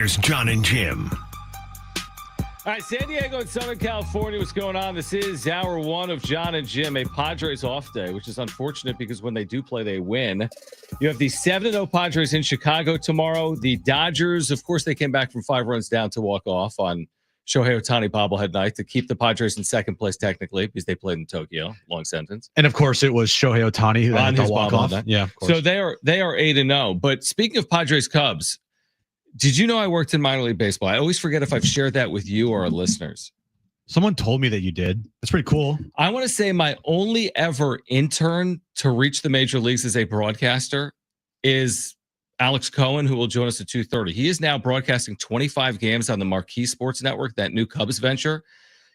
Here's Jon and Jim. All right, San Diego and Southern California, what's going on? This is hour one of Jon and Jim, a Padres off day, which is unfortunate because when they do play, they win. You have the 7-0 Padres in Chicago tomorrow. The Dodgers, of course, they came back from 5 runs down to walk off on Shohei Ohtani bobblehead night to keep the Padres in second place technically because they played in Tokyo. Long sentence. And of course, it was Shohei Ohtani who had the walk off. Yeah, of course. So they are 8-0. But speaking of Padres Cubs, did you know I worked in minor league baseball? I always forget if I've shared that with you or our listeners. Someone told me that you did. That's pretty cool. I want to say my only ever intern to reach the major leagues as a broadcaster is Alex Cohen, who will join us at 2:30. He is now broadcasting 25 games on the Marquee Sports Network, that new Cubs venture.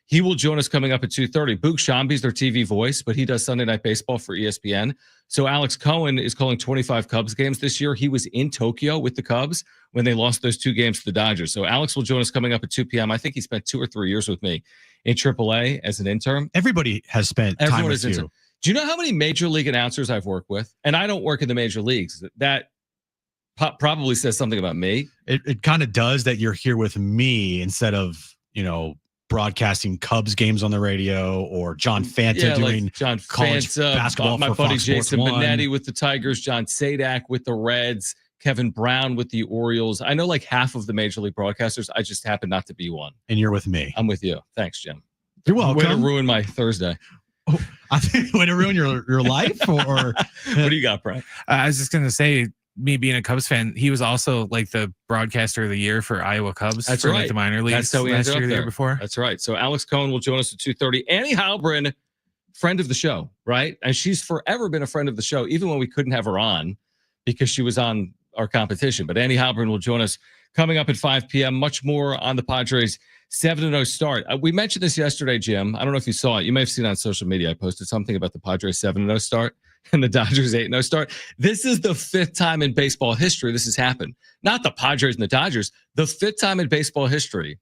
He will join us coming up at 2:30. Boog Shambi's their TV voice, but he does Sunday Night Baseball for ESPN. So Alex Cohen is calling 25 Cubs games this year. He was in Tokyo with the Cubs when they lost those 2 games to the Dodgers. So Alex will join us coming up at 2 p.m. I think he spent 2 or 3 years with me in AAA as an intern. Everybody has spent time with you. Do you know how many major league announcers I've worked with? And I don't work in the major leagues. That probably says something about me. It kind of does that you're here with me instead of, broadcasting Cubs games on the radio or John Fanta doing like John college Fanta, basketball my for buddy Fox Jason Sports 1. Benetti with the Tigers, John Sadak with the Reds, Kevin Brown with the Orioles. I know like half of the major league broadcasters. I just happen not to be one. And you're with me. I'm with you. Thanks, Jim. You're welcome. Way to ruin my Thursday. Oh, I think way to ruin your life or what do you got, Brent? I was just going to say, me being a Cubs fan, he was also like the broadcaster of the year for Iowa Cubs. That's for right. Like the minor leagues. That's how we last ended year, up the year there. before. That's right. So Alex Cohen will join us at 2:30. Annie Heilbrunn, friend of the show, right? And she's forever been a friend of the show, even when we couldn't have her on because she was on our competition. But Annie Heilbrunn will join us coming up at 5 p.m. Much more on the Padres 7-0 start. We mentioned this yesterday, Jim. I don't know if you saw it. You may have seen it on social media. I posted something about the Padres 7-0 start and the Dodgers 8-0 start. This is the 5th time in baseball history this has happened. Not the Padres and the Dodgers. The 5th time in baseball history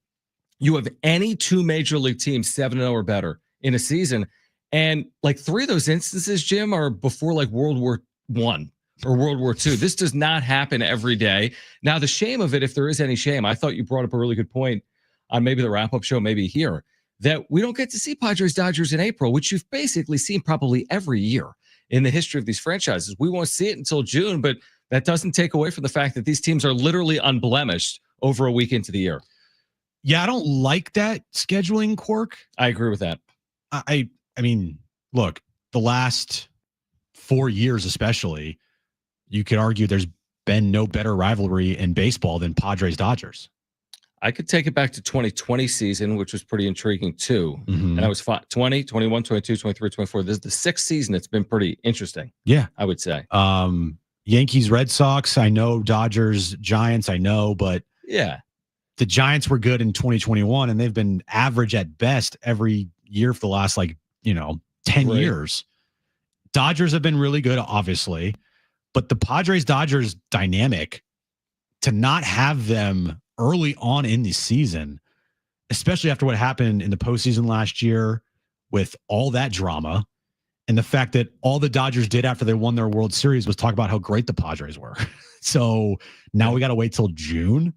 you have any 2 major league teams 7-0 or better in a season. And like 3 of those instances, Jim, are before like World War I or World War II. This does not happen every day. Now, the shame of it, if there is any shame, I thought you brought up a really good point on maybe the wrap-up show, maybe here, that we don't get to see Padres Dodgers in April, which you've basically seen probably every year in the history of these franchises. We won't see it until June, but that doesn't take away from the fact that these teams are literally unblemished over a week into the year. Yeah, I don't like that scheduling quirk. I agree with that. I mean, look, the last 4 years especially, you could argue there's been no better rivalry in baseball than Padres-Dodgers. I could take it back to 2020 season, which was pretty intriguing too. Mm-hmm. And I was 20, 21, 22, 23, 24. This is the 6th season. It's been pretty interesting. Yeah, I would say. Yankees, Red Sox, I know. Dodgers, Giants, I know. But yeah, the Giants were good in 2021, and they've been average at best every year for the last 10 years. Dodgers have been really good, obviously. But the Padres-Dodgers dynamic, to not have them early on in the season, especially after what happened in the postseason last year with all that drama and the fact that all the Dodgers did after they won their World Series was talk about how great the Padres were. So now we got to wait till June.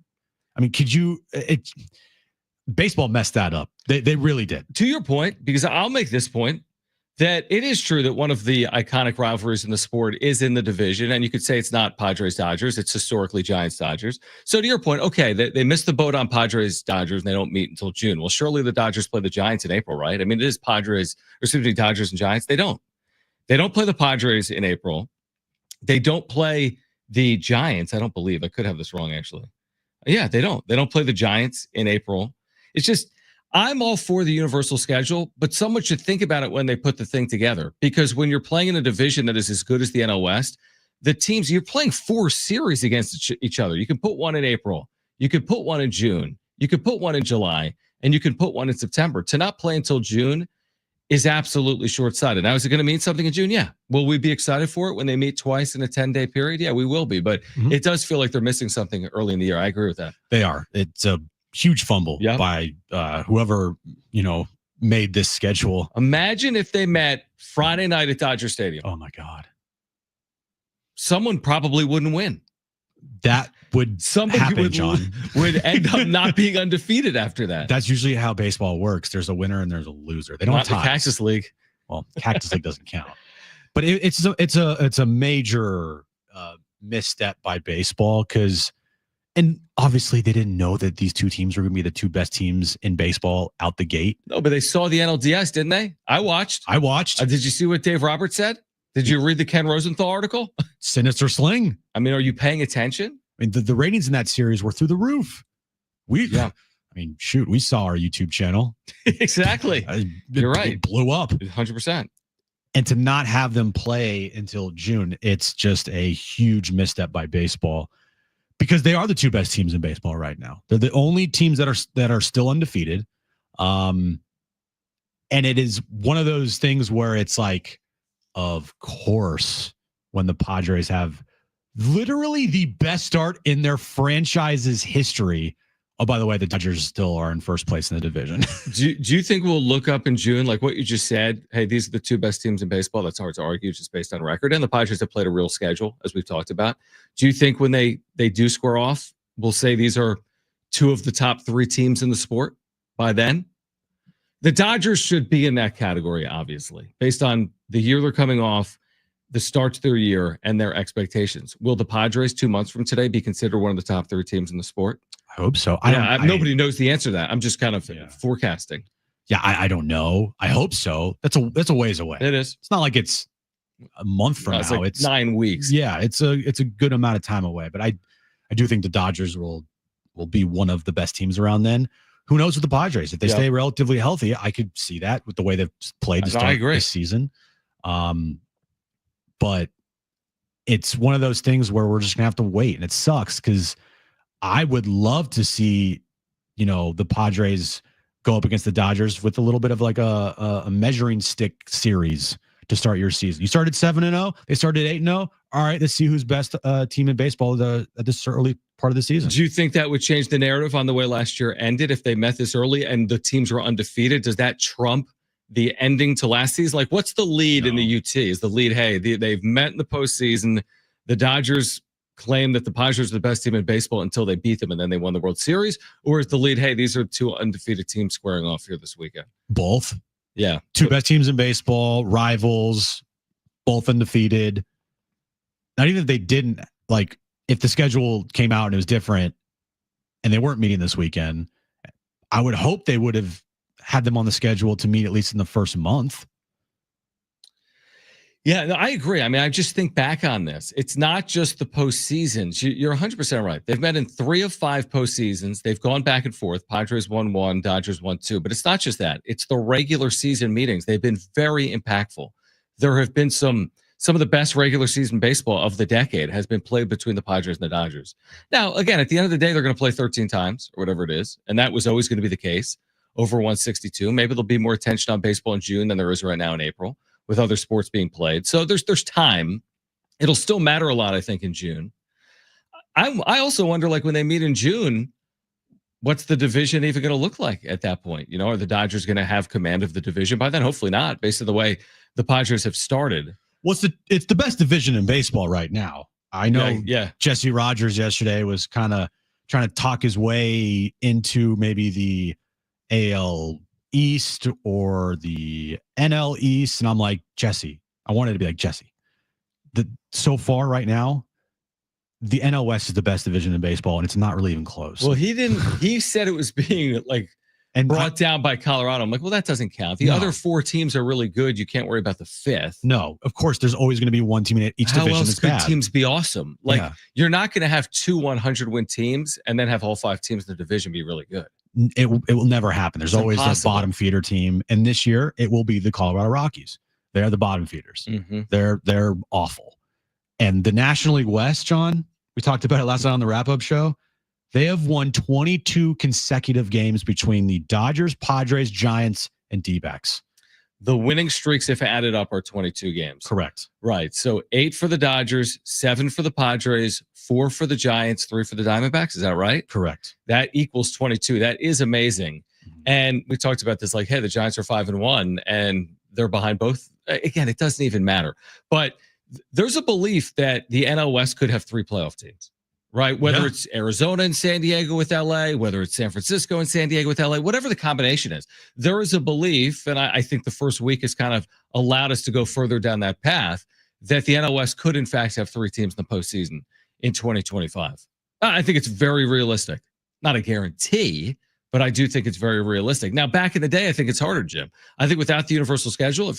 I mean, baseball messed that up. They really did. To your point, because I'll make this point, that it is true that one of the iconic rivalries in the sport is in the division. And you could say it's not Padres-Dodgers. It's historically Giants-Dodgers. So to your point, okay, they missed the boat on Padres-Dodgers and they don't meet until June. Well, surely the Dodgers play the Giants in April, right? I mean, it is Dodgers and Giants. They don't play the Padres in April. They don't play the Giants. I don't believe. I could have this wrong, actually. Yeah, they don't. They don't play the Giants in April. It's just, I'm all for the universal schedule, but someone should think about it when they put the thing together. Because when you're playing in a division that is as good as the NL West, the teams, you're playing 4 series against each other. You can put one in April. You could put one in June. You could put one in July. And you can put one in September. To not play until June is absolutely short-sighted. Now, is it going to mean something in June? Yeah. Will we be excited for it when they meet twice in a 10-day period? Yeah, we will be. But it does feel like they're missing something early in the year. I agree with that. They are. It's a huge fumble by whoever, made this schedule. Imagine if they met Friday night at Dodger Stadium. Oh, my God. Someone probably wouldn't win. That would Somebody happen, John. would end up not being undefeated after that. That's usually how baseball works. There's a winner and there's a loser. They don't Not have the ties. Cactus League. Well, Cactus League doesn't count. But it's a major misstep by baseball and obviously they didn't know that these two teams were going to be the two best teams in baseball out the gate. No, but they saw the NLDS, didn't they? I watched. Did you see what Dave Roberts said? Did you read the Ken Rosenthal article? Sinister Sling. I mean, are you paying attention? I mean, the ratings in that series were through the roof. We saw our YouTube channel. Exactly. You're right. It blew up. 100%. And to not have them play until June, it's just a huge misstep by baseball because they are the two best teams in baseball right now. They're the only teams that are still undefeated. And it is one of those things where it's like, of course, when the Padres have literally the best start in their franchise's history. Oh, by the way, the Dodgers still are in first place in the division. Do you think we'll look up in June, like what you just said? Hey, these are the two best teams in baseball. That's hard to argue just based on record. And the Padres have played a real schedule, as we've talked about. Do you think when they do square off, we'll say these are two of the top three teams in the sport by then? The Dodgers should be in that category, obviously, based on the year they're coming off, the start to their year, and their expectations. Will the Padres 2 months from today be considered one of the top three teams in the sport? I hope so. Nobody knows the answer to that. I'm just kind of forecasting. Yeah, I don't know. I hope so. That's a ways away. It is. It's not like it's a month from now. It's 9 weeks. Yeah, it's a good amount of time away. But I do think the Dodgers will be one of the best teams around then. Who knows with the Padres? If they stay relatively healthy, I could see that with the way they've played to start this season. But it's one of those things where we're just gonna have to wait, and it sucks because I would love to see, the Padres go up against the Dodgers with a little bit of like a measuring stick series to start your season. You started 7-0, they started 8-0. All right, let's see who's best team in baseball at this early part of the season. Do you think that would change the narrative on the way last year ended if they met this early and the teams were undefeated? Does that trump the ending to last season? Like, what's the lead in the UT? Is the lead, hey, they've met in the postseason. The Dodgers claim that the Padres are the best team in baseball until they beat them and then they won the World Series? Or is the lead, hey, these are two undefeated teams squaring off here this weekend? Both. Yeah. Two best teams in baseball, rivals, both undefeated. Not even if they didn't, like, if the schedule came out and it was different and they weren't meeting this weekend, I would hope they would have had them on the schedule to meet at least in the first month. Yeah, no, I agree. I mean, I just think back on this. It's not just the postseasons. You're 100% right. They've met in 3 of 5 postseasons. They've gone back and forth. Padres won 1, Dodgers won 2. But it's not just that. It's the regular season meetings. They've been very impactful. There have been some of the best regular season baseball of the decade has been played between the Padres and the Dodgers. Now, again, at the end of the day, they're going to play 13 times or whatever it is. And that was always going to be the case over 162. Maybe there'll be more attention on baseball in June than there is right now in April, with other sports being played. So there's time. It'll still matter a lot, I think, in June. I also wonder, like, when they meet in June, what's the division even going to look like at that point? Are the Dodgers going to have command of the division by then? Hopefully not, based on the way the Padres have started. Well, it's the best division in baseball right now. I know Jesse Rogers yesterday was kind of trying to talk his way into maybe the AL East or the NL East, and I'm like, Jesse, I wanted to be like, Jesse, so far right now, the NL West is the best division in baseball, and it's not really even close. Well, he said it was being like brought down by Colorado. I'm like, well, that doesn't count. The other 4 teams are really good. You can't worry about the 5th. No, of course, there's always going to be one team in each division that's bad. How else could teams be awesome? Like, you're not going to have 2 100-win teams and then have all 5 teams in the division be really good. It will never happen. There's always that bottom feeder team, and this year it will be the Colorado Rockies. They're the bottom feeders. Mm-hmm. They're awful. And the National League West, John, we talked about it last night on the wrap-up show. They have won 22 consecutive games between the Dodgers, Padres, Giants, and D-backs. The winning streaks, if added up, are 22 games. Correct. Right. So 8 for the Dodgers, 7 for the Padres, 4 for the Giants, 3 for the Diamondbacks. Is that right? Correct. That equals 22. That is amazing. Mm-hmm. And we talked about this, like, hey, the Giants are 5-1, and they're behind both. Again, it doesn't even matter. But there's a belief that the NL West could have 3 playoff teams. right? Whether Yeah. it's Arizona and San Diego with LA, whether it's San Francisco and San Diego with LA, whatever the combination is, there is a belief, and I think the first week has kind of allowed us to go further down that path, that the NL West could, in fact, have 3 teams in the postseason in 2025. I think it's very realistic. Not a guarantee, but I do think it's very realistic. Now, back in the day, I think it's harder, Jim. I think without the universal schedule,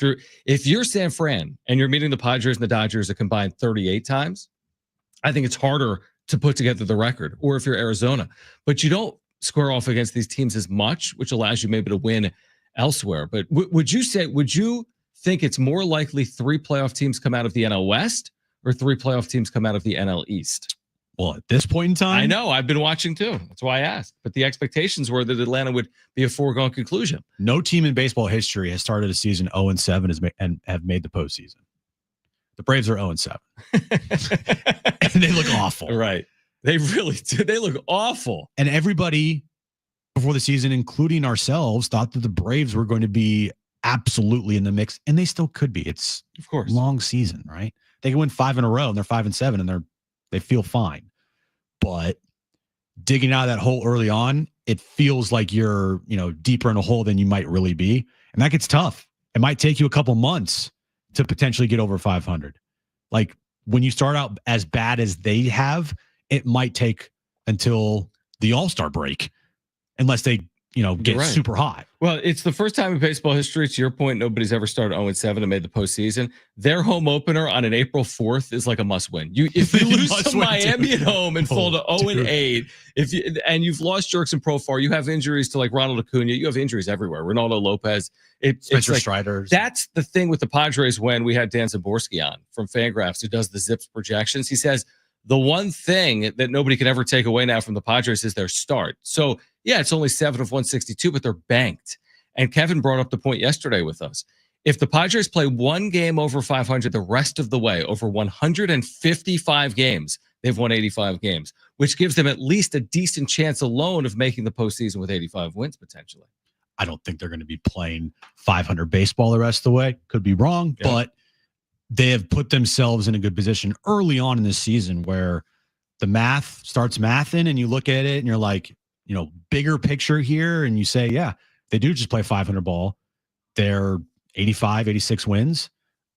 if you're San Fran and you're meeting the Padres and the Dodgers a combined 38 times, I think it's harder to put together the record. Or if you're Arizona, but you don't square off against these teams as much, which allows you maybe to win elsewhere. But would you think it's more likely 3 playoff teams come out of the NL West or 3 playoff teams come out of the NL East? Well, at this point in time, I know I've been watching too. That's why I asked. But the expectations were that Atlanta would be a foregone conclusion. no team in baseball history has started a season 0-7 and have made the postseason. The Braves are 0-7. And they look awful. Right. They really do. They look awful. And everybody before the season, including ourselves, thought that the Braves were going to be absolutely in the mix, and they still could be. It's of course long season, right? They can win 5 in a row and they're 5-7 and they feel fine. But digging out of that hole early on, it feels like you're, deeper in a hole than you might really be. And that gets tough. It might take you a couple months to potentially get over 500. Like when you start out as bad as they have, it might take until the All-Star break, unless they, get super hot. Well, it's the first time in baseball history, to your point, nobody's ever started 0-7 and made the postseason. Their home opener on an April 4th is like a must-win. If you lose to Miami at home and fall to 0-8, and you've lost Jerkson Profar, you have injuries to like Ronald Acuna, you have injuries everywhere. Ronaldo Lopez, Spencer Strider. That's the thing with the Padres. When we had Dan Zaborski on from Fangraphs, who does the Zips projections, he says the one thing that nobody can ever take away now from the Padres is their start. So, yeah, it's only 7 of 162, but they're banked. And Kevin brought up the point yesterday with us. If the Padres play one game over 500 the rest of the way, over 155 games, they've won 85 games, which gives them at least a decent chance alone of making the postseason with 85 wins potentially. I don't think they're going to be playing 500 baseball the rest of the way. Could be wrong, but they have put themselves in a good position early on in this season where the math starts mathing and you look at it and you're like, bigger picture here. And you say, yeah, they do just play 500 ball. They're 85, 86 wins.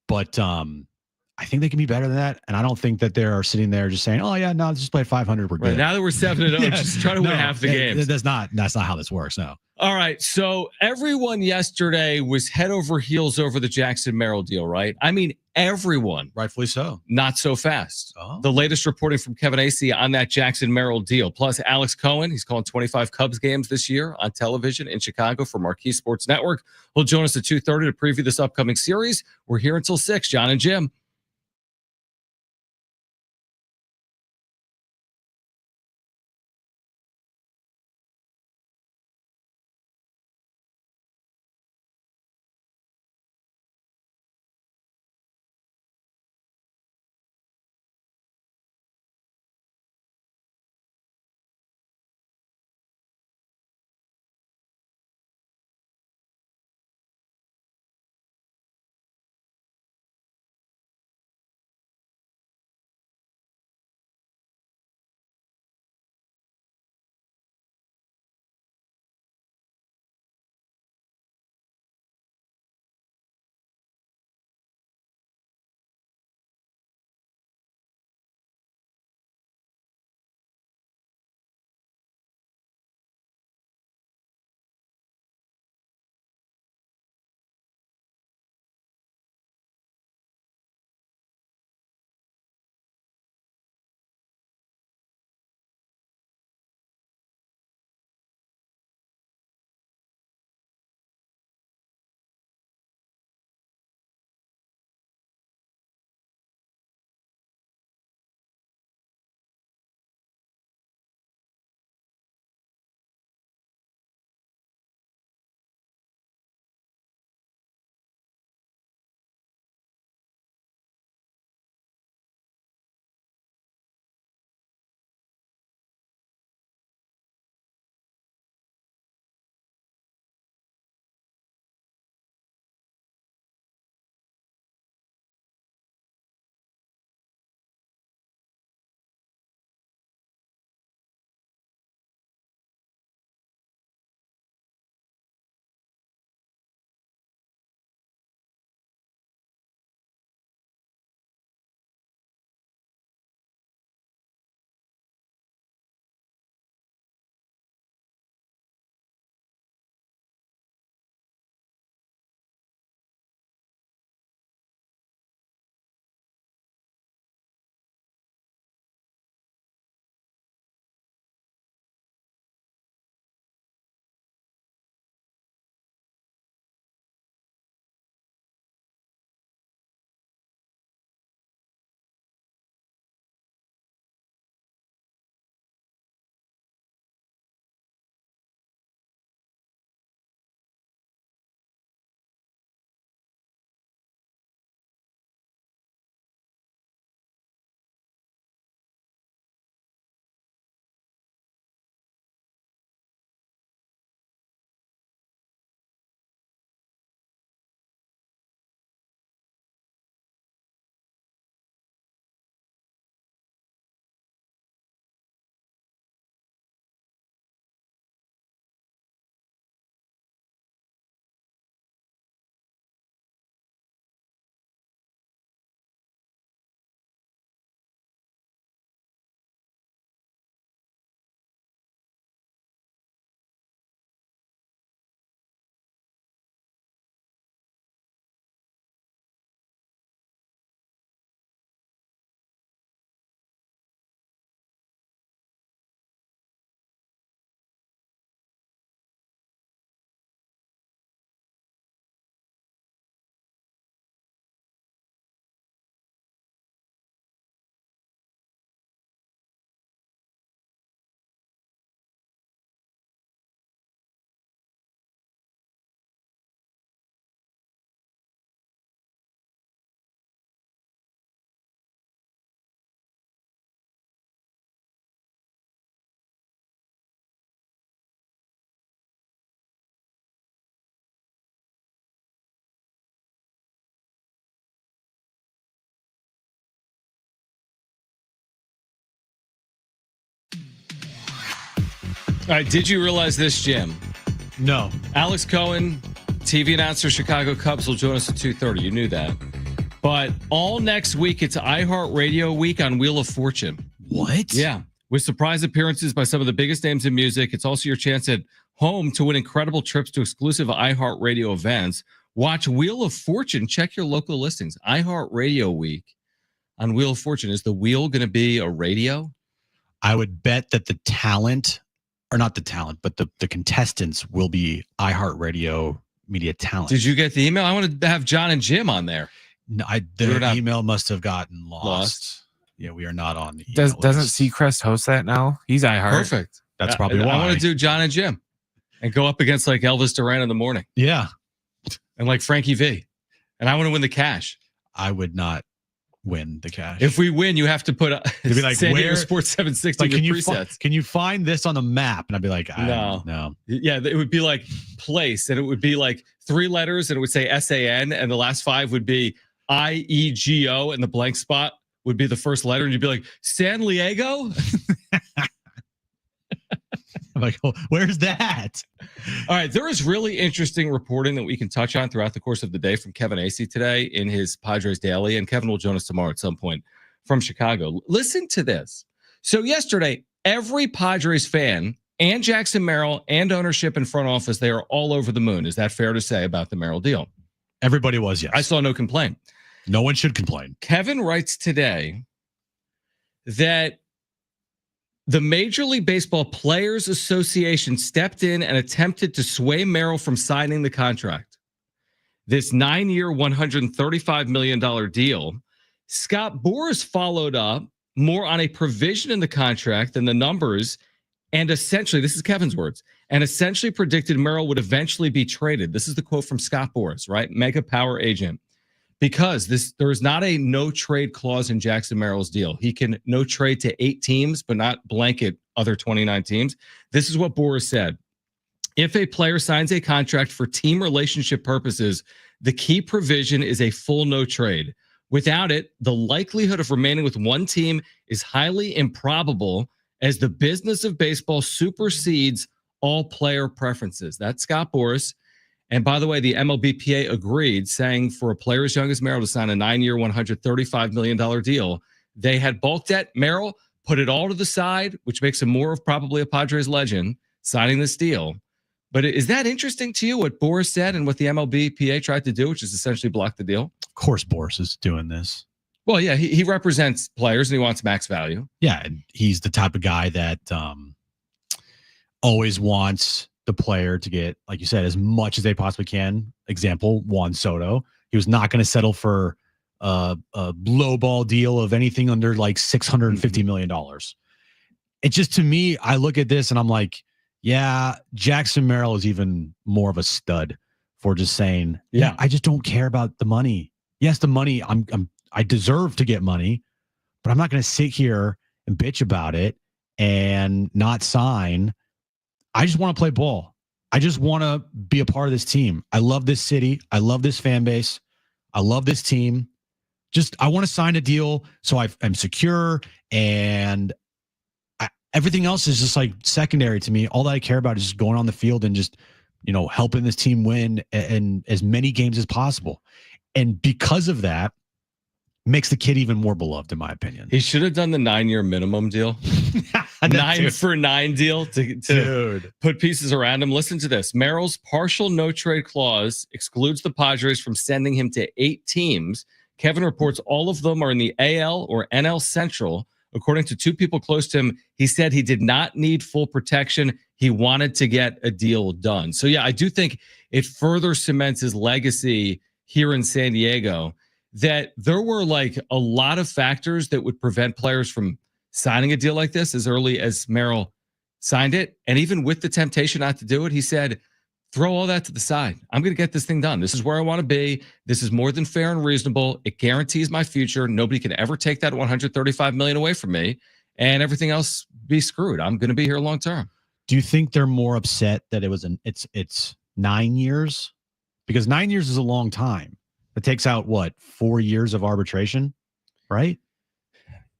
But I think they can be better than that. And I don't think that they're sitting there just saying, oh, yeah, no, just play 500. We're good. Right, now that we're 7-0, just try to win half the games. That's not how this works. No. All right. So everyone yesterday was head over heels over the Jackson Merrill deal, right? I mean, everyone. Rightfully so. Not so fast. Oh. The latest reporting from Kevin Acee on that Jackson Merrill deal. Plus Alex Cohen, he's calling 25 Cubs games this year on television in Chicago for Marquee Sports Network. He'll join us at 2:30 to preview this upcoming series. We're here until 6. Jon and Jim. right. Did you realize this, Jim? No. Alex Cohen, TV announcer, Chicago Cubs, will join us at 2:30. You knew that. But all next week, it's iHeartRadio week on Wheel of Fortune. What? Yeah. With surprise appearances by some of the biggest names in music. It's also your chance at home to win incredible trips to exclusive iHeartRadio events. Watch Wheel of Fortune. Check your local listings. iHeartRadio week on Wheel of Fortune. Is the wheel going to be a radio? I would bet that the talent, or not the talent, but the contestants will be iHeartRadio media talent. Did you get the email? I want to have Jon and Jim on there. No, the email must have gotten lost. Yeah, we are not on the email Doesn't list. Seacrest host that now? He's iHeart. Perfect. That's probably why. I want to do Jon and Jim and go up against like Elvis Duran in the morning Yeah. and like Frankie V. And I want to win the cash. I would not win the cash. If we win, you have to put It'd be like, San Diego where- Sports 760 like, in can your you presets. can you find this on the map? And I'd be like, no. Yeah, it would be like place, and it would be like 3 letters, and it would say SAN, and the last 5 would be IEGO, and the blank spot would be the first letter, and you'd be like, San Diego? I'm like, oh, where's that? All right, there is really interesting reporting that we can touch on throughout the course of the day from Kevin Acee today in his Padres Daily, and Kevin will join us tomorrow at some point from Chicago. Listen to this. So yesterday, every Padres fan and Jackson Merrill and ownership and front office, they are all over the moon. Is that fair to say about the Merrill deal? Everybody was, yes. I saw no complaint. No one should complain. Kevin writes today that the Major League Baseball Players Association stepped in and attempted to sway Merrill from signing the contract. This 9-year, $135 million deal. Scott Boras followed up more on a provision in the contract than the numbers, and essentially, this is Kevin's words, and essentially predicted Merrill would eventually be traded. This is the quote from Scott Boras, right? Mega power agent. Because there is not a no trade clause in Jackson Merrill's deal. He can no trade to 8 teams, but not blanket other 29 teams. This is what Boras said. If a player signs a contract for team relationship purposes, the key provision is a full no trade. Without it, the likelihood of remaining with one team is highly improbable as the business of baseball supersedes all player preferences. That's Scott Boras. And by the way, the MLBPA agreed, saying for a player as young as Merrill to sign a 9-year, $135 million deal, they had balked at Merrill, put it all to the side, which makes him more of probably a Padres legend, signing this deal. But is that interesting to you, what Boras said and what the MLBPA tried to do, which is essentially block the deal? Of course, Boras is doing this. Well, yeah, he represents players and he wants max value. Yeah, and he's the type of guy that always wants the player to get, like you said, as much as they possibly can. Example, Juan Soto. He was not going to settle for a low ball deal of anything under like $650 million. It just, to me, I look at this and I'm like, yeah, Jackson Merrill is even more of a stud for just saying, yeah, I just don't care about the money. Yes, the money, I deserve to get money, but I'm not going to sit here and bitch about it and not sign. I just want to play ball. I just want to be a part of this team. I love this city. I love this fan base. I love this team. I want to sign a deal so I'm secure, and everything else is just like secondary to me. All that I care about is just going on the field and just, helping this team win and as many games as possible. And because of that, makes the kid even more beloved, in my opinion. He should have done the 9-year minimum deal. 9 for 9 deal to put pieces around him. Listen to this. Merrill's partial no trade clause excludes the Padres from sending him to 8 teams. Kevin reports all of them are in the AL or NL Central. According to 2 people close to him, he said he did not need full protection. He wanted to get a deal done. So, yeah, I do think it further cements his legacy here in San Diego, that there were like a lot of factors that would prevent players from signing a deal like this as early as Merrill signed it. And even with the temptation not to do it, he said, throw all that to the side. I'm going to get this thing done. This is where I want to be. This is more than fair and reasonable. It guarantees my future. Nobody can ever take that $135 million away from me, and everything else be screwed. I'm going to be here long term. Do you think they're more upset that it's 9 years? Because 9 years is a long time. It takes out 4 years of arbitration, right?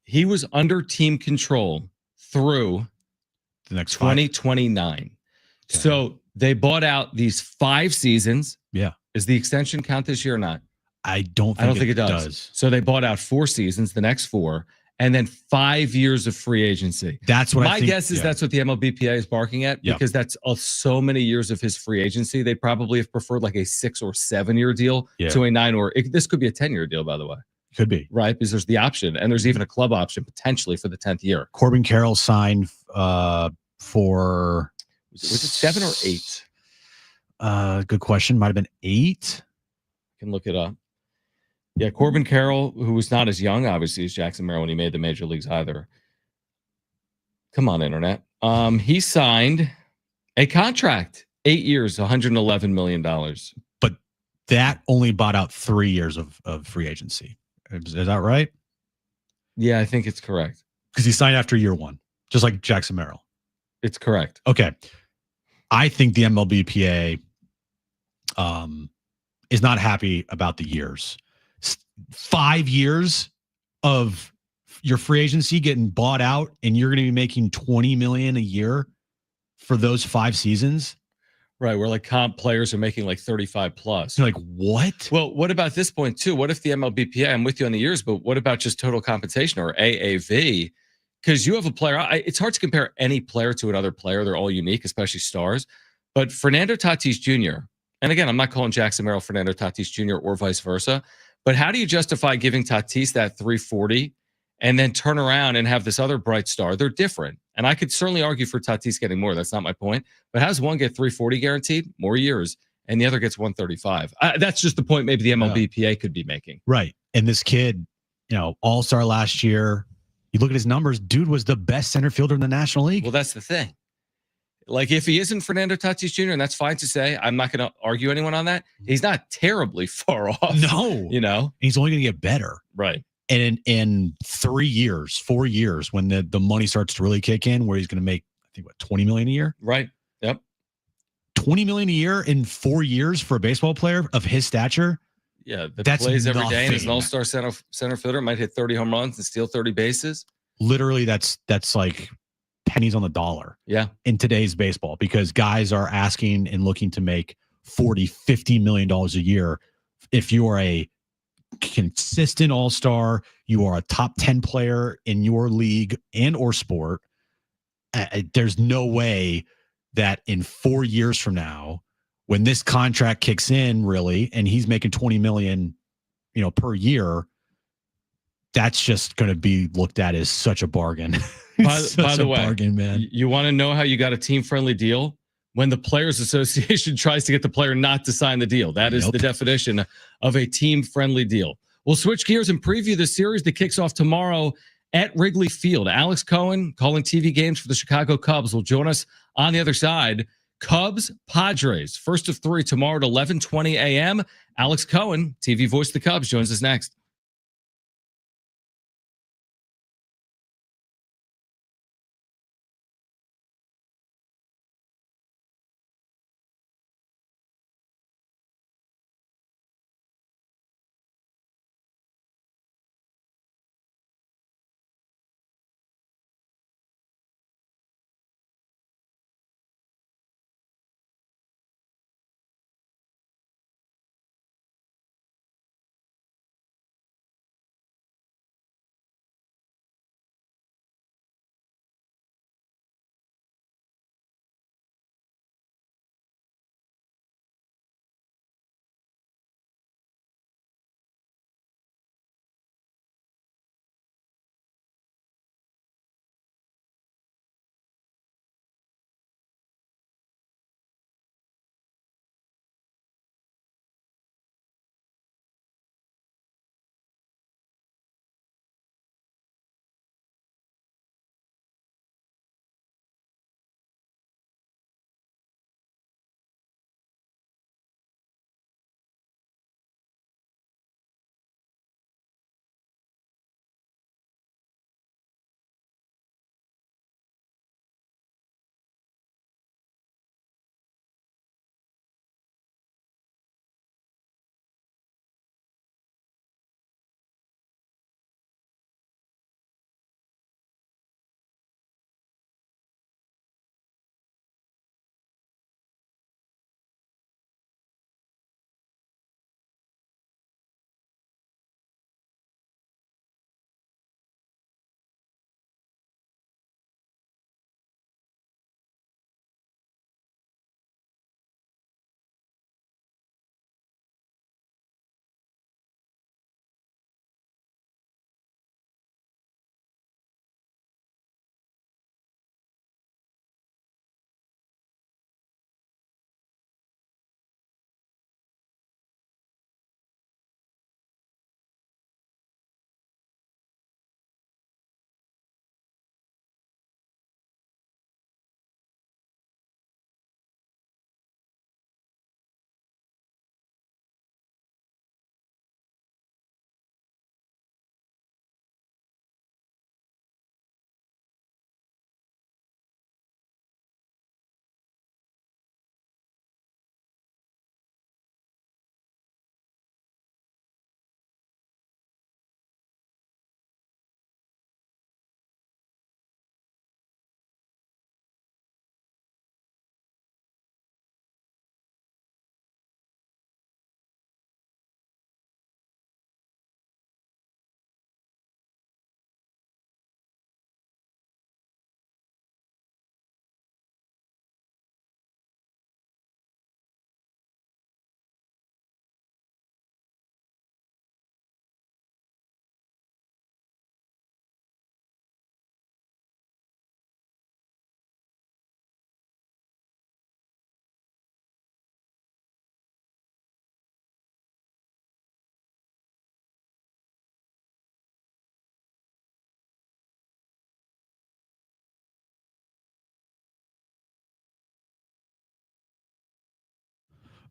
He was under team control through The next 2029. Okay. So they bought out these 5 seasons. Yeah. Is the extension count this year or not? I don't think, it does. So they bought out 4 seasons, the next 4, and then 5 years of free agency. That's what I think. My guess is that's what the MLBPA is barking at, because that's so many years of his free agency. They probably have preferred like a 6 or 7 year deal to a 9 or this could be a 10-year deal, by the way. Could be. Right, because there's the option, and there's even a club option potentially for the 10th year. Corbin Carroll signed for was it 7 or 8? Good question. Might have been 8. I can look it up. Yeah, Corbin Carroll, who was not as young, obviously, as Jackson Merrill when he made the major leagues either. Come on, internet. He signed a contract, 8 years, $111 million. But that only bought out 3 years of free agency. Is that right? Yeah, I think it's correct. Because he signed after year 1, just like Jackson Merrill. It's correct. Okay. I think the MLBPA is not happy about the years. 5 years of your free agency getting bought out, and you're going to be making $20 million a year for those 5 seasons. Right, where like comp players are making like 35 plus. You're like, what? Well, what about this point too? What if the MLBPA, I'm with you on the years, but what about just total compensation or AAV? Because you have a player, it's hard to compare any player to another player. They're all unique, especially stars. But Fernando Tatis Jr., and again, I'm not calling Jackson Merrill Fernando Tatis Jr. or vice versa, but how do you justify giving Tatis that 340 and then turn around and have this other bright star? They're different. And I could certainly argue for Tatis getting more. That's not my point. But how does one get 340 guaranteed? More years. And the other gets 135. That's just the point maybe the MLBPA could be making. Right. And this kid, all-star last year. You look at his numbers. Dude was the best center fielder in the National League. Well, that's the thing. Like, if he isn't Fernando Tatis Jr., and that's fine to say, I'm not going to argue anyone on that. He's not terribly far off. No. He's only going to get better. Right. And in 3 years, 4 years, when the money starts to really kick in, where he's going to make, I think, $20 million a year? Right. Yep. $20 million a year in 4 years for a baseball player of his stature. Yeah, that plays every day and is an all-star center fielder, might hit 30 home runs and steal 30 bases. Literally, that's like pennies on the dollar. Yeah. In today's baseball, because guys are asking and looking to make $40-50 million a year. If you are a consistent all-star, you are a top 10 player in your league and or sport, there's no way that in 4 years from now, when this contract kicks in, really, and he's making $20 million, per year, that's just going to be looked at as such a bargain. By the way, bargain, man. You want to know how you got a team-friendly deal? When the Players Association tries to get the player not to sign the deal. That is the definition of a team-friendly deal. We'll switch gears and preview the series that kicks off tomorrow at Wrigley Field. Alex Cohen, calling TV games for the Chicago Cubs, will join us on the other side. Cubs, Padres, first of 3 tomorrow at 11:20 a.m. Alex Cohen, TV voice of the Cubs, joins us next.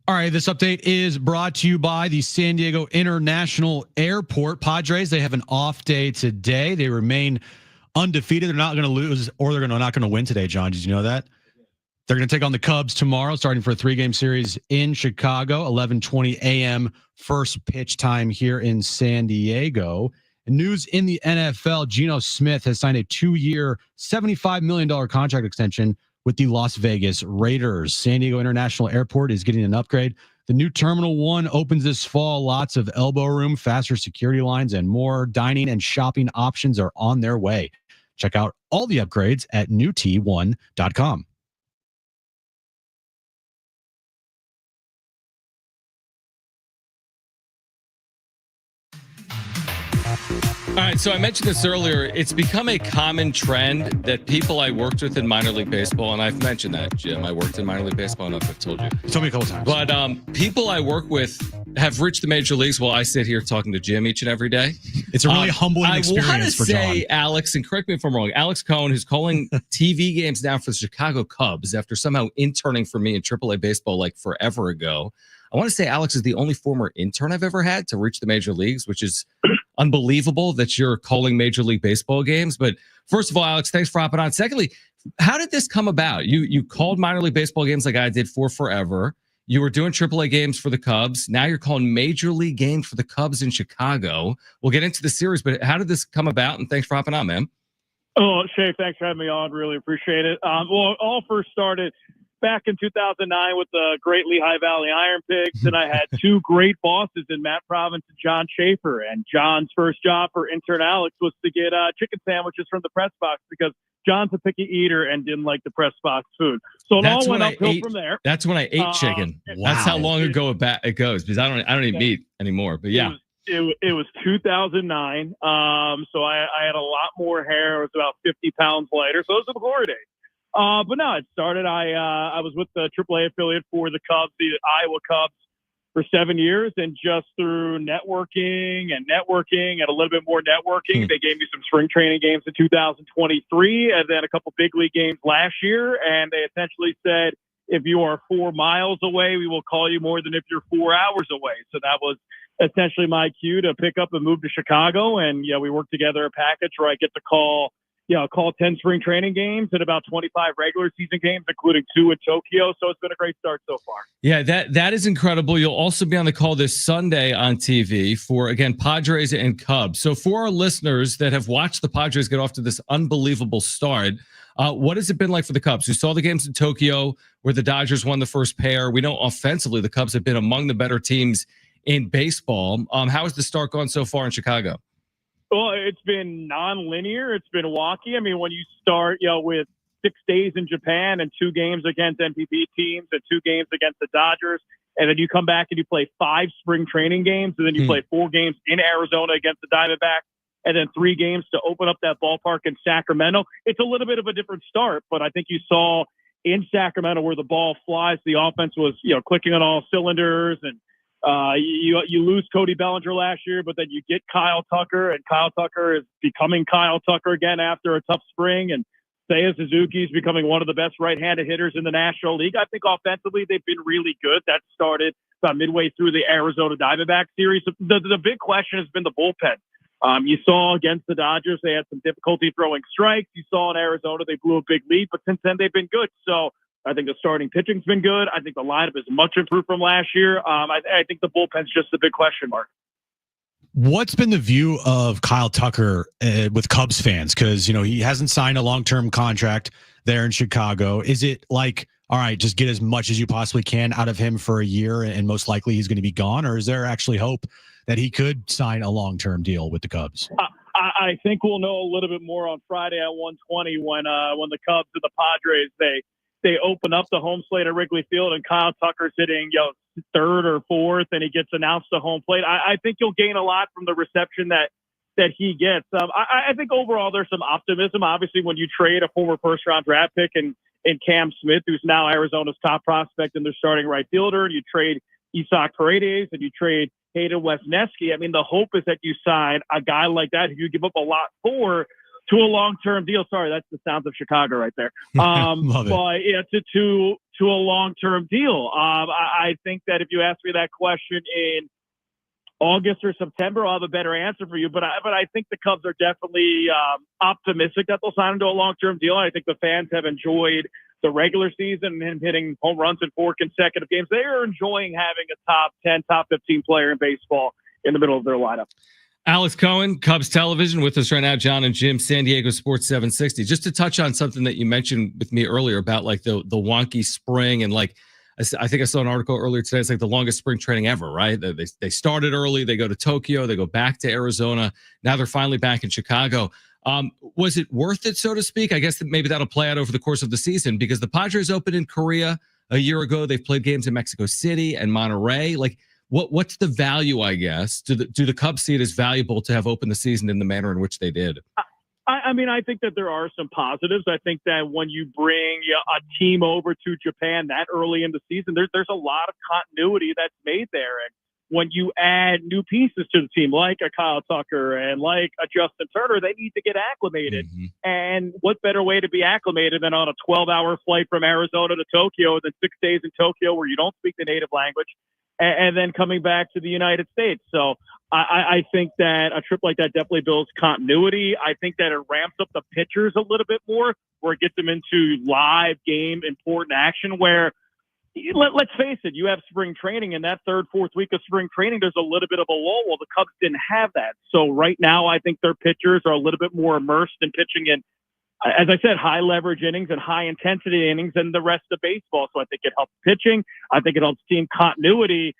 All right, this update is brought to you by the San Diego International Airport. Padres, they have an off day today. They remain undefeated. They're not going to lose, or they're not going to win today, John. Did you know that? They're going to take on the Cubs tomorrow, starting for a 3-game series in Chicago, 11:20 a.m. first pitch time here in San Diego. And news in the NFL, Geno Smith has signed a 2-year, $75 million contract extension with the Las Vegas Raiders. San Diego International Airport is getting an upgrade. The new Terminal 1 opens this fall. Lots of elbow room, faster security lines, and more dining and shopping options are on their way. Check out all the upgrades at newt1.com. All right, so I mentioned this earlier. It's become a common trend that people I worked with in minor league baseball, and I've mentioned that, Jim, I worked in minor league baseball, and I've told you. You told me a couple times. But people I work with have reached the major leagues while I sit here talking to Jim each and every day. It's a really humbling experience for John. I want to say, Alex, and correct me if I'm wrong, Alex Cohen, who's calling TV games now for the Chicago Cubs after somehow interning for me in AAA baseball like forever ago. I want to say Alex is the only former intern I've ever had to reach the major leagues, which is unbelievable that you're calling Major League Baseball games. But first of all, Alex, thanks for hopping on. Secondly, how did this come about? You called minor league baseball games like I did for forever. You were doing AAA games for the Cubs. Now you're calling Major League games for the Cubs in Chicago. We'll get into the series, but how did this come about? And thanks for hopping on, man. Oh, Shay, thanks for having me on. Really appreciate it. Well, it all first started back in 2009 with the great Lehigh Valley Iron Pigs, and I had two great bosses in Matt Province and John Schaefer. And John's first job for intern Alex was to get chicken sandwiches from the press box because John's a picky eater and didn't like the press box food. So it all went uphill from there. That's when I ate chicken. Wow. That's how long ago it goes, because I don't eat meat anymore. But yeah. It was 2009. So I had a lot more hair. I was about 50 pounds lighter. So those are the glory days. But no, it started. I was with the AAA affiliate for the Cubs, the Iowa Cubs, for 7 years, and just through networking and a little bit more networking, they gave me some spring training games in 2023, and then a couple big league games last year. And they essentially said, if you are 4 miles away, we will call you more than if you're 4 hours away. So that was essentially my cue to pick up and move to Chicago. And yeah, we worked together a package where I get to call 10 spring training games and about 25 regular season games, including 2 in Tokyo. So it's been a great start so far. Yeah, that is incredible. You'll also be on the call this Sunday on TV for, again, Padres and Cubs. So for our listeners that have watched the Padres get off to this unbelievable start, what has it been like for the Cubs? We saw the games in Tokyo where the Dodgers won the first pair. We know offensively the Cubs have been among the better teams in baseball. How has the start gone so far in Chicago? Well, it's been non-linear. It's been walky. I mean, when you start, with 6 days in Japan and 2 games against MPB teams and 2 games against the Dodgers, and then you come back and you play 5 spring training games, and then you play 4 games in Arizona against the Diamondbacks, and then 3 games to open up that ballpark in Sacramento. It's a little bit of a different start, but I think you saw in Sacramento where the ball flies, the offense was, clicking on all cylinders, and you lose Cody Bellinger last year, but then you get Kyle Tucker, and Kyle Tucker is becoming Kyle Tucker again after a tough spring, and Seiya Suzuki is becoming one of the best right-handed hitters in the National League. I think offensively they've been really good. That started about midway through the Arizona Diamondback series. The big question has been the bullpen. You saw against the Dodgers, they had some difficulty throwing strikes. You saw in Arizona, they blew a big lead, but since then they've been good. So I think the starting pitching's been good. I think the lineup is much improved from last year. I think the bullpen's just a big question mark. What's been the view of Kyle Tucker with Cubs fans? Because, he hasn't signed a long-term contract there in Chicago. Is it like, all right, just get as much as you possibly can out of him for a year and most likely he's going to be gone? Or is there actually hope that he could sign a long-term deal with the Cubs? I think we'll know a little bit more on Friday at 1:20 when the Cubs and the Padres, they open up the home slate at Wrigley Field, and Kyle Tucker's hitting, 3rd or 4th, and he gets announced to home plate. I think you'll gain a lot from the reception that he gets. I think overall there's some optimism. Obviously, when you trade a former first-round draft pick and Cam Smith, who's now Arizona's top prospect and their starting right fielder, and you trade Isaac Paredes and you trade Hayden Wesneski, I mean, the hope is that you sign a guy like that who you give up a lot for to a long-term deal. Sorry, that's the sounds of Chicago right there. Love it. But yeah, to to a long-term deal. I think that if you ask me that question in August or September, I'll have a better answer for you. But I think the Cubs are definitely optimistic that they'll sign him to a long-term deal. I think the fans have enjoyed the regular season and him hitting home runs in 4 consecutive games. They are enjoying having a top 10, top 15 player in baseball in the middle of their lineup. Alex Cohen, Cubs television, with us right now. Jon and Jim, San Diego Sports 760. Just to touch on something that you mentioned with me earlier about like the wonky spring, and like I think I saw an article earlier today. It's like the longest spring training ever, right? They started early. They go to Tokyo. They go back to Arizona. Now they're finally back in Chicago. Was it worth it, so to speak? I guess that maybe that'll play out over the course of the season, because the Padres opened in Korea a year ago. They've played games in Mexico City and Monterey. Like, what's the value, I guess? Do the Cubs see it as valuable to have opened the season in the manner in which they did? I mean, I think that there are some positives. I think that when you bring a team over to Japan that early in the season, there's a lot of continuity that's made there. And when you add new pieces to the team, like a Kyle Tucker and like a Justin Turner, they need to get acclimated. Mm-hmm. And what better way to be acclimated than on a 12-hour flight from Arizona to Tokyo, then 6 days in Tokyo where you don't speak the native language, and then coming back to the United States. So I think that a trip like that definitely builds continuity. I think that it ramps up the pitchers a little bit more, where it gets them into live game, important action, where let's face it, you have spring training, and that third, fourth week of spring training, there's a little bit of a lull. Well, the Cubs didn't have that. So right now, I think their pitchers are a little bit more immersed in pitching in, as I said, high leverage innings and high intensity innings than the rest of baseball. So I think it helps pitching. I think it helps team continuity.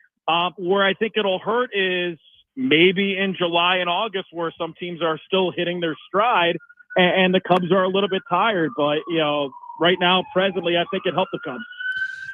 Where I think it'll hurt is maybe in July and August, where some teams are still hitting their stride and the Cubs are a little bit tired. But, right now, presently, I think it helped the Cubs.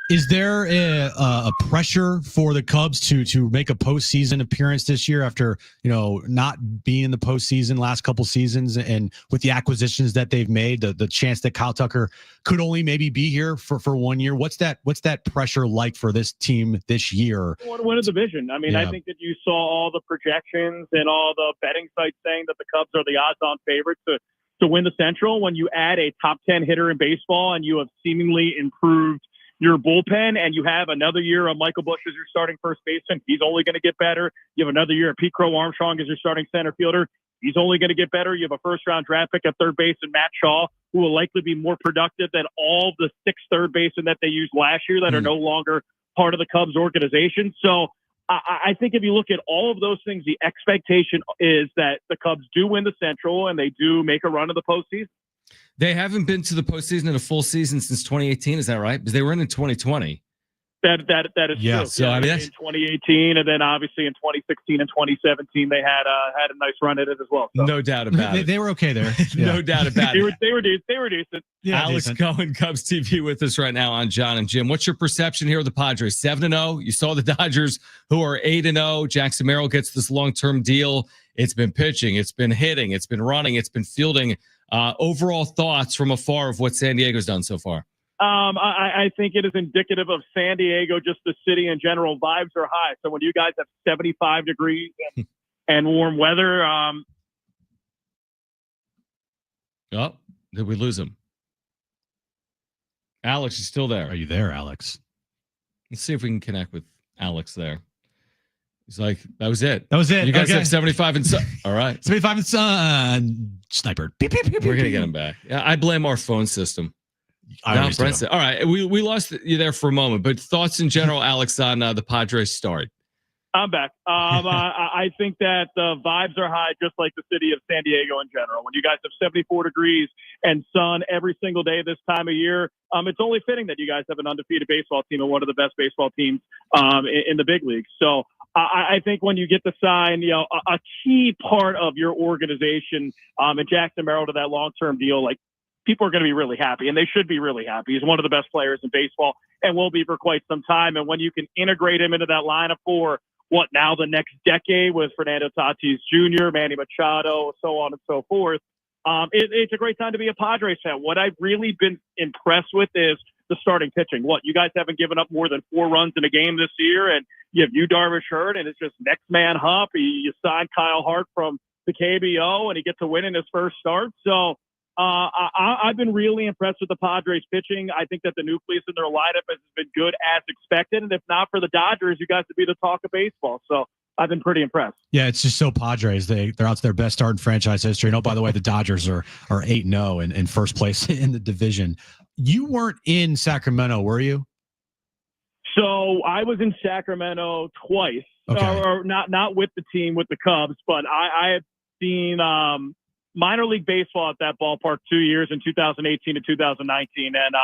Is there a pressure for the Cubs to make a postseason appearance this year after, not being in the postseason last couple seasons, and with the acquisitions that they've made, the chance that Kyle Tucker could only maybe be here for 1 year? What's that pressure like for this team this year? Win a division. I mean, yeah. I think that you saw all the projections and all the betting sites saying that the Cubs are the odds-on favorite to win the Central. When you add a top 10 hitter in baseball and you have seemingly improved your bullpen, and you have another year of Michael Busch as your starting first baseman, he's only going to get better. You have another year of Pete Crow Armstrong as your starting center fielder. He's only going to get better. You have a first-round draft pick at third base and Matt Shaw, who will likely be more productive than all the 6 third basemen that they used last year that are no longer part of the Cubs organization. So I think if you look at all of those things, the expectation is that the Cubs do win the Central and they do make a run of the postseason. They haven't been to the postseason in a full season since 2018. Is that right? Because they were in 2020. That is true. So I mean, in 2018, and then obviously in 2016 and 2017, they had a nice run at it as well. So. No doubt about it. They were okay there. No doubt about it. They were decent. Yeah, Alex Cohen, Cubs TV, with us right now on Jon and Jim. What's your perception here of the Padres? 7-0. You saw the Dodgers, who are 8-0. Jackson Merrill gets this long-term deal. It's been pitching. It's been hitting. It's been running. It's been fielding. Overall thoughts from afar of what San Diego's done so far? I think it is indicative of San Diego, just the city in general. Vibes are high. So when you guys have 75 degrees and warm weather. Did we lose him? Alex is still there. Are you there, Alex? Let's see if we can connect with Alex there. He's like, that was it. You guys have 75 and sun. All right. 75 and sun. Sniper. Beep, beep, beep, We're going to get him back. Yeah, I blame our phone system. All right. We lost you there for a moment, but thoughts in general, Alex, on the Padres start? I'm back. I think that the vibes are high, just like the city of San Diego in general. When you guys have 74 degrees and sun every single day this time of year, it's only fitting that you guys have an undefeated baseball team and one of the best baseball teams in the big leagues. So I think when you get to sign, a key part of your organization and Jackson Merrill to that long-term deal, like, people are going to be really happy, and they should be really happy. He's one of the best players in baseball and will be for quite some time. And when you can integrate him into that lineup for the next decade with Fernando Tatis Jr., Manny Machado, so on and so forth, it's a great time to be a Padres fan. What I've really been impressed with is the starting pitching. You guys haven't given up more than 4 runs in a game this year, and you have Darvish hurt, and it's just next man up. You signed Kyle Hart from the KBO, and he gets a win in his first start. So I've been really impressed with the Padres pitching. I think that the nucleus in their lineup has been good as expected. And if not for the Dodgers, you guys would be the talk of baseball. So I've been pretty impressed. Yeah, it's just so Padres. They're out to their best start in franchise history. And oh, by the way, the Dodgers are 8-0 and in first place in the division. You weren't in Sacramento, were you? So I was in Sacramento twice, Okay. or not with the team, with the Cubs, but I had seen minor league baseball at that ballpark 2 years in 2018 to 2019, and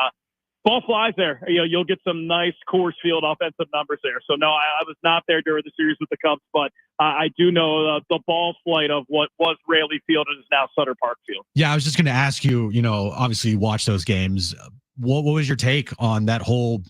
ball flies there. You'll get some nice Coors Field offensive numbers there. So no, I was not there during the series with the Cubs, but I do know the ball flight of what was Raleigh Field and is now Sutter Park Field. Yeah, I was just going to ask you. Obviously you watch those games. What was your take on that whole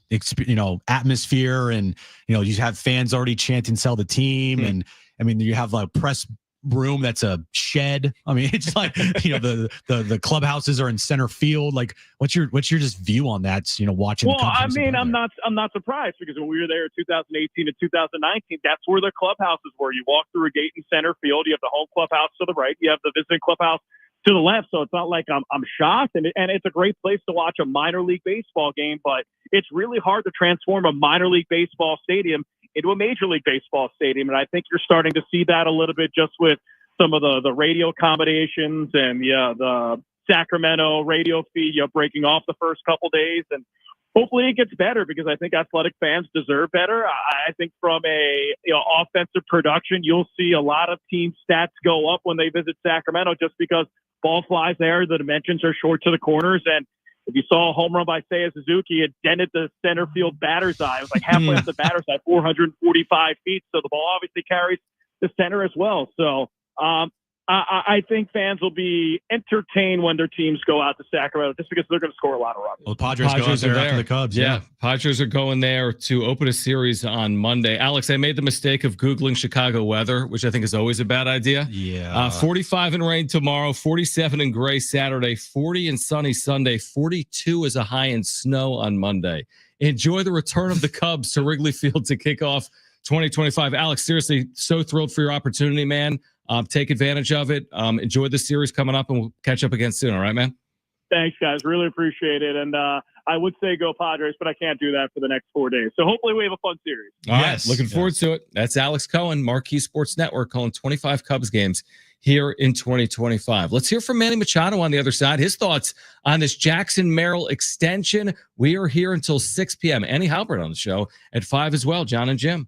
atmosphere? And you have fans already chanting "Sell the team," and I mean you have a press room that's a shed. I mean, it's like the clubhouses are in center field. Like, what's your just view on that? Watching. Well, I mean, I'm not surprised, because when we were there in 2018 to 2019, that's where the clubhouses were. You walk through a gate in center field. You have the home clubhouse to the right. You have the visiting clubhouse to the left. So it's not like I'm shocked, and it's a great place to watch a minor league baseball game. But it's really hard to transform a minor league baseball stadium into a major league baseball stadium. And I think you're starting to see that a little bit just with some of the radio accommodations and the Sacramento radio feed, breaking off the first couple days. And hopefully it gets better, because I think athletic fans deserve better. I think from a offensive production, you'll see a lot of team stats go up when they visit Sacramento, just because ball flies there, the dimensions are short to the corners. And if you saw a home run by Seiya Suzuki, it dented the center field batter's eye. It was like halfway up the batter's eye, 445 feet. So the ball obviously carries the center as well. So I think fans will be entertained when their teams go out to Sacramento, just because they're going to score a lot of runs. Well, the Padres go out there after the Cubs. Yeah, Padres are going there to open a series on Monday. Alex, I made the mistake of Googling Chicago weather, which I think is always a bad idea. Yeah. 45 and rain tomorrow, 47 and gray Saturday, 40 and sunny Sunday, 42 is a high in snow on Monday. Enjoy the return of the Cubs to Wrigley Field to kick off 2025. Alex, seriously, so thrilled for your opportunity, man. Take advantage of it. Enjoy the series coming up, and we'll catch up again soon. All right, man? Thanks, guys. Really appreciate it. And I would say go Padres, but I can't do that for the next 4 days. So hopefully we have a fun series. All right. Looking forward to it. That's Alex Cohen, Marquee Sports Network, calling 25 Cubs games here in 2025. Let's hear from Manny Machado on the other side. His thoughts on this Jackson Merrill extension. We are here until 6 p.m. Annie Heilbrunn on the show at 5 as well. Jon and Jim.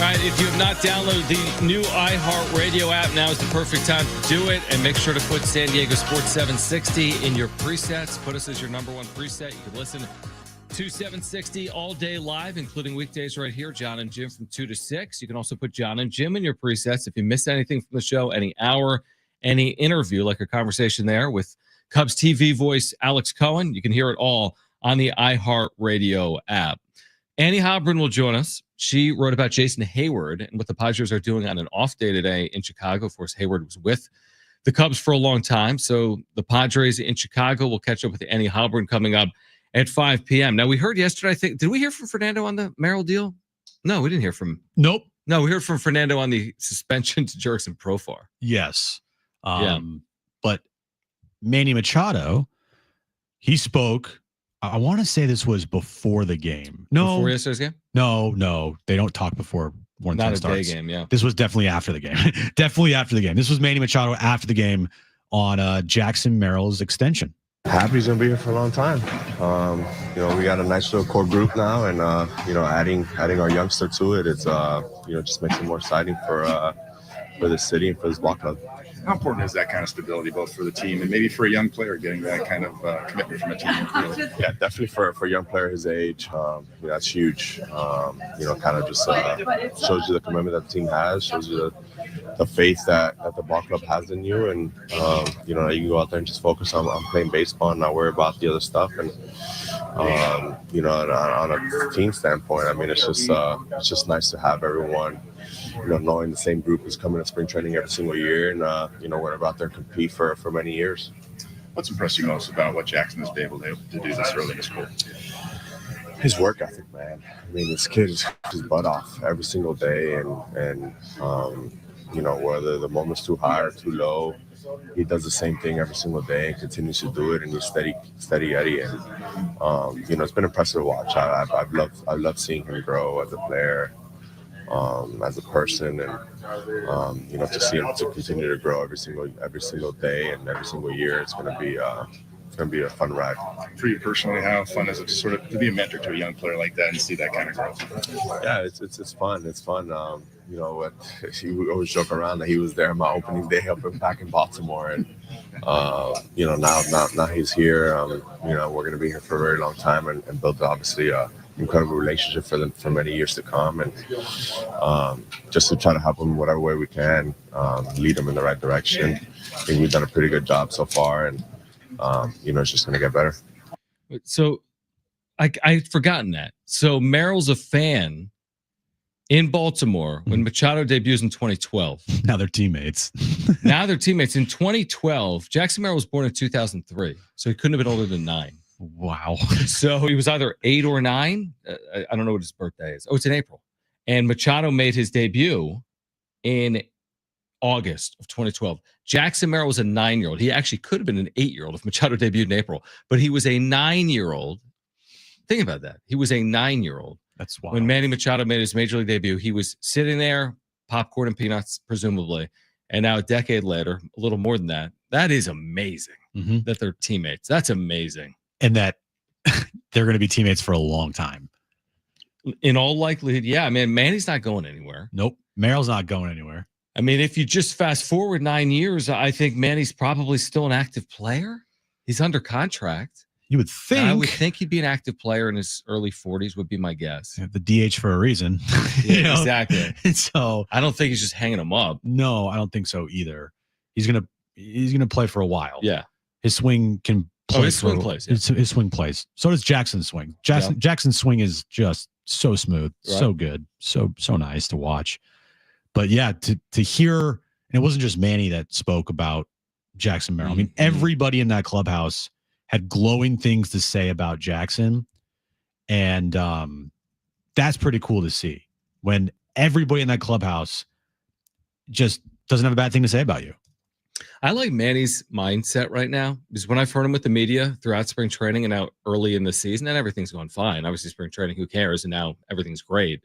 All right, if you have not downloaded the new iHeartRadio app, now is the perfect time to do it. And make sure to put San Diego Sports 760 in your presets. Put us as your number one preset. You can listen to 760 all day live, including weekdays right here. Jon and Jim from 2 to 6. You can also put Jon and Jim in your presets. If you missed anything from the show, any hour, any interview, like a conversation there with Cubs TV voice Alex Cohen, you can hear it all on the iHeartRadio app. Annie Heilbrunn will join us. She wrote about Jason Hayward and what the Padres are doing on an off day today in Chicago. Of course, Hayward was with the Cubs for a long time. So the Padres in Chicago will catch up with Annie Heilbrunn coming up at 5 p.m. Now, we heard yesterday, I think, did we hear from Fernando on the Merrill deal? No, we didn't hear from. Nope. No, we heard from Fernando on the suspension to Jurickson Profar. Yes. Yeah. But Manny Machado, he spoke. I want to say this was before the game. No. Before yesterday's game? No. They don't talk before 1-10 Not a starts. day game, yeah. This was definitely after the game. Definitely after the game. This was Manny Machado after the game on Jackson Merrill's extension. Happy he's gonna be here for a long time. We got a nice little core group now, and adding our youngster to it, it's just makes it more exciting for the city and for this ball club. How important is that kind of stability, both for the team and maybe for a young player getting that kind of commitment from a team? Really? Yeah, definitely for a young player his age, that's huge. Kind of just shows you the commitment that the team has, shows you the faith that the ball club has in you, and you can go out there and just focus on playing baseball and not worry about the other stuff. And on a team standpoint, I mean, it's just nice to have everyone, knowing the same group is coming to spring training every single year, and we're out there and compete for many years. What's impressed you most about what Jackson has been able to do this early in his career? His work ethic, man. I mean, this kid is his butt off every single day, and whether the moment's too high or too low, he does the same thing every single day and continues to do it, and he's steady Eddie. And it's been impressive to watch. I've loved seeing him grow as a player, as a person, and to see him to continue to grow every single day and every single year. It's going to be a fun ride. For you personally, how fun is it to sort of to be a mentor to a young player like that and see that kind of growth? Yeah, it's fun. It's fun. We always joke around that he was there on my opening day up back in Baltimore, and now he's here. We're going to be here for a very long time and build obviously a incredible relationship for many years to come, and just to try to help him whatever way we can, lead him in the right direction. I think we've done a pretty good job so far, and it's just going to get better. So I'd forgotten that. So Merrill's a fan in Baltimore when Machado debuts in 2012. Now they're teammates. Now they're teammates. In 2012, Jackson Merrill was born in 2003, so he couldn't have been older than 9. Wow. So he was either 8 or 9. I don't know what his birthday is. Oh, it's in April. And Machado made his debut in August of 2012. Jackson Merrill was a 9-year-old. He actually could have been an 8-year-old if Machado debuted in April, but he was a 9-year-old. Think about that. He was a 9-year-old. That's wild. When Manny Machado made his major league debut, he was sitting there, popcorn and peanuts, presumably. And now a decade later, a little more than that, that is amazing that they're teammates. That's amazing. And that they're going to be teammates for a long time. In all likelihood, yeah. I mean, Manny's not going anywhere. Nope. Merrill's not going anywhere. I mean, if you just fast forward 9 years, I think Manny's probably still an active player. He's under contract. You would think. I would think he'd be an active player in his early 40s would be my guess. The DH for a reason. Yeah, exactly. And so I don't think he's just hanging him up. No, I don't think so either. He's gonna play for a while. Yeah. His swing can play. His swing plays. Yeah. His swing plays. So does Jackson's swing. Jackson's swing is just so smooth, so good, so nice to watch. But yeah, to hear, and it wasn't just Manny that spoke about Jackson Merrill. I mean, everybody in that clubhouse had glowing things to say about Jackson. And that's pretty cool to see when everybody in that clubhouse just doesn't have a bad thing to say about you. I like Manny's mindset right now because when I've heard him with the media throughout spring training and now early in the season, and everything's going fine. Obviously, spring training, who cares? And now everything's great.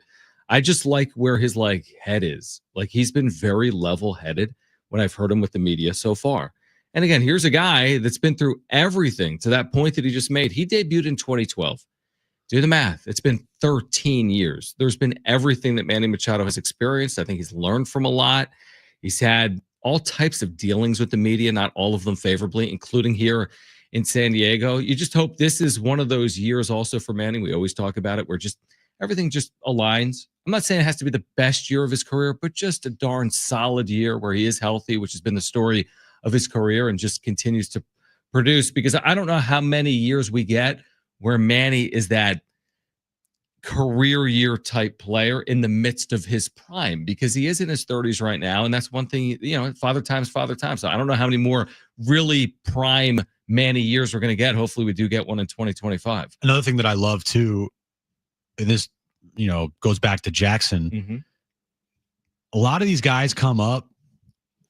I just like where his head is. Like he's been very level-headed when I've heard him with the media so far. And again, here's a guy that's been through everything to that point that he just made. He debuted in 2012. Do the math. It's been 13 years. There's been everything that Manny Machado has experienced. I think he's learned from a lot. He's had all types of dealings with the media, not all of them favorably, including here in San Diego. You just hope this is one of those years also for Manny. We always talk about it where just everything just aligns. I'm not saying it has to be the best year of his career, but just a darn solid year where he is healthy, which has been the story of his career, and just continues to produce, because I don't know how many years we get where Manny is that career year type player in the midst of his prime, because he is in his 30s right now. And that's one thing, father time's father time. So I don't know how many more really prime Manny years we're going to get. Hopefully we do get one in 2025. Another thing that I love too, and this, goes back to Jackson. Mm-hmm. A lot of these guys come up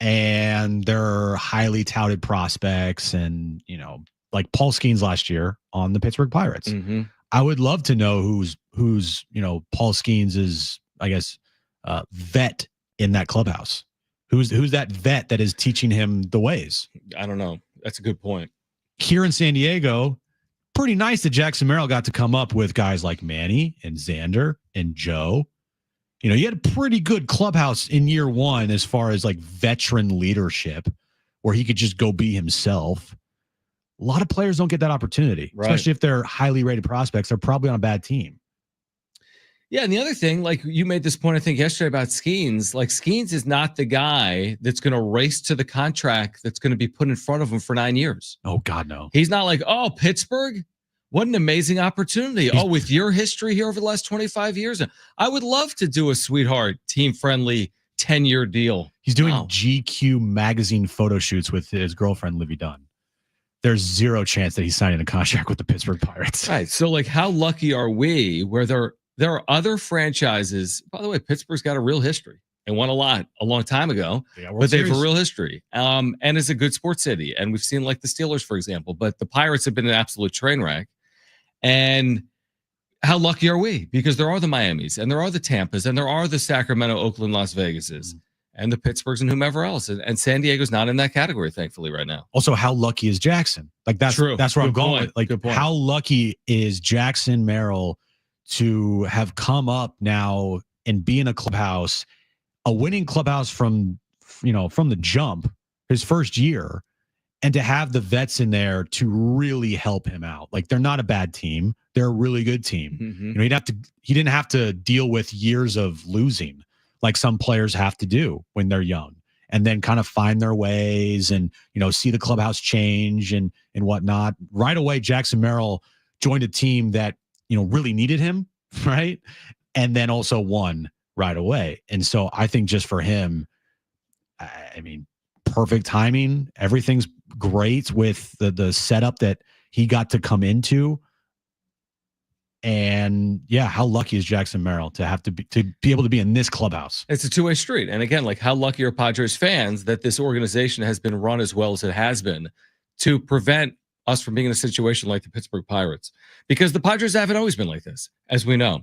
and they're highly touted prospects, and, like Paul Skeens last year on the Pittsburgh Pirates. Mm-hmm. I would love to know who's Paul Skeens is, I guess, vet in that clubhouse. Who's that vet that is teaching him the ways? I don't know. That's a good point. Here in San Diego, pretty nice that Jackson Merrill got to come up with guys like Manny and Xander and Joe. You had a pretty good clubhouse in year one as far as like veteran leadership, where he could just go be himself. A lot of players don't get that opportunity, right, especially if they're highly rated prospects. They're probably on a bad team. Yeah, and the other thing, like you made this point, I think, yesterday about Skeens. Like, Skeens is not the guy that's going to race to the contract that's going to be put in front of him for 9 years. Oh, God, no. He's not like, oh, Pittsburgh, what an amazing opportunity. With your history here over the last 25 years, I would love to do a sweetheart, team-friendly 10-year deal. He's doing GQ magazine photo shoots with his girlfriend, Livy Dunn. There's zero chance that he's signing a contract with the Pittsburgh Pirates. Right. So, like, how lucky are we where there are other franchises? By the way, Pittsburgh's got a real history and won a lot a long time ago, but they have a real history. And is a good sports city. And we've seen, like, the Steelers, for example, but the Pirates have been an absolute train wreck. And how lucky are we? Because there are the Miamis, and there are the Tampas, and there are the Sacramento, Oakland, Las Vegases. And the Pittsburghs and whomever else. And San Diego's not in that category, thankfully, right now. Also, how lucky is Jackson? Like, that's true. That's where I'm going with. Like, how lucky is Jackson Merrill to have come up now and be in a clubhouse, a winning clubhouse from the jump, his first year, and to have the vets in there to really help him out. Like, they're not a bad team. They're a really good team. Mm-hmm. He didn't have to deal with years of losing like some players have to do when they're young, and then kind of find their ways and, see the clubhouse change and whatnot. Right away, Jackson Merrill joined a team that, really needed him, right? And then also won right away. And so I think just for him, I mean, perfect timing. Everything's great with the setup that he got to come into. And yeah, how lucky is Jackson Merrill to be able to be in this clubhouse? It's a two-way street. And again, like, how lucky are Padres fans that this organization has been run as well as it has been to prevent us from being in a situation like the Pittsburgh Pirates, because the Padres haven't always been like this, as we know.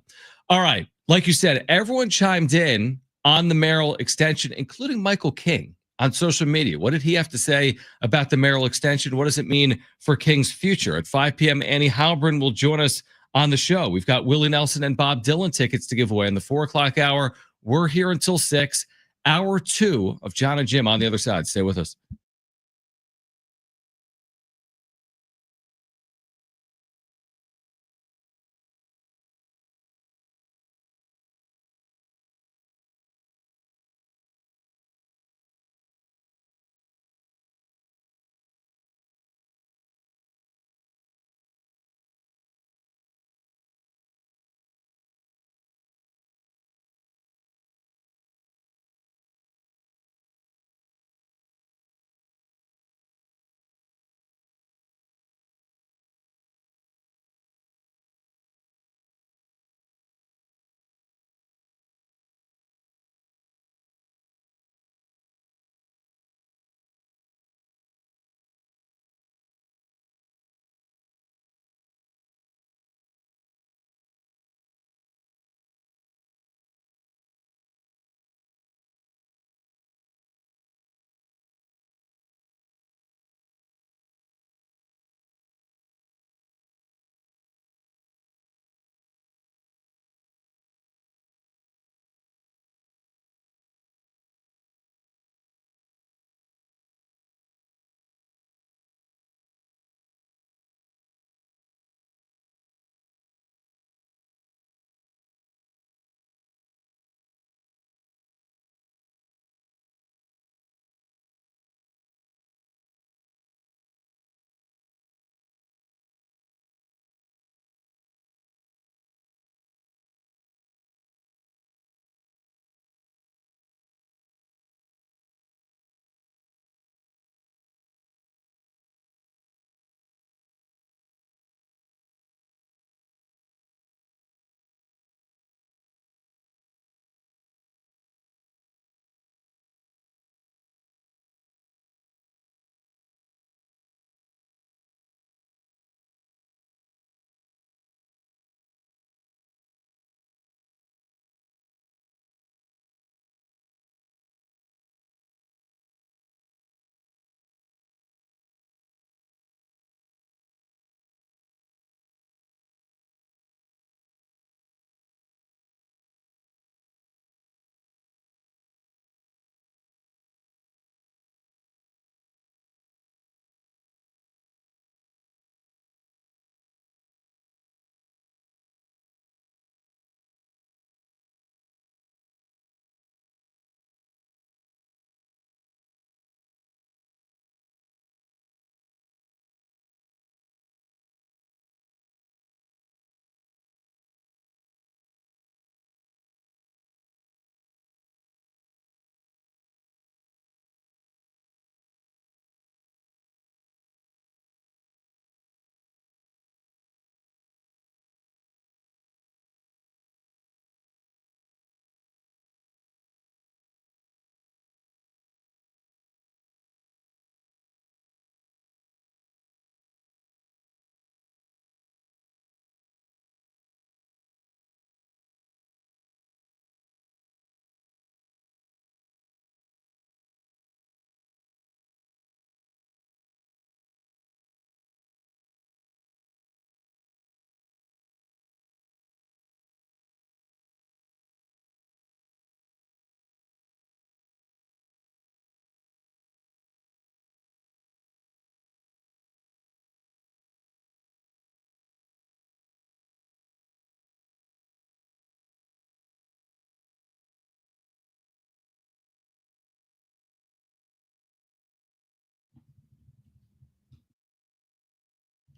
All right. Like you said, everyone chimed in on the Merrill extension, including Michael King on social media. What did he have to say about the Merrill extension? What does it mean for King's future? At 5 p.m., Annie Heilbrunn will join us on the show. We've got Willie Nelson and Bob Dylan tickets to give away in the 4 o'clock hour. We're here until 6. Hour 2 of Jon and Jim on the other side. Stay with us.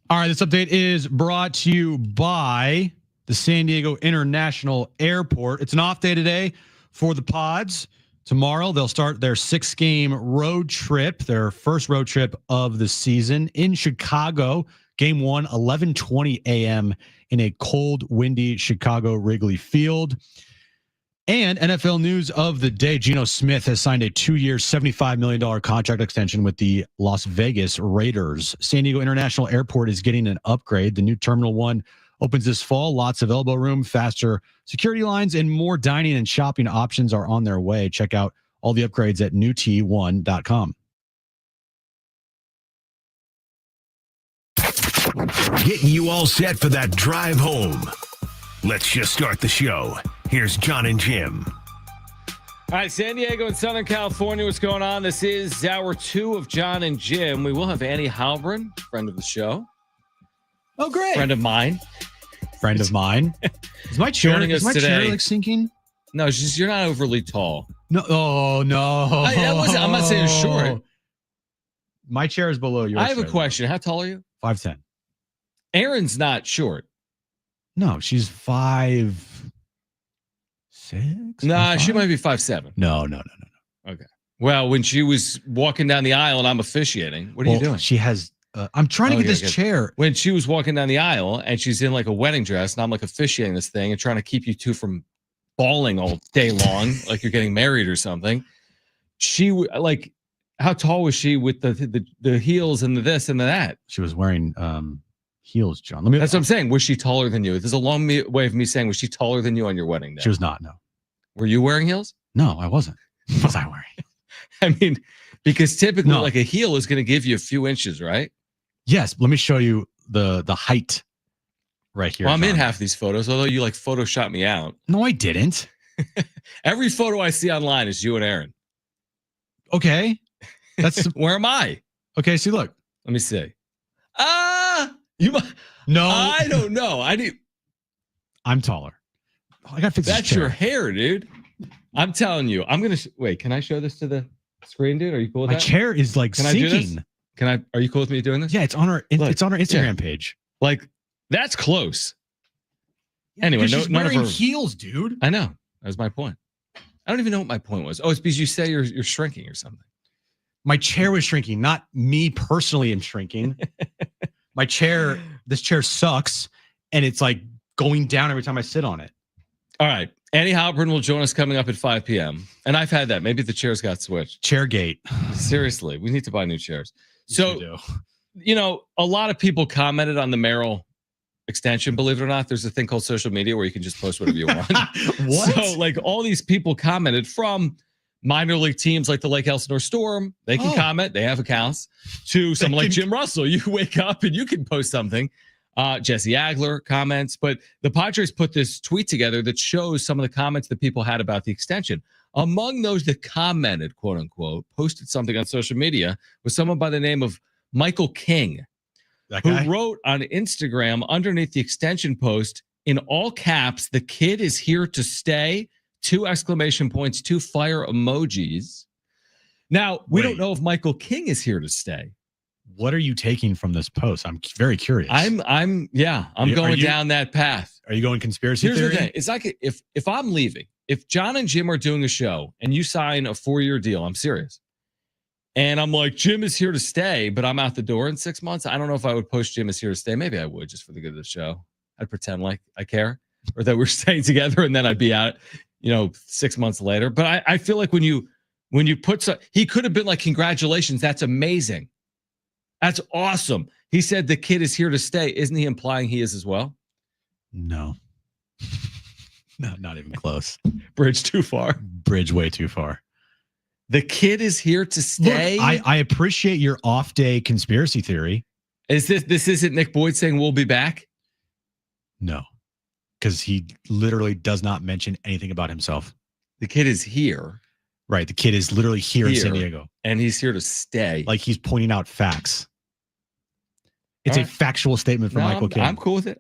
All right, this update is brought to you by the San Diego International Airport. It's an off day today for the Pods. Tomorrow, they'll start their 6-game road trip, their first road trip of the season in Chicago. Game 1, 11:20 a.m. in a cold, windy Chicago Wrigley Field. And NFL news of the day, Geno Smith has signed a 2-year, $75 million contract extension with the Las Vegas Raiders. San Diego International Airport is getting an upgrade. The new Terminal 1 opens this fall. Lots of elbow room, faster security lines, and more dining and shopping options are on their way. Check out all the upgrades at newt1.com. Getting you all set for that drive home. Let's just start the show. Here's Jon and Jim. All right, San Diego and Southern California, what's going on? This is hour 2 of Jon and Jim. We will have Annie Heilbrunn, friend of the show. Oh, great. Friend of mine. Friend of mine. Is my chair, Joining us today. Chair like sinking? No, you're not overly tall. No. Oh, no. I'm not saying short. My chair is below yours. I have a question. How tall are you? 5'10". Erin's not short. No, she's 5'6". Nah, she might be 5'7". No. Okay. Well, when she was walking down the aisle and I'm officiating, what are you doing? She has. I'm trying to get this chair. When she was walking down the aisle and she's in like a wedding dress and I'm like officiating this thing and trying to keep you two from bawling all day long, like you're getting married or something. She like, how tall was she with the heels and the this and the that? She was wearing heels, John. That's what I'm saying. Was she taller than you? There's a long way of me saying, was she taller than you on your wedding day? She was not. No. Were you wearing heels? No, I wasn't. What was I wearing? I mean, because typically like a heel is going to give you a few inches, right? Yes. Let me show you the height right here. Well, I'm John. in half these photos, although you like Photoshop me out. No, I didn't. Every photo I see online is you and Erin. Okay. That's where am I? Okay. See, look. Let me see. No, I don't know. I'm taller. I got to fix this That's chair. your hair, dude. I'm telling you. I'm gonna wait. Can I show this to the screen, dude? Are you cool with My that? chair is like Can I do sinking. this? Can I? Are you cool with me doing this? Yeah, it's on our Instagram page. Like that's close. Anyway, she's none of wearing her heels, dude. I know. That was my point. I don't even know what my point was. Oh, it's because you say you're shrinking or something. My chair was shrinking, not me personally am shrinking. This chair sucks, and it's like going down every time I sit on it. All right. Annie Heilbrunn will join us coming up at 5 p.m. And I've had that. Maybe the chairs got switched. Chairgate. Seriously, we need to buy new chairs. So, do. A lot of people commented on the Merrill extension. Believe it or not, there's a thing called social media where you can just post whatever you want. What? So, like, all these people commented from minor league teams like the Lake Elsinore Storm. They can comment. They have accounts. To someone like Jim Russell. You wake up and you can post something. Jesse Agler comments. But the Padres put this tweet together that shows some of the comments that people had about the extension. Among those that commented, quote unquote, posted something on social media was someone by the name of Michael King, who wrote on Instagram underneath the extension post in all caps, "The kid is here to stay." 2 exclamation points, 2 fire emojis. Now, we don't know if Michael King is here to stay. What are you taking from this post? I'm very curious. I'm going down that path. Are you going conspiracy theory? Here's the thing. It's like if I'm leaving, if Jon and Jim are doing a show and you sign a 4-year deal, I'm serious. And I'm like, Jim is here to stay, but I'm out the door in 6 months. I don't know if I would post Jim is here to stay. Maybe I would just for the good of the show. I'd pretend like I care or that we're staying together and then I'd be out, 6 months later. But I feel like when you put he could have been like, congratulations, that's amazing. That's awesome. He said the kid is here to stay. Isn't he implying he is as well? No. No, not even close. Bridge too far. Bridge way too far. The kid is here to stay. Look, I appreciate your off-day conspiracy theory. Is this isn't Nick Boyd saying we'll be back? No, because he literally does not mention anything about himself. The kid is here. Right. The kid is literally here in San Diego. And he's here to stay. Like he's pointing out facts. It's a factual statement from Michael King. I'm cool with it.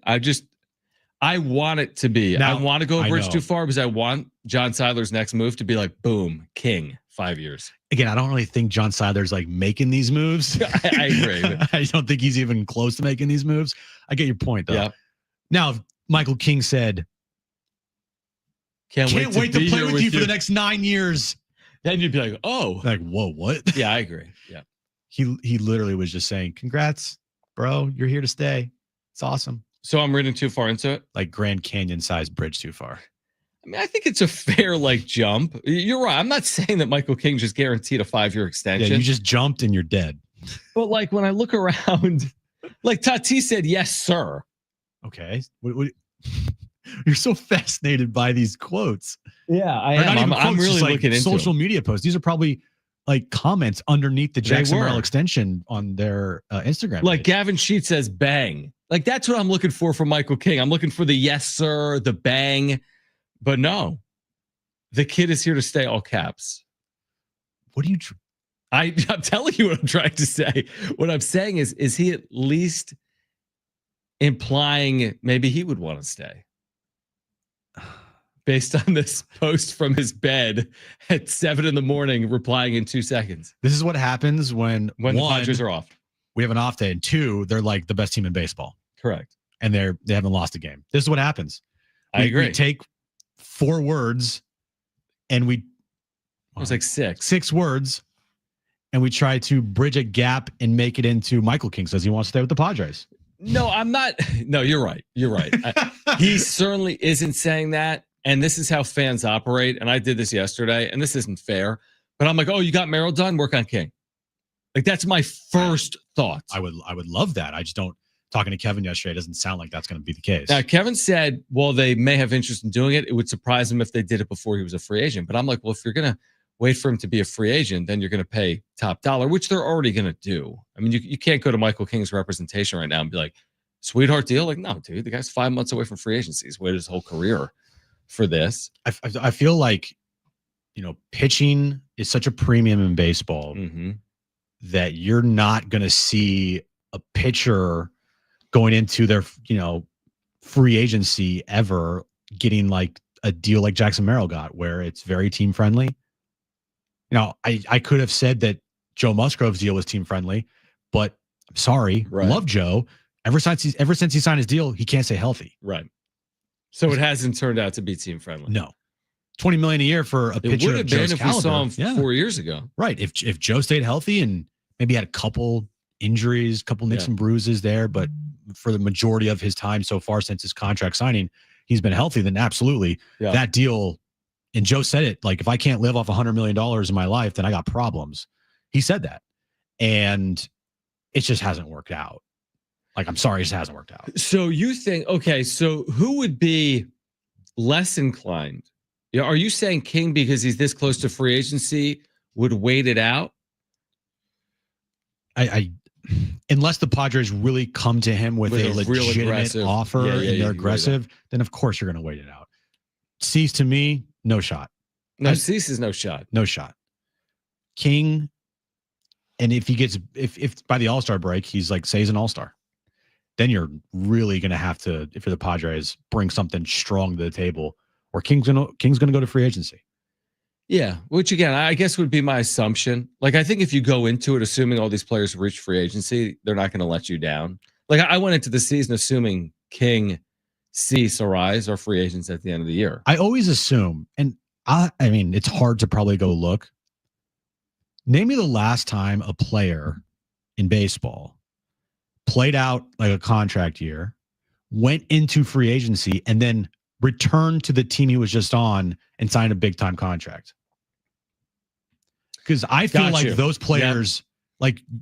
I want it to be. Now, I want to go a bridge too far because I want John Seiler's next move to be like, boom, King, 5 years. Again, I don't really think John Seiler's like making these moves. I agree. I don't think he's even close to making these moves. I get your point, though. Yeah. Now, if Michael King said, Can't wait to play with you for the next 9 years. Then you'd be like, oh. Like, whoa, what? Yeah, I agree. Yeah. He literally was just saying, congrats, bro. You're here to stay. It's awesome. So I'm reading too far into it? Like Grand Canyon sized bridge too far. I mean, I think it's a fair jump. You're right. I'm not saying that Michael King just guaranteed a 5-year extension. Yeah, you just jumped and you're dead. But when I look around, Tatis said, yes, sir. Okay. You're so fascinated by these quotes. Yeah, I am. I'm really looking into social media posts. These are probably comments underneath the Jackson Merrill extension on their Instagram. Like page. Gavin Sheets says, bang. That's what I'm looking for from Michael King. I'm looking for the yes, sir, the bang. But no, the kid is here to stay, all caps. What are you? I'm telling you what I'm trying to say. What I'm saying is he at least implying maybe he would want to stay? Based on this post from his bed at 7 a.m, replying in 2 seconds. This is what happens when the Padres are off. We have an off day, and 2, they're like the best team in baseball. Correct. And they haven't lost a game. This is what happens. I agree. We take 4 words and it was like 6. 6 words, and we try to bridge a gap and make it into Michael King says he wants to stay with the Padres. No, I'm not. No, you're right. You're right. He certainly isn't saying that. And this is how fans operate. And I did this yesterday, and this isn't fair. But I'm like, oh, you got Merrill done? Work on King. That's my first thought. I would love that. I just don't. Talking to Kevin yesterday, it doesn't sound like that's going to be the case. Now, Kevin said, well, they may have interest in doing it. It would surprise him if they did it before he was a free agent. But I'm like, well, if you're going to wait for him to be a free agent, then you're going to pay top dollar, which they're already going to do. I mean, you can't go to Michael King's representation right now and be like, sweetheart deal. No, dude, the guy's 5 months away from free agency. He's waited his whole career for this. I feel like, pitching is such a premium in baseball that you're not going to see a pitcher going into their, free agency ever getting a deal like Jackson Merrill got, where it's very team friendly. I could have said that Joe Musgrove's deal was team friendly, but I'm sorry, love Joe. Ever since he signed his deal, he can't stay healthy. Right. So it hasn't turned out to be team friendly. No. $20 million a year for a pitcher. It would have been if we saw him 4 years ago. Right. If Joe stayed healthy and maybe had a couple injuries, couple nicks and bruises there, but for the majority of his time so far since his contract signing, he's been healthy, then absolutely that deal. And Joe said it, if I can't live off $100 million in my life, then I got problems. He said that. And it just hasn't worked out. I'm sorry, it just hasn't worked out. So you think, okay, so who would be less inclined? Are you saying King, because he's this close to free agency, would wait it out? I unless the Padres really come to him with a legitimate offer and they're aggressive, then of course you're going to wait it out. Cease, to me, no shot. No, Cease is no shot. No shot. King, and if he gets if by the All-Star break he's say he's an All-Star, then you're really going to have to, if you're the Padres, bring something strong to the table, or King's going to go to free agency. Yeah, which again, I guess would be my assumption. I think if you go into it assuming all these players have reached free agency, they're not going to let you down. I went into the season assuming King, Cease, Arise are free agents at the end of the year. I always assume, and I mean, it's hard to probably go look. Name me the last time a player in baseball played out a contract year, went into free agency, and then returned to the team he was just on and signed a big time contract. Because I feel those players,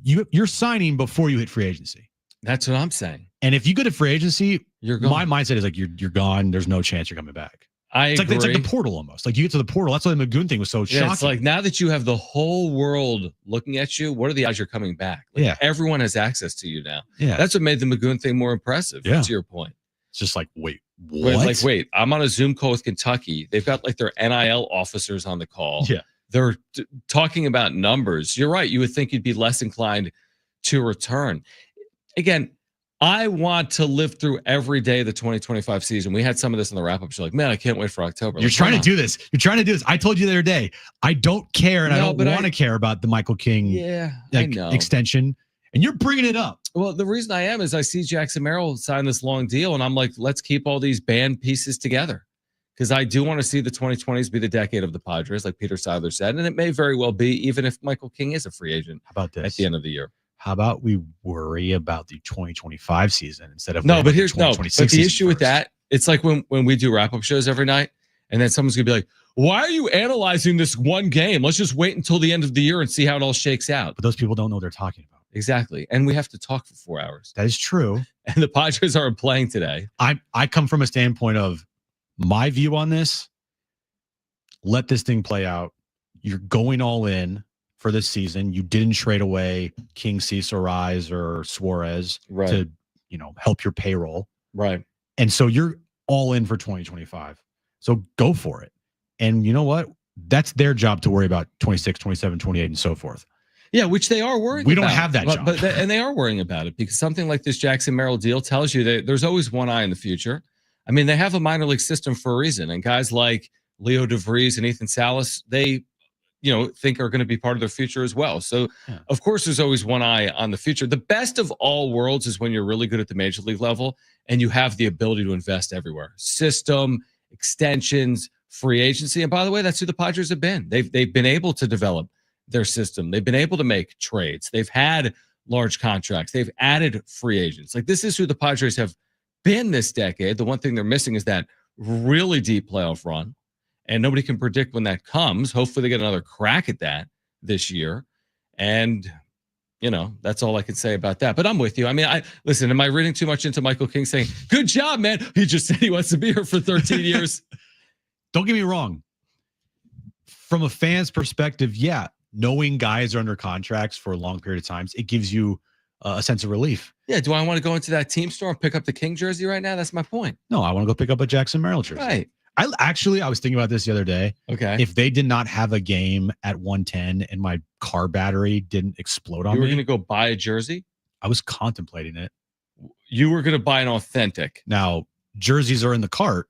you're signing before you hit free agency. That's what I'm saying. And if you go to free agency, you're gone. My mindset is you're gone. There's no chance you're coming back. It's agree. It's like the portal almost. You get to the portal. That's why the Magoon thing was so shocking. It's now that you have the whole world looking at you, what are the odds you're coming back? Everyone has access to you now. Yeah. That's what made the Magoon thing more impressive, to your point. It's just wait, what? Wait, I'm on a Zoom call with Kentucky. They've got their NIL officers on the call. Yeah. They're talking about numbers. You're right. You would think you'd be less inclined to return. Again, I want to live through every day of the 2025 season. We had some of this in the wrap-up show. Like, man, I can't wait for October. You're trying to do this. You're trying to do this. I told you the other day, I don't care and I don't want to care about the Michael King extension. And you're bringing it up. Well, the reason I am is I see Jackson Merrill sign this long deal, and I'm like, let's keep all these band pieces together. Because I do want to see the 2020s be the decade of the Padres, like Peter Seidler said. And it may very well be, even if Michael King is a free agent. How about this? At the end of the year. How about we worry about the 2025 season instead of but here's but the issue with that, it's like when we do wrap-up shows every night, and then someone's gonna be like, why are you analyzing this one game? Let's just wait until the end of the year and see how it all shakes out. But those people don't know what they're talking about. Exactly. And we have to talk for 4 hours. That is true. And the Padres aren't playing today. I come from a standpoint of my view on this. Let this thing play out. You're going all in for this season. You didn't trade away King, Cecil, Rise, or Suarez to, help your payroll. Right. And so you're all in for 2025. So go for it. And you know what? That's their job to worry about 26, 27, 28, and so forth. Yeah, which they are worrying about. We don't have that job. And they are worrying about it because something like this Jackson Merrill deal tells you that there's always one eye in the future. I mean, they have a minor league system for a reason. And guys like Leo DeVries and Ethan Salas, they think are going to be part of their future as well. So, Of course, there's always one eye on the future. The best of all worlds is when you're really good at the major league level and you have the ability to invest everywhere. System, extensions, free agency. And by the way, that's who the Padres have been. They've been able to develop their system. They've been able to make trades. They've had large contracts. They've added free agents. Like, this is who the Padres have been this decade. The one thing they're missing is that really deep playoff run. And nobody can predict when that comes. Hopefully they get another crack at that this year. And, that's all I can say about that. But I'm with you. I mean, listen, am I reading too much into Michael King saying, good job, man? He just said he wants to be here for 13 years. Don't get me wrong. From a fan's perspective, knowing guys are under contracts for a long period of times, it gives you a sense of relief. Yeah. Do I want to go into that team store and pick up the King jersey right now? That's my point. No, I want to go pick up a Jackson Merrill jersey. Right. I was thinking about this the other day. Okay. If they did not have a game at 1:10 and my car battery didn't explode on me. You were going to go buy a jersey? I was contemplating it. You were going to buy an authentic. Now, jerseys are in the cart,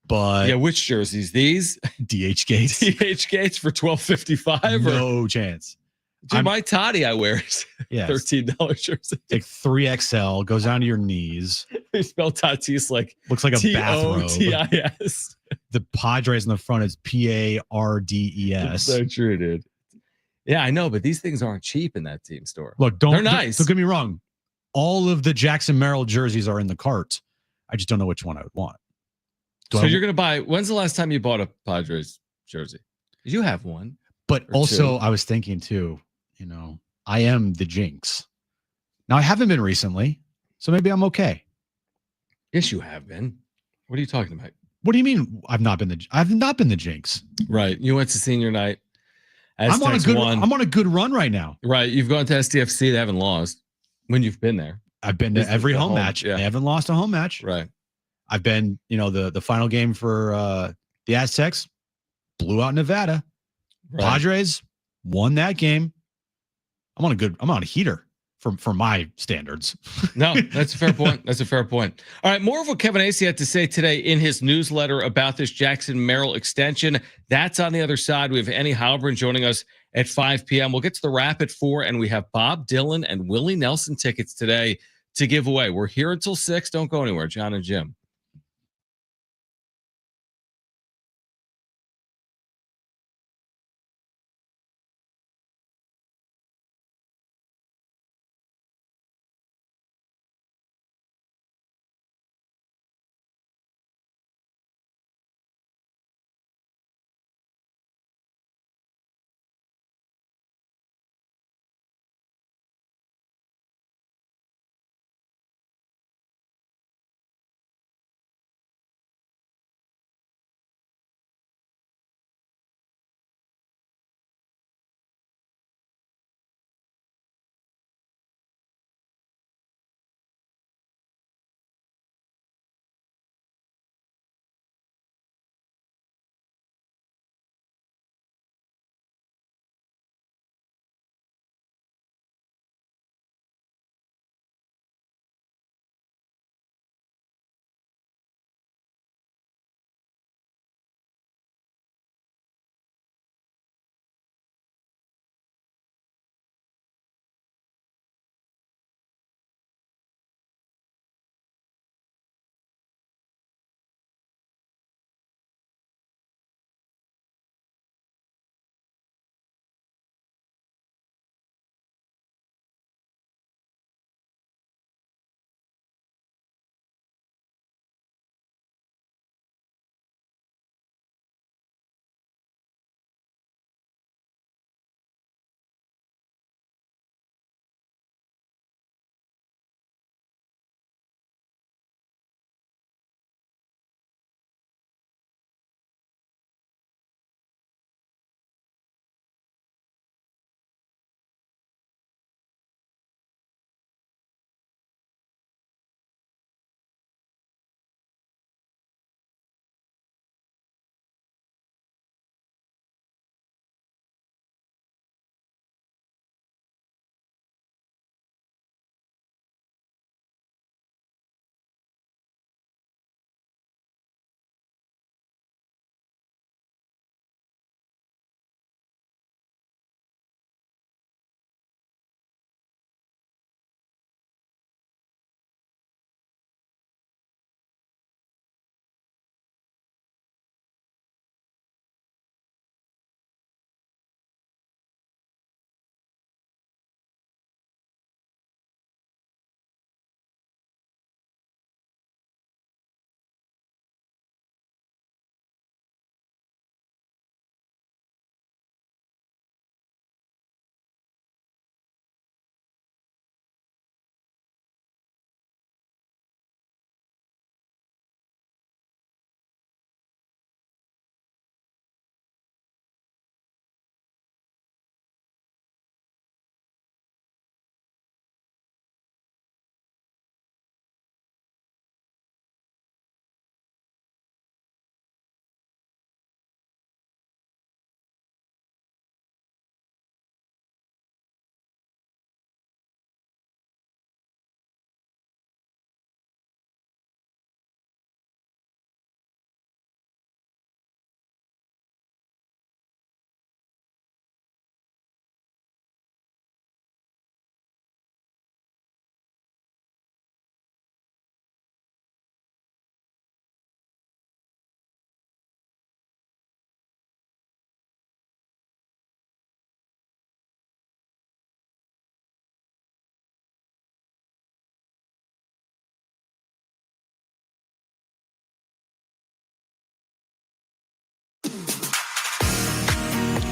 but yeah, which jerseys? These? DH Gates. DH Gates for $12.55? No chance. Dude, my Toddy I wear is $13 jersey. Like 3XL, goes down to your knees. They spell Tatis like looks like a bathrobe. T-O-T-I-S. The Padres in the front is P-A-R-D-E-S. So true, dude. Yeah, I know, but these things aren't cheap in that team store. Look, they're nice. Don't get me wrong. All of the Jackson Merrill jerseys are in the cart. I just don't know which one I would want. You're going to buy, when's the last time you bought a Padres jersey? You have one. But also, I was thinking too, I am the jinx. Now, I haven't been recently, so maybe I'm okay. Yes, you have been. What are you talking about? What do you mean I've not been the jinx? Right. You went to senior night. I'm on a good run right now. Right. You've gone to STFC. They haven't lost when you've been there. I've been to every home match. Yeah. They haven't lost a home match. Right. I've been, the final game for the Aztecs, blew out Nevada. Right. Padres won that game. I'm on a heater for my standards. No, that's a fair point. That's a fair point. All right. More of what Kevin Acee had to say today in his newsletter about this Jackson Merrill extension. That's on the other side. We have Manny Heilbrunn joining us at 5 p.m. We'll get to the wrap at 4, and we have Bob Dylan and Willie Nelson tickets today to give away. We're here until 6. Don't go anywhere. Jon and Jim.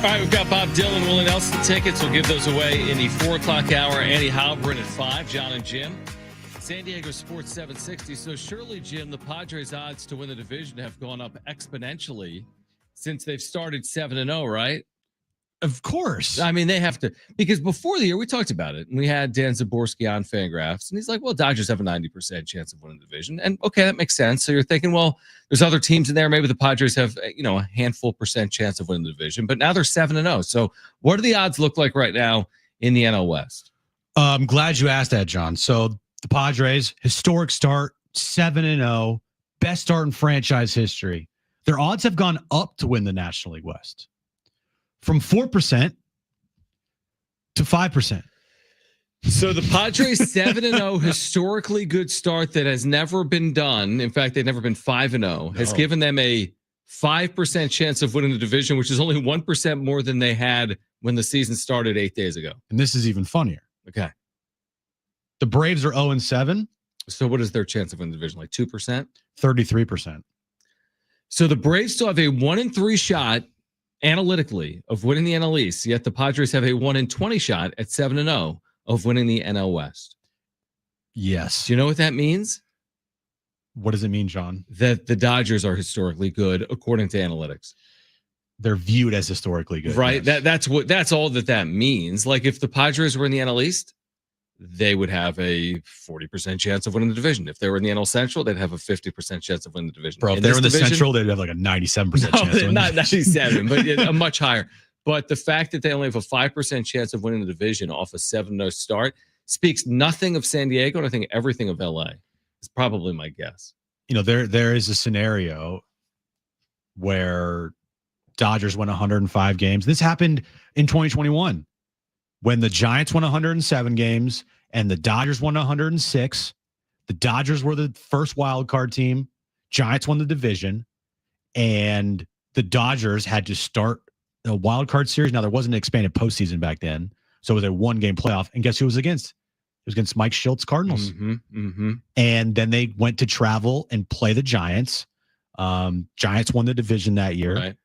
All right, we've got Bob Dylan, Willie Nelson tickets. We'll give those away in the 4 o'clock hour. Andy Heilbrunn at 5, Jon and Jim. San Diego Sports 760. So surely, Jim, the Padres' odds to win the division have gone up exponentially since they've started 7-0, right? Of course. I mean, they have to, because before the year, we talked about it, and we had Dan Zaborski on Fangraphs, and he's like, well, Dodgers have a 90% chance of winning the division. And okay, that makes sense. So you're thinking, well, there's other teams in there. Maybe the Padres have, a handful percent chance of winning the division, but now they're 7-0. So what do the odds look like right now in the NL West? I'm glad you asked that, John. So the Padres, historic start, 7-0, best start in franchise history. Their odds have gone up to win the National League West. From 4% to 5%. So the Padres 7-0 historically good start that has never been done. In fact, they've never been 5-0. Has given them a 5% chance of winning the division, which is only 1% more than they had when the season started 8 days ago. And this is even funnier. Okay. The Braves are 0-7. So what is their chance of winning the division? Like 2%? 33%. So the Braves still have a 1-3 shot analytically of winning the NL East, yet the Padres have a 1-20 shot at 7-0 of winning the NL West. Yes. Do you know what that means? What does it mean, John? That the Dodgers are historically good according to analytics. They're viewed as historically good. Right. Yes. That's all that means. Like if the Padres were in the NL East, they would have a 40% chance of winning the division. If they were in the NL Central, they'd have a 50% chance of winning the division. Bro, if they were in the Central, they'd have like a 97% chance. Not 97, but a much higher. But the fact that they only have a 5% chance of winning the division off a 7-0 start speaks nothing of San Diego, and I think everything of LA. Is probably my guess. There is a scenario where Dodgers won 105 games. This happened in 2021 when the Giants won 107 games and the Dodgers won 106. The Dodgers were the first wild card team. Giants won the division, and the Dodgers had to start a wild card series. Now, there wasn't an expanded postseason back then, so it was a one-game playoff. And guess who it was against? It was against Mike Schilt's Cardinals. And then they went to travel and play the Giants. Giants won the division that year. Right.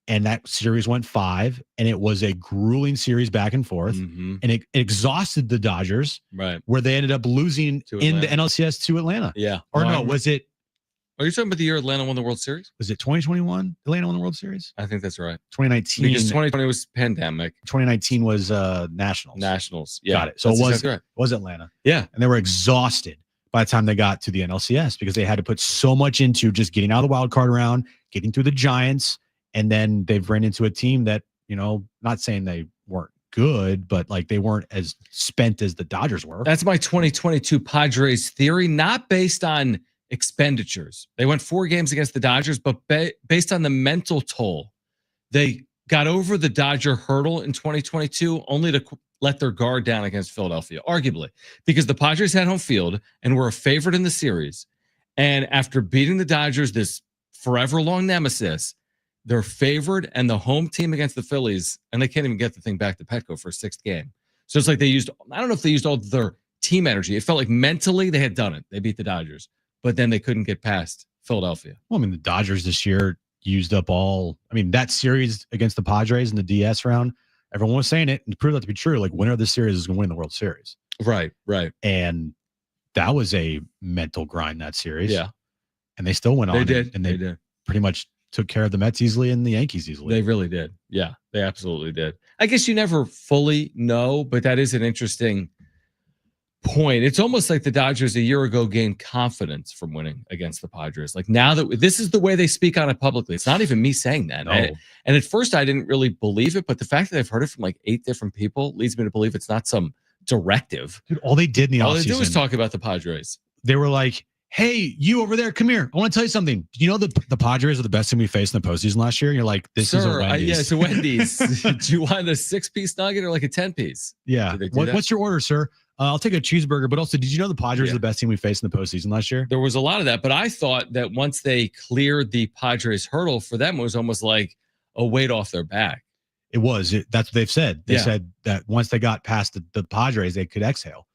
And that series went 5, and it was a grueling series back and forth. And it exhausted the Dodgers, right? Where they ended up losing in the NLCS to Atlanta. Yeah. Or no, was it? Are you talking about the year Atlanta won the World Series? Was it 2021? Atlanta won the World Series? I think that's right. 2019. Because 2020 was pandemic. 2019 was Nationals. Nationals. Yeah. Got it. So it was Atlanta. Yeah. And they were exhausted by the time they got to the NLCS because they had to put so much into just getting out of the wild card round, getting through the Giants. And then they've ran into a team that, not saying they weren't good, but like they weren't as spent as the Dodgers were. That's my 2022 Padres theory, not based on expenditures. They went 4 games against the Dodgers, but based on the mental toll. They got over the Dodger hurdle in 2022 only to let their guard down against Philadelphia, arguably, because the Padres had home field and were a favorite in the series. And after beating the Dodgers, this forever long nemesis, they're favored and the home team against the Phillies, and they can't even get the thing back to Petco for a 6th game. So it's like I don't know if they used all their team energy. It felt like mentally they had done it. They beat the Dodgers, but then they couldn't get past Philadelphia. Well, the Dodgers this year used up that series against the Padres in the DS round, everyone was saying it and proved that to be true. Like, winner of this series is going to win the World Series. Right. And that was a mental grind, that series. Yeah. And they still went on. They did. And they did. Pretty much took care of the Mets easily and the Yankees easily. They really did. Yeah, they absolutely did. I guess you never fully know, but that is an interesting point. It's almost like the Dodgers a year ago gained confidence from winning against the Padres. Like, now that this is the way they speak on it publicly. It's not even me saying that. No. And at first I didn't really believe it, but the fact that I've heard it from like 8 different people leads me to believe it's not some directive. Dude, all they did in the all offseason. they did was talk about the Padres. They were like, hey, you over there, come here. I want to tell you something. Do you know the Padres are the best team we faced in the postseason last year? And you're like, this is a Wendy's. Yeah, it's a Wendy's. Do you want a 6-piece nugget or like a 10-piece? Yeah. What's your order, sir? I'll take a cheeseburger. But also, did you know the Padres are the best team we faced in the postseason last year? There was a lot of that. But I thought that once they cleared the Padres hurdle, for them, it was almost like a weight off their back. It was. That's what they've said. They said that once they got past the Padres, they could exhale.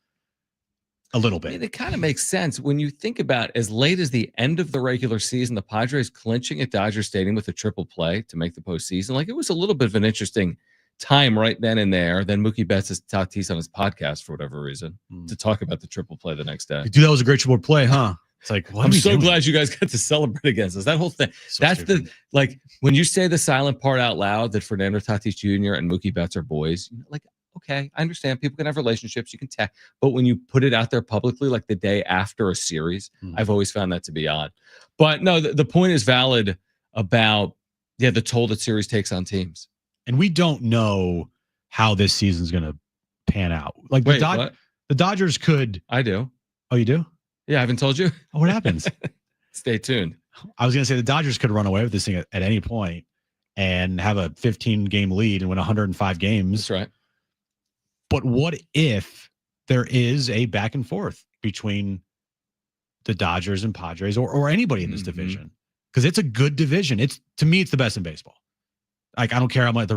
a little I mean, bit. it kind of makes sense when you think about as late as the end of the regular season, the Padres clinching at Dodger Stadium with a triple play to make the postseason. Like, it was a little bit of an interesting time right then and there. Then Mookie Betts is Tatis on his podcast for whatever reason to talk about the triple play the next day. Dude, that was a great triple play, huh? It's like, what I'm are we so doing? glad you guys got to celebrate against us. That whole thing. So That's stupid. when you say the silent part out loud that Fernando Tatis Jr. and Mookie Betts are boys, like, okay, I understand people can have relationships, you can tech, but when you put it out there publicly, like the day after a series, I've always found that to be odd. But no, the point is valid about, the toll that series takes on teams. And we don't know how this season's going to pan out. Like what? The Dodgers could. I do. Oh, you do? Yeah, I haven't told you. Oh, what happens? Stay tuned. I was going to say the Dodgers could run away with this thing at any point and have a 15-game lead and win 105 games. That's right. But what if there is a back and forth between the Dodgers and Padres or anybody in this division? Because it's a good division. To me, it's the best in baseball. Like, I don't care how much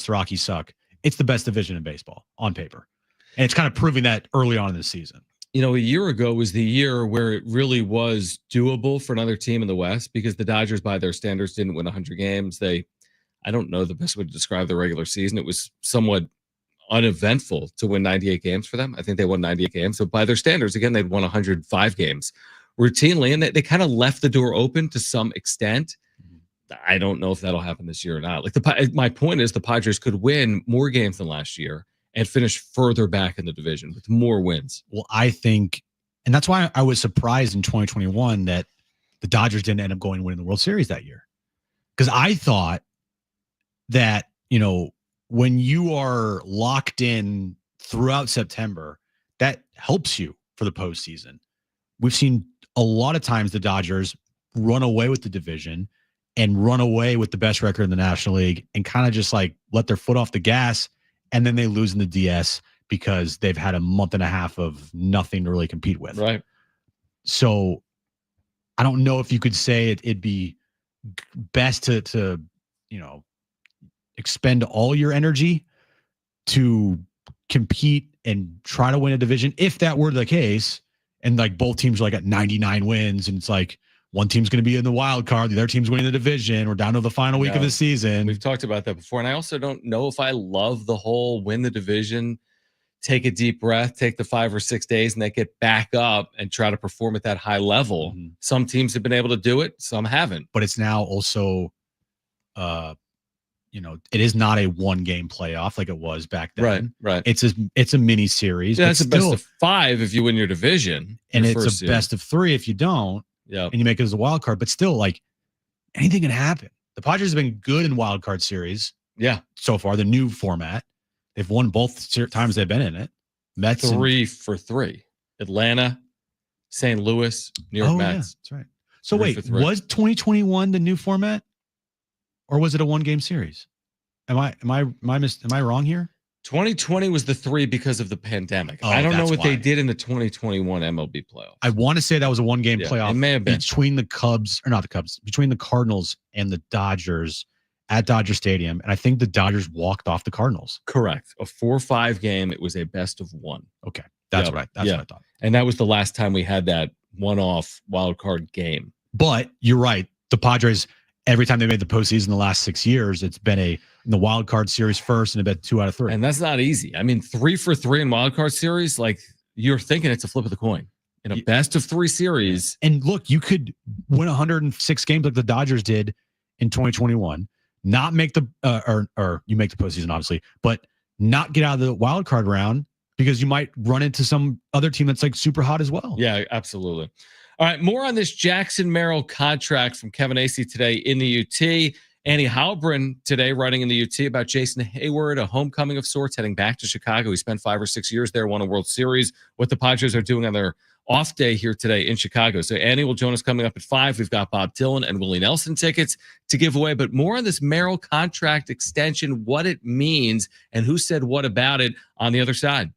the Rockies suck. It's the best division in baseball on paper. And it's kind of proving that early on in the season. A year ago was the year where it really was doable for another team in the West because the Dodgers, by their standards, didn't win 100 games. I don't know the best way to describe the regular season. It was somewhat uneventful to win 98 games for them. I think they won 98 games. So by their standards, again, they'd won 105 games routinely. And they kind of left the door open to some extent. I don't know if that'll happen this year or not. Like, my point is the Padres could win more games than last year and finish further back in the division with more wins. Well, I think, and that's why I was surprised in 2021 that the Dodgers didn't end up going to win the World Series that year. Because I thought that, when you are locked in throughout September, that helps you for the postseason. We've seen a lot of times the Dodgers run away with the division and run away with the best record in the National League and kind of just like let their foot off the gas, and then they lose in the DS because they've had a month and a half of nothing to really compete with. Right. So I don't know if you could say it'd be best to expend all your energy to compete and try to win a division. If that were the case, and like both teams are like at 99 wins, and it's like one team's going to be in the wild card, the other team's winning the division, we're down to the final week of the season. We've talked about that before. And I also don't know if I love the whole win the division, take a deep breath, take the 5 or 6 days, and they get back up and try to perform at that high level. Some teams have been able to do it, some haven't. But it's now also, it is not a 1-game playoff like it was back then. Right. It's a mini series. Yeah, it's a best of 5 if you win your division. And it's a best of 3 if you don't. Yeah. And you make it as a wild card. But still, like, anything can happen. The Padres have been good in wild card series. Yeah. So far, the new format. They've won both times they've been in it. Mets 3 for 3. Atlanta, St. Louis, New York Mets. Yeah, that's right. So 3 wait, for 3. was 2021 the new format, or was it a 1-game series? Am I wrong here? 2020 was the 3 because of the pandemic. Oh, I don't know that's what they why. did in the 2021 MLB playoffs. I want to say that was a 1-game playoff. It may have been between the Cubs, or not the Cubs, between the Cardinals and the Dodgers at Dodger Stadium. And I think the Dodgers walked off the Cardinals. Correct. A 4-5 game. It was a best of 1. Okay. That's what I thought. And that was the last time we had that one-off wild card game. But you're right. The Padres, every time they made the postseason the last 6 years, it's been in the wild card series first and a bet 2 out of 3. And that's not easy. I mean, 3 for 3 in wild card series, like, you're thinking it's a flip of the coin in a best of 3 series. And look, you could win 106 games like the Dodgers did in 2021, not make the or you make the postseason, obviously, but not get out of the wild card round because you might run into some other team that's like super hot as well. Yeah, absolutely. All right, more on this Jackson Merrill contract from Kevin Acee today in the UT. Annie Heilbrunn today writing in the UT about Jason Hayward, a homecoming of sorts, heading back to Chicago. He spent 5 or 6 years there, won a World Series. What the Padres are doing on their off day here today in Chicago. So Annie will join us coming up at 5. We've got Bob Dylan and Willie Nelson tickets to give away, but more on this Merrill contract extension, what it means, and who said what about it on the other side.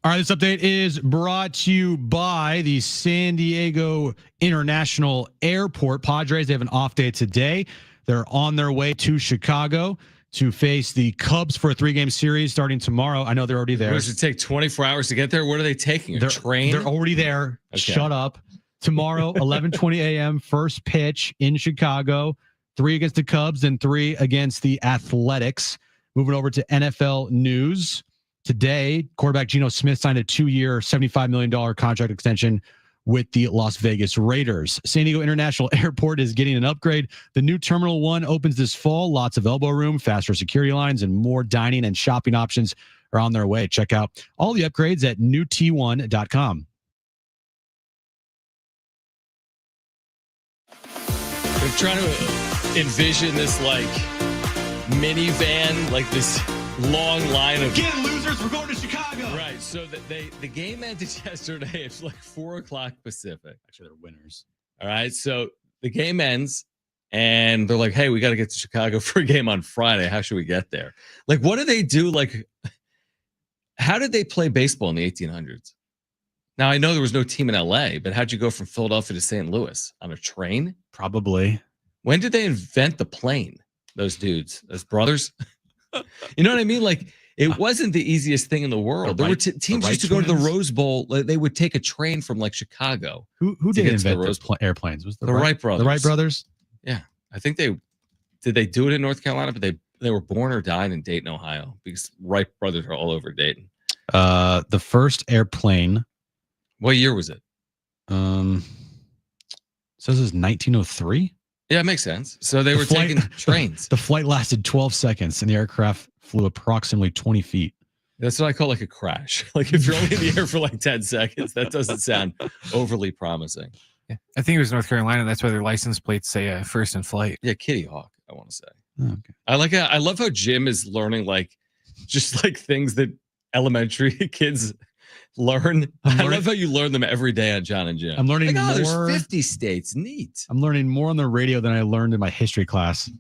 All right, this update is brought to you by the San Diego International Airport. Padres, they have an off day today. They're on their way to Chicago to face the Cubs for a 3-game series starting tomorrow. I know they're already there. Does it take 24 hours to get there? What are they taking? A train? They're already there. Okay. Shut up. Tomorrow, 11:20 a.m., first pitch in Chicago. 3 against the Cubs and 3 against the Athletics. Moving over to NFL news. Today, quarterback Geno Smith signed a 2-year, $75 million contract extension with the Las Vegas Raiders. San Diego International Airport is getting an upgrade. The new Terminal 1 opens this fall. Lots of elbow room, faster security lines, and more dining and shopping options are on their way. Check out all the upgrades at newt1.com. I'm trying to envision this like minivan, like this long line of Get losers, we're going to Chicago. Right. So that the game ended yesterday. It's like 4:00 Pacific. Actually, they're winners. All right. So the game ends and they're like, hey, we got to get to Chicago for a game on Friday. How should we get there? Like, what do they do? Like, how did they play baseball in the 1800s? Now, I know there was no team in LA, but how'd you go from Philadelphia to St. Louis? On a train? Probably. When did they invent the plane? Those dudes, those brothers? You know what I mean? Like, it wasn't the easiest thing in the world. There were teams used to go to the Rose Bowl. They would take a train from like Chicago. Who did invent those airplanes? Was the Wright brothers? The Wright brothers? Yeah, I think they do it in North Carolina, but they were born or died in Dayton, Ohio, because Wright brothers are all over Dayton. The first airplane. What year was it? Says it was 1903. Yeah, it makes sense. So they were taking trains. The flight lasted 12 seconds and the aircraft flew approximately 20 feet. That's what I call like a crash. Like if you're only in the air for like 10 seconds, that doesn't sound overly promising. Yeah, I think it was North Carolina. That's why their license plates say first in flight. Yeah, Kitty Hawk, I want to say. Okay. I love how Jim is learning like just like things that elementary kids learn. I love how you learn them every day on Jon and Jim. I'm learning like, more. There's 50 states. Neat. I'm learning more on the radio than I learned in my history class.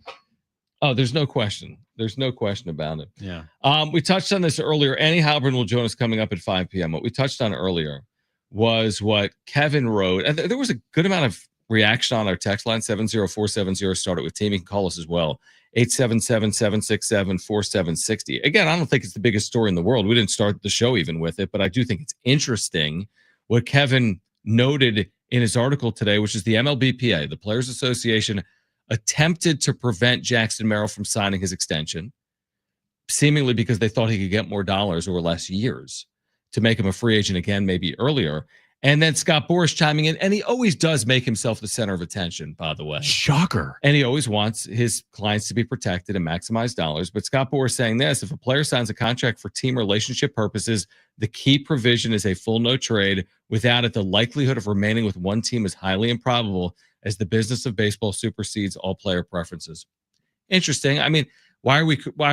Oh, there's no question. There's no question about it. Yeah. We touched on this earlier. Manny Heilbrunn will join us coming up at 5 p.m. What we touched on earlier was what Kevin wrote. And there was a good amount of reaction on our text line, 70470. Start it with team. You can call us as well. 877-767-4760. Again, I don't think it's the biggest story in the world. We didn't start the show even with it, but I do think it's interesting what Kevin noted in his article today, which is the MLBPA, the Players Association, attempted to prevent Jackson Merrill from signing his extension, seemingly because they thought he could get more dollars over less years to make him a free agent again, maybe earlier. And then Scott Boras chiming in, and he always does make himself the center of attention, by the way. Shocker. And he always wants his clients to be protected and maximize dollars. But Scott Boras saying this, if a player signs a contract for team relationship purposes, the key provision is a full no trade. Without it, the likelihood of remaining with one team is highly improbable as the business of baseball supersedes all player preferences. Interesting. I mean, why are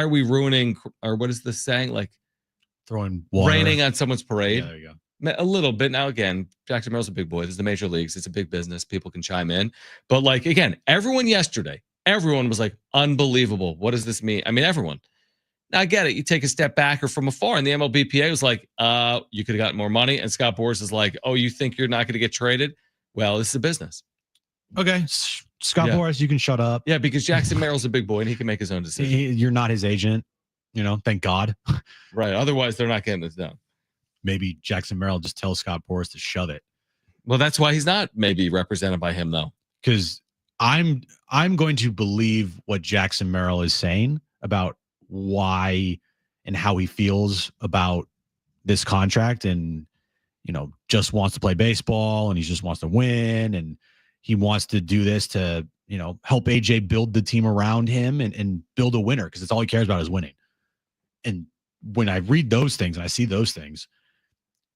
we ruining, or what is this saying? Like throwing water. Raining on someone's parade. Yeah, there you go. A little bit. Now, again, Jackson Merrill's a big boy. This is the major leagues. It's a big business. People can chime in. But like, again, everyone was like, unbelievable. What does this mean? I mean, everyone. Now, I get it. You take a step back or from afar, and the MLBPA was like, you could have gotten more money. And Scott Boras is like, oh, you think you're not going to get traded? Well, this is a business. Okay. Scott Boras, you can shut up. Yeah, because Jackson Merrill's a big boy, and he can make his own decision. You're not his agent. Thank God. Right. Otherwise, they're not getting this done. Maybe Jackson Merrill just tells Scott Boras to shove it. Well, that's why he's not maybe represented by him, though. Because I'm going to believe what Jackson Merrill is saying about why and how he feels about this contract, and just wants to play baseball, and he just wants to win, and he wants to do this to help AJ build the team around him and build a winner, because it's all he cares about is winning. And when I read those things and I see those things,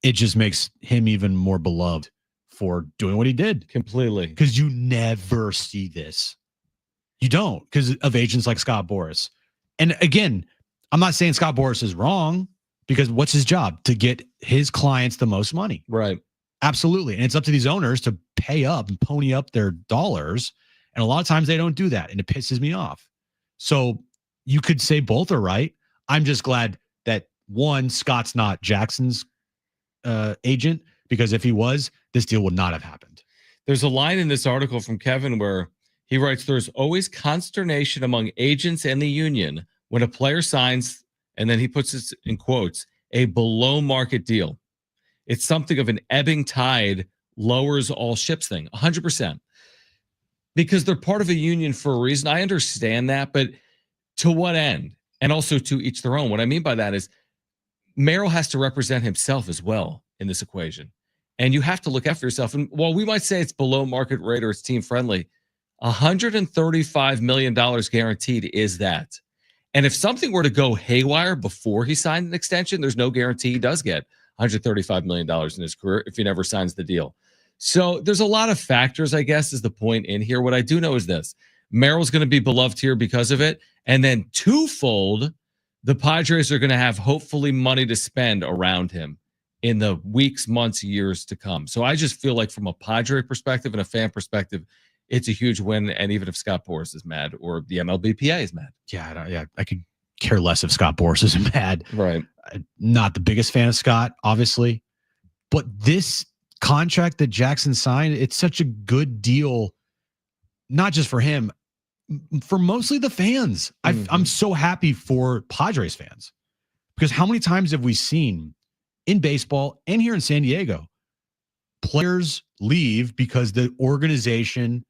it just makes him even more beloved for doing what he did. Completely. Because you never see this. You don't, because of agents like Scott Boras. And again, I'm not saying Scott Boras is wrong, because what's his job? To get his clients the most money. Right. Absolutely. And it's up to these owners to pay up and pony up their dollars. And a lot of times they don't do that, and it pisses me off. So you could say both are right. I'm just glad that, one, Scott's not Jackson's agent, because if he was, this deal would not have happened. There's a line in this article from Kevin where he writes, there's always consternation among agents and the union when a player signs, and then he puts this in quotes, a below market deal. It's something of an ebbing tide lowers all ships thing, 100%. Because they're part of a union for a reason. I understand that, but to what end? And also to each their own. What I mean by that is Merrill has to represent himself as well in this equation. And you have to look after yourself. And while we might say it's below market rate or it's team friendly, $135 million guaranteed is that. And if something were to go haywire before he signed an extension, there's no guarantee he does get $135 million in his career if he never signs the deal. So there's a lot of factors, I guess, is the point in here. What I do know is this. Merrill's going to be beloved here because of it. And then twofold, the Padres are going to have hopefully money to spend around him in the weeks, months, years to come. So I just feel like from a Padre perspective and a fan perspective, it's a huge win. And even if Scott Boras is mad or the MLBPA is mad. I could care less if Scott Boras is mad. Right. Not the biggest fan of Scott, obviously. But this contract that Jackson signed, it's such a good deal, not just for him, for mostly the fans. I'm so happy for Padres fans, because how many times have we seen in baseball and here in San Diego players leave because the organization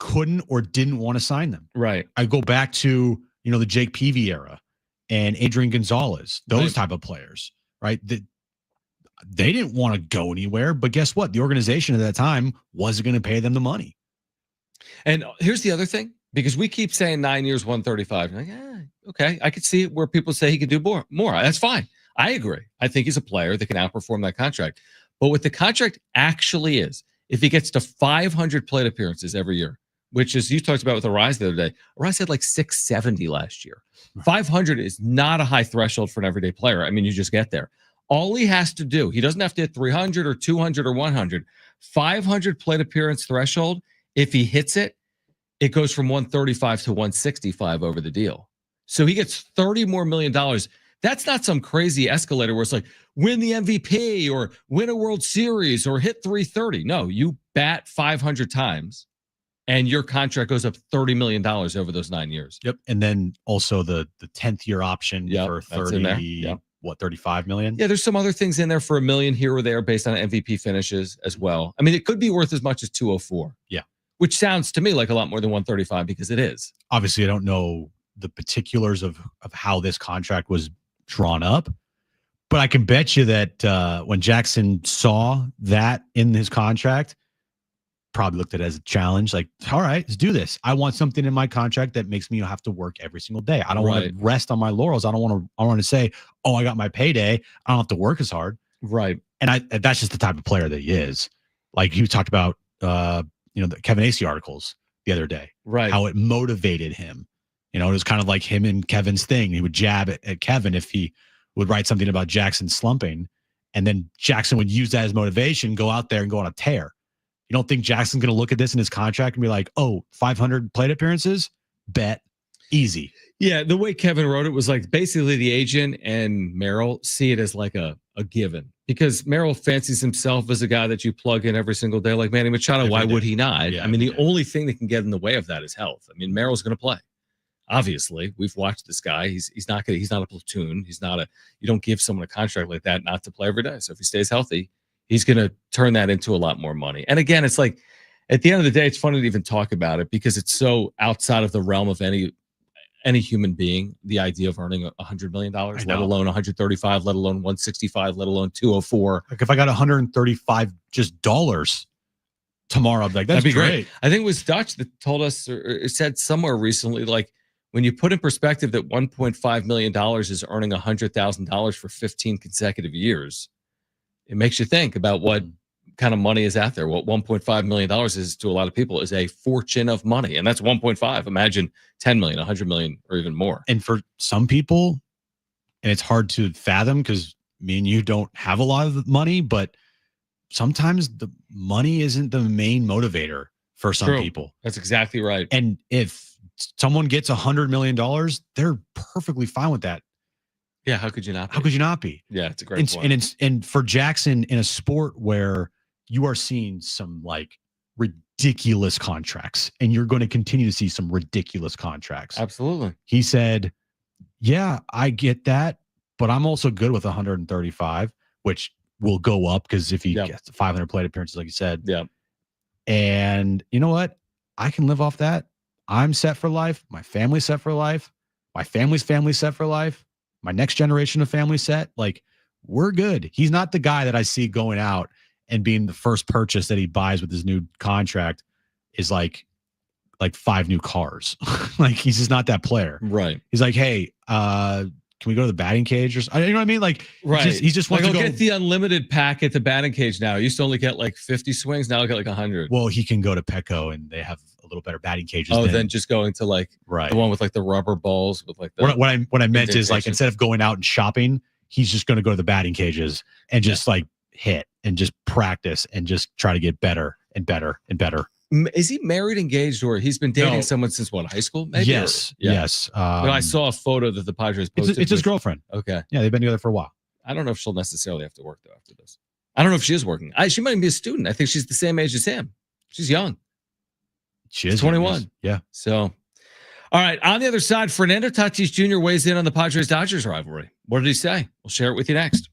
couldn't or didn't want to sign them? Right. I go back to, the Jake Peavy era and Adrian Gonzalez, those type of players, right? They didn't want to go anywhere, but guess what? The organization at that time wasn't going to pay them the money. And here's the other thing, because we keep saying 9 years, 135. You're like, okay, I could see it where people say he could do more. That's fine. I agree. I think he's a player that can outperform that contract. But what the contract actually is, if he gets to 500 plate appearances every year, which is you talked about with Arise the other day. Arise had like 670 last year. 500 is not a high threshold for an everyday player. I mean, you just get there. All he has to do, he doesn't have to hit 300 or 200 or 100. 500 plate appearance threshold, if he hits it, it goes from 135 to 165 over the deal. So he gets $30 more million. That's not some crazy escalator where it's like win the MVP or win a World Series or hit 330. No, you bat 500 times and your contract goes up $30 million over those 9 years. Yep. And then also the 10th year option for 35 million. Yeah, there's some other things in there for $1 million here or there based on MVP finishes as well. I mean, it could be worth as much as 204. Yeah. Which sounds to me like a lot more than 135 because it is. Obviously, I don't know the particulars of how this contract was drawn up, but I can bet you that when Jackson saw that in his contract, probably looked at it as a challenge. Like, all right, let's do this. I want something in my contract that makes me have to work every single day. I don't want to rest on my laurels. I want to say, oh, I got my payday. I don't have to work as hard. Right. And that's just the type of player that he is. Like you talked about, the Kevin Acey articles the other day, right? How it motivated him. It was kind of like him and Kevin's thing. He would jab at Kevin if he would write something about Jackson slumping, and then Jackson would use that as motivation, go out there and go on a tear. You don't think Jackson's going to look at this in his contract and be like, oh, 500 plate appearances? Bet. Easy. Yeah, the way Kevin wrote it was like basically the agent and Merrill see it as like a given, because Merrill fancies himself as a guy that you plug in every single day like Manny Machado. Why would he not? Yeah, I mean, the only thing that can get in the way of that is health. I mean, Merrill's going to play. Obviously, we've watched this guy. He's not a platoon. You don't give someone a contract like that not to play every day. So if he stays healthy, he's going to turn that into a lot more money. And again, it's like at the end of the day, it's funny to even talk about it because it's so outside of the realm of any human being, the idea of earning $100 million, let alone 135, let alone 165, let alone 204. Like if I got 135 just dollars tomorrow, I'd be like, that'd be great. I think it was Dutch that told us, or it said somewhere recently, like when you put in perspective that $1.5 million is earning $100,000 for 15 consecutive years, it makes you think about what kind of money is out there. What $1.5 million is to a lot of people is a fortune of money. And that's 1.5. Imagine 10 million, 100 million, or even more. And for some people, and it's hard to fathom because me and you don't have a lot of money, but sometimes the money isn't the main motivator for some people. That's exactly right. And if someone gets $100 million, they're perfectly fine with that. Yeah, how could you not? How could you not be? Yeah, it's a great point. And for Jackson in a sport where you are seeing some like ridiculous contracts, and you're going to continue to see some ridiculous contracts. Absolutely. He said, "Yeah, I get that, but I'm also good with 135, which will go up because if he gets 500 plate appearances, like you said, And you know what? I can live off that. I'm set for life. My family's set for life. My family's set for life. My next generation of family set. Like, we're good. He's not the guy that I see going out and being the first purchase that he buys with his new contract is like 5 new cars. Like, he's just not that player. Right. He's like, hey, can we go to the batting cage or something? You know what I mean? Like, right. He just wants like, to go get the unlimited pack at the batting cage now. He used to only get like 50 swings. Now I'll get like 100. Well, he can go to Petco and they have a little better batting cages. Then just going to like the one with like the rubber balls with like the. What I meant is like instead of going out and shopping, he's just going to go to the batting cages and just like hit and just practice and just try to get better and better and better. Is he married, engaged, or he's been dating someone since what, high school? Maybe? Yes. Yes. But I saw a photo that the Padres posted. It's his girlfriend. Okay. Yeah, they've been together for a while. I don't know if she'll necessarily have to work though after this. I don't know if she is working. She might be a student. I think she's the same age as him. She's young. She is 21. Yeah. So, all right. On the other side, Fernando Tatis Jr. weighs in on the Padres-Dodgers rivalry. What did he say? We'll share it with you next.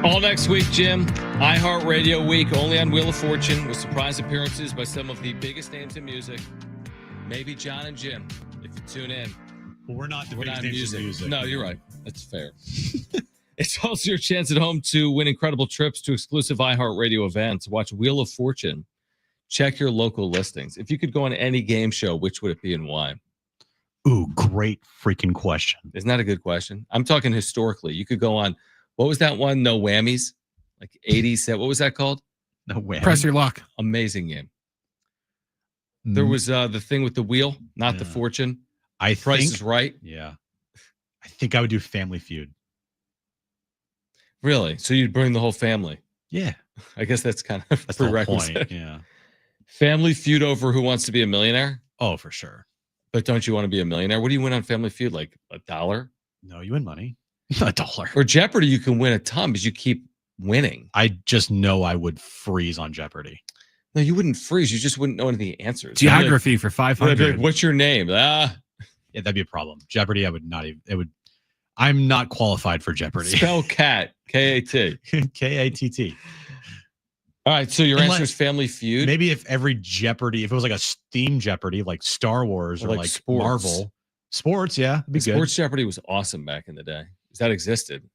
All next week, Jim. iHeartRadio week, only on Wheel of Fortune, with surprise appearances by some of the biggest names in music. Maybe Jon and Jim, if you tune in. Well, we're not music. No, you're right. That's fair. It's also your chance at home to win incredible trips to exclusive iHeartRadio events. Watch Wheel of Fortune. Check your local listings. If you could go on any game show, which would it be and why? Ooh, great freaking question. Isn't that a good question? I'm talking historically. You could go on, what was that one? No Whammies? Like 80s set. What was that called? No Whammies. Press your luck. Amazing game. There was the thing with the wheel, not the fortune. Price is Right. Yeah. I think I would do Family Feud. Really? So you'd bring the whole family? Yeah. I guess that's kind of That's the prerequisite. point. Yeah. Family Feud over Who Wants to Be a Millionaire? Oh, for sure. But don't you want to be a millionaire? What do you win on Family Feud? Like $1? No, you win money. $1. Or Jeopardy, you can win a ton because you keep winning. I just know I would freeze on Jeopardy. No, you wouldn't freeze. You just wouldn't know any of the answers. Geography for 500. What's your name? Yeah, that'd be a problem. Jeopardy, I would not even. It would. I'm not qualified for Jeopardy. Spell cat. K-A-T. K-A-T-T. All right, so your answer is Family Feud. Maybe if every Jeopardy, if it was like a theme Jeopardy, like Star Wars or like sports. Marvel. Sports, yeah. It'd be good. Sports Jeopardy was awesome back in the day. That existed.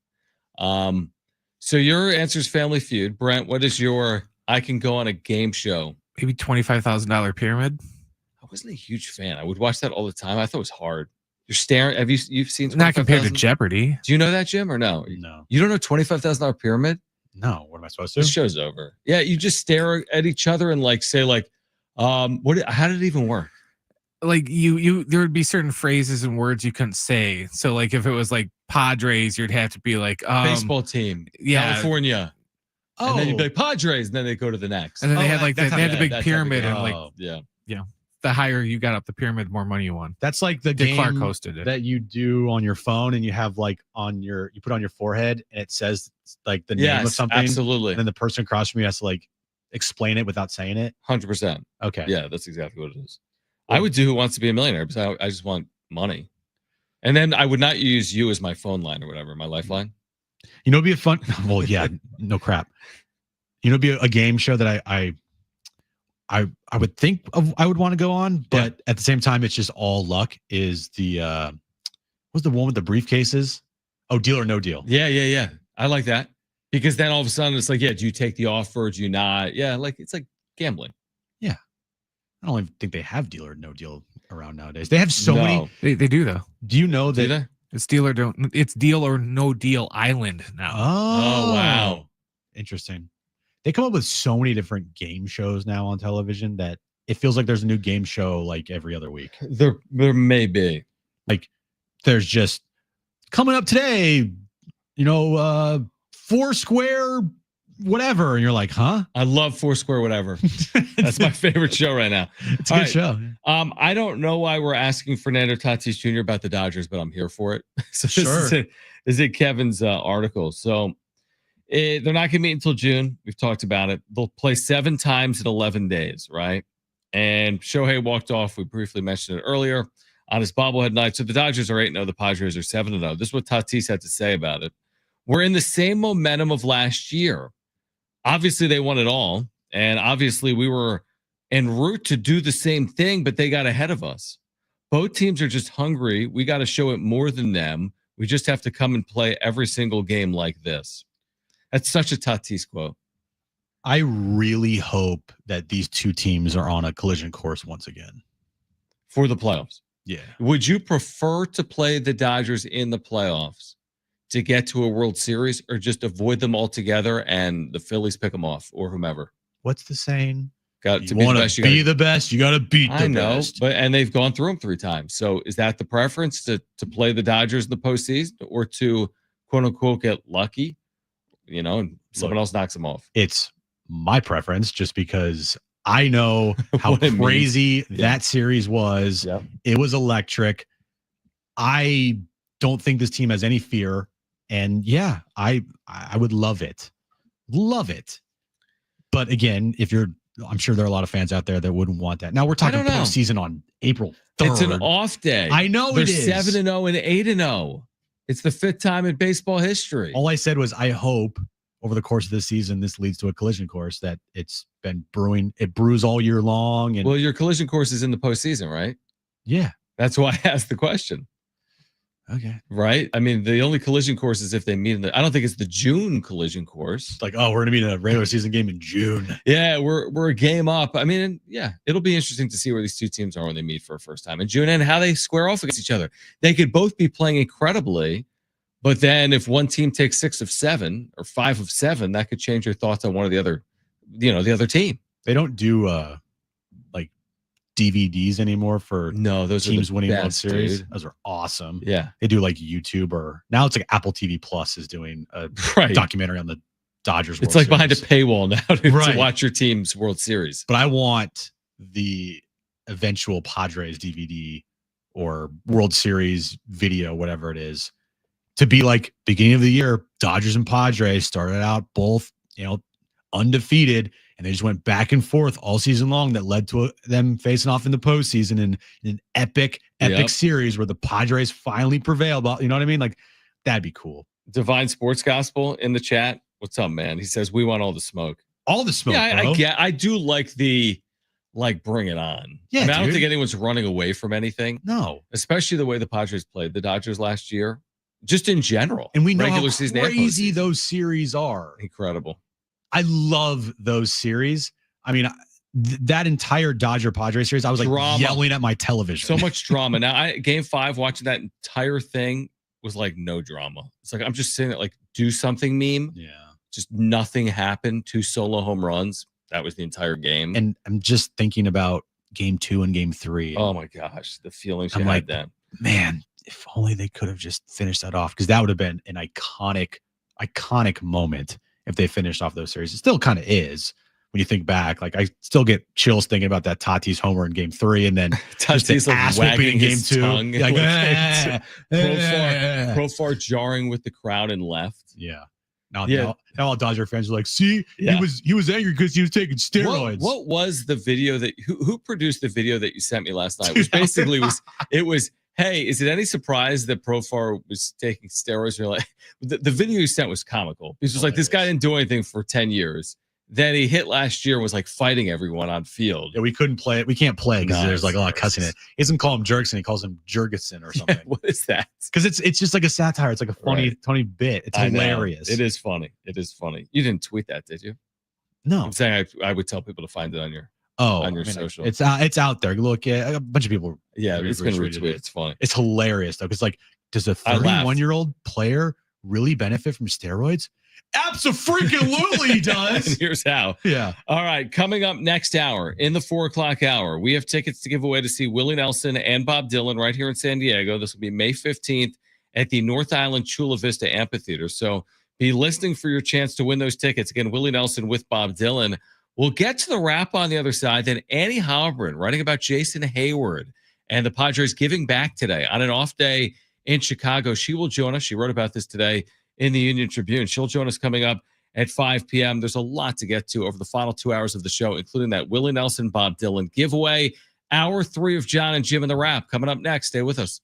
So your answer is Family Feud. Brent, what is your I can go on a game show? Maybe $25,000 pyramid. I wasn't a huge fan. I would watch that all the time. I thought it was hard. You're staring. You've seen Not compared to Jeopardy. Do you know that, Jim, or no? No. You don't know $25,000 pyramid? No. What am I supposed to? This show's over. Yeah, you just stare at each other and like say like, how did it even work? Like you there would be certain phrases and words you couldn't say. So like if it was like Padres, you'd have to be like baseball team, California. Oh, and then you'd be like Padres, and then they go to the next. And then they had like they had the big pyramid and like yeah. The higher you got up the pyramid, the more money you won. That's like the Dick game Clark hosted it. that you do on your phone, and you have like you put on your forehead, and it says like the name of something. Absolutely. And then the person across from you has to like explain it without saying it. 100%. Okay. Yeah, that's exactly what it is. I would do Who Wants to Be a Millionaire because I just want money. And then I would not use you as my phone line or whatever, my lifeline. You know, it'd be a fun. Well, yeah, no crap. You know, it'd be a game show that I would think I would want to go on, but at the same time, it's just all luck. Is the what's the one with the briefcases? Oh, Deal or No Deal. Yeah. I like that because then all of a sudden it's like, do you take the offer? Do you not? Yeah, like it's like gambling. Yeah, I don't even think they have Deal or No Deal around nowadays. They have so many. They do though. Do you know that it's Deal or No Deal Island now? Oh wow, interesting. They come up with so many different game shows now on television that it feels like there's a new game show like every other week. There may be. Like there's just coming up today, Foursquare, whatever. And you're like, huh? I love Foursquare, whatever. That's my favorite show right now. It's a good show. I don't know why we're asking Fernando Tatis Jr. about the Dodgers, but I'm here for it. So sure. This is it Kevin's article. So they're not going to meet until June. We've talked about it. They'll play 7 times in 11 days, right? And Shohei walked off. We briefly mentioned it earlier on his bobblehead night. So the Dodgers are 8-0. The Padres are 7-0. This is what Tatis had to say about it. We're in the same momentum of last year. Obviously, they won it all. And obviously, we were en route to do the same thing, but they got ahead of us. Both teams are just hungry. We got to show it more than them. We just have to come and play every single game like this. That's such a Tatis quote. I really hope that these two teams are on a collision course once again. For the playoffs. Yeah. Would you prefer to play the Dodgers in the playoffs to get to a World Series or just avoid them altogether and the Phillies pick them off or whomever? What's the saying? Got to be the best. Be the best. You got to beat the best. And they've gone through them 3 times. So is that the preference to play the Dodgers in the postseason or to quote unquote get lucky? And someone else knocks them off. It's my preference just because I know how crazy that series was. Yep. It was electric. I don't think this team has any fear. And yeah, I would love it. Love it. But again, I'm sure there are a lot of fans out there that wouldn't want that. Now we're talking postseason on April 3rd. It's an off day. I know They're it is. 7-0 and 8-0. It's the 5th time in baseball history. All I said was I hope, over the course of the season, this leads to a collision course that it's been brewing. It brews all year long. And Well, your collision course is in the postseason, right? yeah. That's why I asked the question. Okay. Right? I mean, the only collision course is if they meet I don't think it's the June collision course. It's like, oh, we're going to meet in a regular season game in June. Yeah, we're a game up. I mean, yeah, it'll be interesting to see where these two teams are when they meet for a first time in June and how they square off against each other. They could both be playing incredibly, but then if one team takes 6 of 7 or 5 of 7, that could change your thoughts on one of the other, the other team. They don't do like DVDs anymore for those teams winning World best, Series. dude. Those are awesome. Yeah. They do like YouTube, or now it's like Apple TV Plus is doing a Right. documentary on the Dodgers. It's World like behind a Series. paywall now to Right. watch your team's World Series. But I want the eventual Padres DVD or World Series video, whatever it is, to be like beginning of the year, Dodgers and Padres started out both, undefeated, and they just went back and forth all season long. That led to them facing off in the postseason in an epic series where the Padres finally prevailed. You know what I mean? Like, that'd be cool. Divine Sports Gospel in the chat. What's up, man? He says we want all the smoke. All the smoke. Yeah, bro. I do like bring it on. Yeah, I don't dude. think anyone's running away from anything. No. Especially the way the Padres played the Dodgers last year, just in general. And we know regular how season and crazy postseason. those series are. Incredible. I love those series. I mean, that entire Dodger Padres series, I was like Drama. yelling at my television. So much drama. Now, Game 5, watching that entire thing was like no drama. It's like I'm just sitting there like do something meme. Yeah. Just nothing happened. 2 solo home runs. That was the entire game. And I'm just thinking about Game 2 and Game 3. Oh my gosh, the feelings you I'm had like, then. man, if only they could have just finished that off, because that would have been an iconic moment if they finished off those series. It still kind of is when you think back. Like, I still get chills thinking about that Tatis homer in Game 3, and then Tatis just the ass whooping in Game 2. tongue. Like, Profar jarring with the crowd and left. Yeah. Now all Dodger fans are like, see, Yeah. he was angry because he was taking steroids. What was the video that who produced the video that you sent me last night? Which basically was, hey, is it any surprise that Profar was taking steroids? You're like, the video you sent was comical. It was like, this guy didn't do anything for 10 years. Then he hit last year and was like fighting everyone on field. Yeah, we couldn't play it. We can't play because No, there's like a lot of cussing in it. He doesn't call him Jerkson. He calls him Jurgensen or something. Yeah, what is that? Because it's just like a satire. It's like a funny bit. It's I know. hilarious. It is funny. It is funny. You didn't tweet that, did you? No. I'm saying I would tell people to find it on your on your social. It's out there. Look, a bunch of people. Yeah, it's been retweeted retweeted. it. It's funny. It's hilarious though, because like, does a I laughed. 31-year-old player really benefit from steroids? Absolutely, he does. And here's how. Yeah. All right, coming up next hour in the 4:00 hour, we have tickets to give away to see Willie Nelson and Bob Dylan right here in San Diego. This will be May 15th at the North Island Chula Vista Amphitheater. So be listening for your chance to win those tickets. Again, Willie Nelson with Bob Dylan. We'll get to the wrap on the other side. Then Annie Heilbrunn writing about Jason Hayward and the Padres giving back today on an off day in Chicago. She will join us. She wrote about this today in the Union Tribune. She'll join us coming up at 5 p.m. There's a lot to get to over the final 2 hours of the show, including that Willie Nelson, Bob Dylan giveaway. Hour 3 of Jon and Jim in the Wrap coming up next. Stay with us.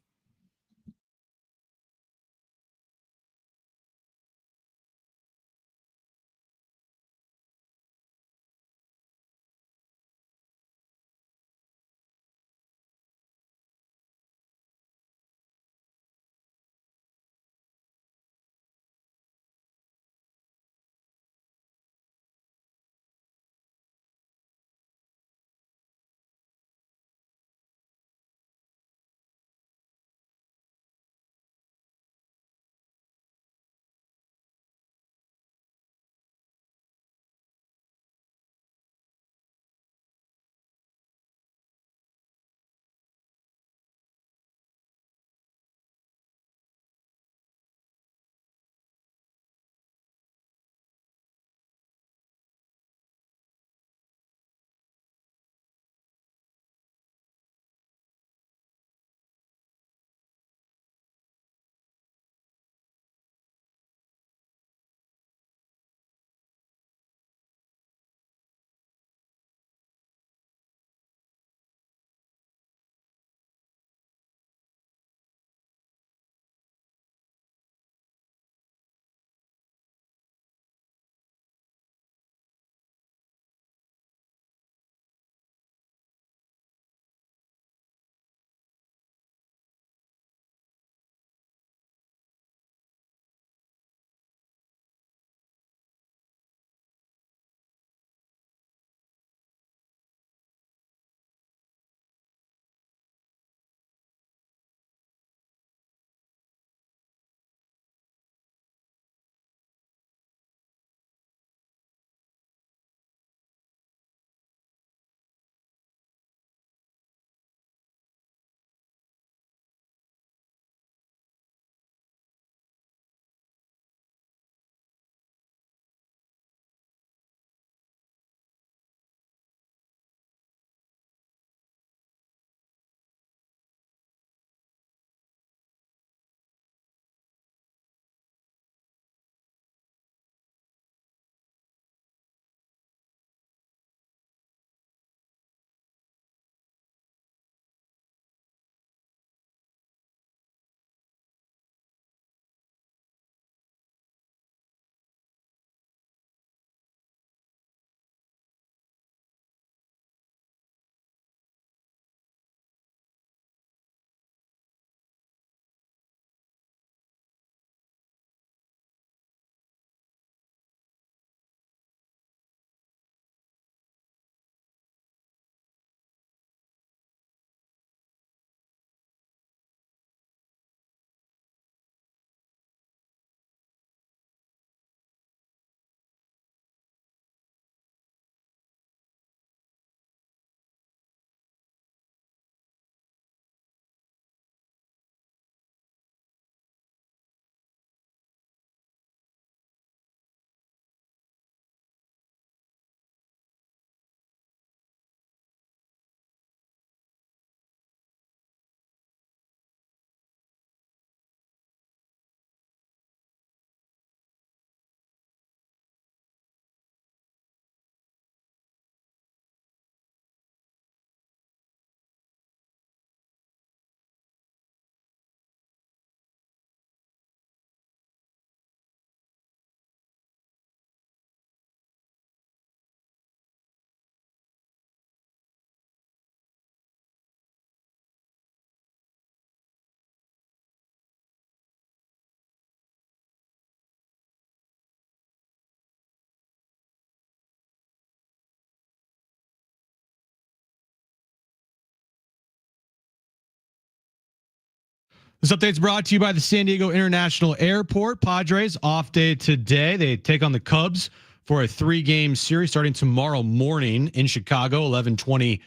This update's brought to you by the San Diego International Airport. Padres off day today. They take on the Cubs for a 3-game series starting tomorrow morning in Chicago. 11:20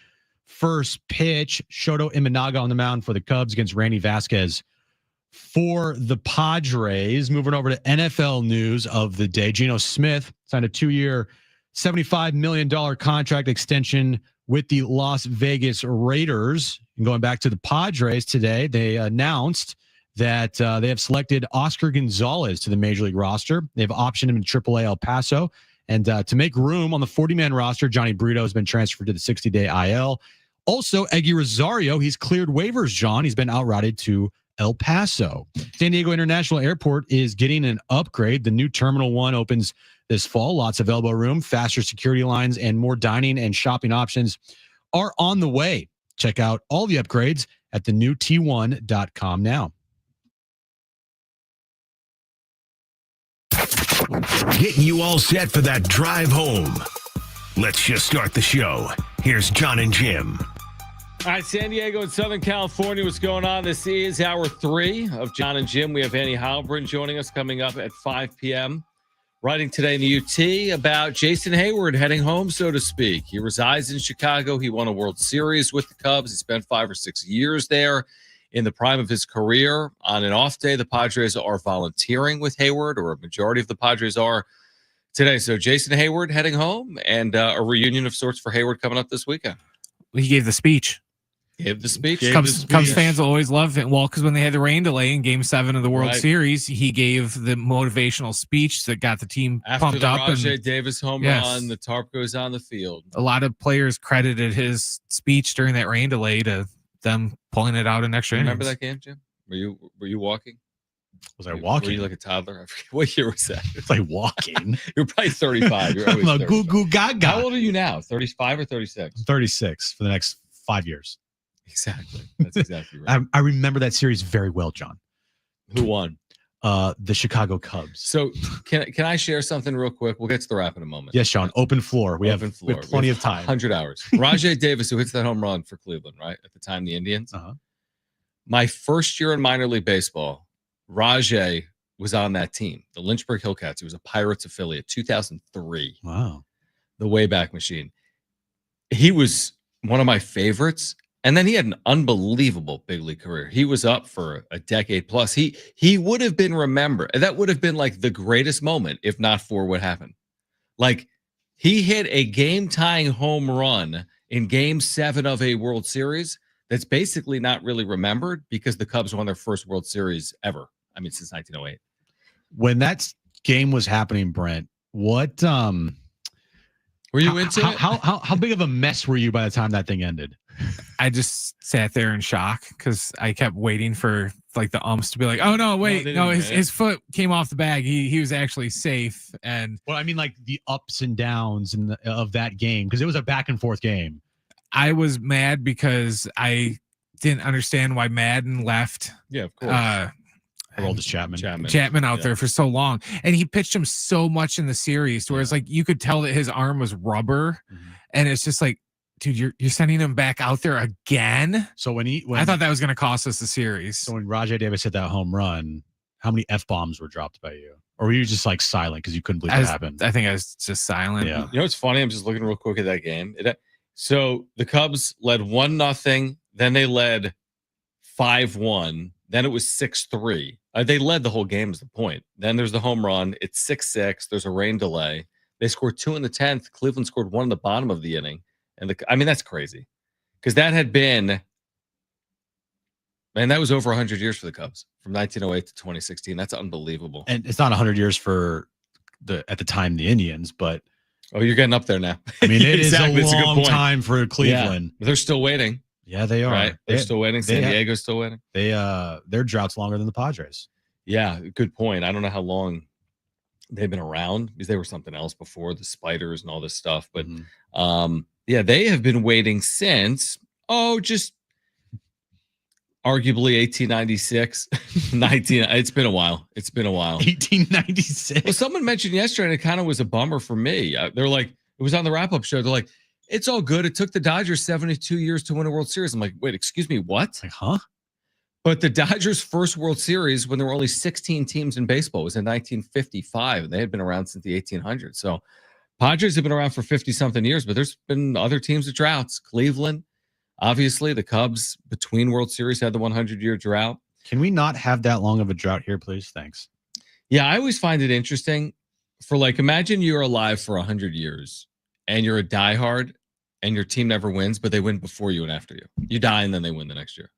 first pitch. Shoto Imanaga on the mound for the Cubs against Randy Vasquez for the Padres. Moving over to NFL news of the day. Geno Smith signed a 2-year, $75 million contract extension with the Las Vegas Raiders. And going back to the Padres today, they announced that they have selected Oscar Gonzalez to the Major League roster. They've optioned him in AAA El Paso. And to make room on the 40-man roster, Johnny Brito has been transferred to the 60-day IL. Also, Eggy Rosario, he's cleared waivers, John. He's been outrouted to El Paso. San Diego International Airport is getting an upgrade. The new Terminal 1 opens this fall. Lots of elbow room, faster security lines, and more dining and shopping options are on the way. Check out all the upgrades at the new T1.com now. Getting you all set for that drive home. Let's just start the show. Here's Jon and Jim. All right, San Diego and Southern California, what's going on? This is hour 3 of Jon and Jim. We have Manny Heilbrunn joining us coming up at 5 p.m. Writing today in the UT about Jason Hayward heading home, so to speak. He resides in Chicago. He won a World Series with the Cubs. He spent 5 or 6 years there. In the prime of his career, on an off day, the Padres are volunteering with Hayward, or a majority of the Padres are today. So Jason Hayward heading home, and a reunion of sorts for Hayward coming up this weekend. He gave the speech. Cubs fans will always love it. Well, because when they had the rain delay in Game 7 of the World Series, he gave the motivational speech that got the team pumped up. After the Rajai Davis home run, the tarp goes on the field. A lot of players credited his speech during that rain delay to them pulling it out in extra innings. Remember that game, Jim? Were you walking? Was I walking? Were you like a toddler? I forget what year was that? It's like walking. You're probably 35. You're always I'm a goo goo gaga. How old are you now? 35 or 36? 36 for the next 5 years. Exactly. That's exactly right. I remember that series very well, John. Who won? The Chicago Cubs. So can I share something real quick? We'll get to the wrap in a moment. Yes, Sean. Open floor. We have plenty of time. 100 hours. Rajai Davis, who hits that home run for Cleveland, right? At the time, the Indians. Uh-huh. My first year in minor league baseball, Rajai was on that team, the Lynchburg Hillcats. He was a Pirates affiliate, 2003. Wow. The Wayback Machine. He was one of my favorites. And then he had an unbelievable big league career. He was up for a decade plus. He would have been remembered. That would have been like the greatest moment, if not for what happened. Like, he hit a game-tying home run in Game 7 of a World Series that's basically not really remembered because the Cubs won their first World Series ever. I mean, since 1908. When that game was happening, Brent, what were you into it? How big of a mess were you by the time that thing ended? I just sat there in shock because I kept waiting for like the umps to be like, "Oh no, wait, no, his foot came off the bag. He was actually safe." And well, I mean, like the ups and downs of that game, because it was a back and forth game. I was mad because I didn't understand why Madden left. Yeah, of course. Aroldis Chapman out there for so long, and he pitched him so much in the series, where it's like you could tell that his arm was rubber, and it's just like, dude, you're sending him back out there again. So when I thought that was going to cost us the series. So when Rajai Davis hit that home run, how many F-bombs were dropped by you? Or were you just like silent because you couldn't believe it happened? I think I was just silent. Yeah. You know what's funny? I'm just looking real quick at that game. So the Cubs led 1-0, then they led 5-1, then it was 6-3. They led the whole game is the point. Then there's the home run. It's 6-6. There's a rain delay. They scored 2 in the 10th. Cleveland scored 1 in the bottom of the inning. And that's crazy because that had been, man, that was over 100 years for the Cubs from 1908 to 2016. That's unbelievable. And it's not 100 years for at the time, the Indians, but. Oh, you're getting up there now. I mean, it is a long time for Cleveland. Yeah, they're still waiting. Yeah, they are. Right? They're still waiting. San Diego's still waiting. Their drought's longer than the Padres. Yeah, good point. I don't know how long they've been around because they were something else before, the spiders and all this stuff. But yeah, they have been waiting since, just arguably 1896, 19. It's been a while. 1896. Well, someone mentioned yesterday, and it kind of was a bummer for me. They're like, it was on the wrap-up show. They're like, it's all good. It took the Dodgers 72 years to win a World Series. I'm like, wait, excuse me, what? Like, huh? But the Dodgers' first World Series, when there were only 16 teams in baseball, was in 1955. And they had been around since the 1800s. So Padres have been around for 50-something years, but there's been other teams with droughts. Cleveland, obviously, the Cubs between World Series had the 100-year drought. Can we not have that long of a drought here, please? Thanks. Yeah, I always find it interesting for imagine you're alive for 100 years and you're a diehard and your team never wins, but they win before you and after you. You die and then they win the next year.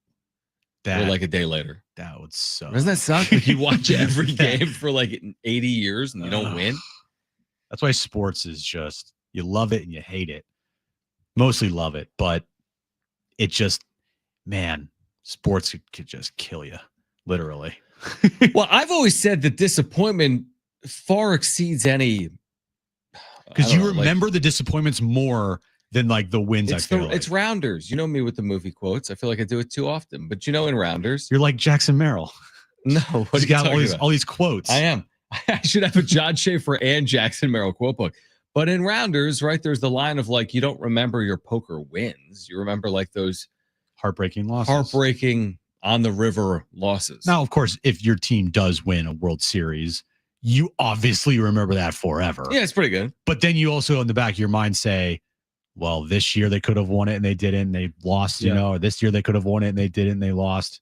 Or a day later. That would suck. Doesn't that suck? You watch every game for 80 years and you don't win. That's why sports is just, you love it and you hate it. Mostly love it, but it just, man, sports could just kill you, literally. Well, I've always said that disappointment far exceeds any. Because you remember the disappointments more than the wins. It's Rounders. You know me with the movie quotes. I feel like I do it too often. But in Rounders, you're like Jackson Merrill. No, what you got all these quotes. I am. I should have a John Schaefer and Jackson Merrill quote book. But in Rounders, right, there's the line of you don't remember your poker wins. You remember those heartbreaking losses. Heartbreaking on the river losses. Now, of course, if your team does win a World Series, you obviously remember that forever. Yeah, it's pretty good. But then you also in the back of your mind say, well, this year they could have won it and they didn't. They lost, or this year they could have won it and they didn't. And they lost.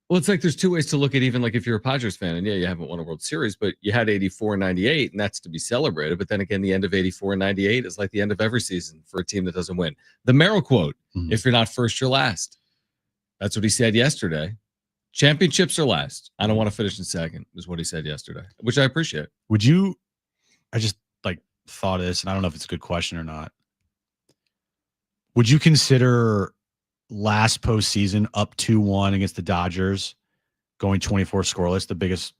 Well, it's there's two ways to look at even if you're a Padres fan and you haven't won a World Series, but you had 84 and 98 and that's to be celebrated. But then again, the end of 84 and 98 is the end of every season for a team that doesn't win. The Merrill quote, if you're not first, you're last. That's what he said yesterday. Championships are last. I don't want to finish in second, is what he said yesterday, which I appreciate. I just thought of this, and I don't know if it's a good question or not. Would you consider last postseason up 2-1 against the Dodgers, going 24 scoreless, the biggest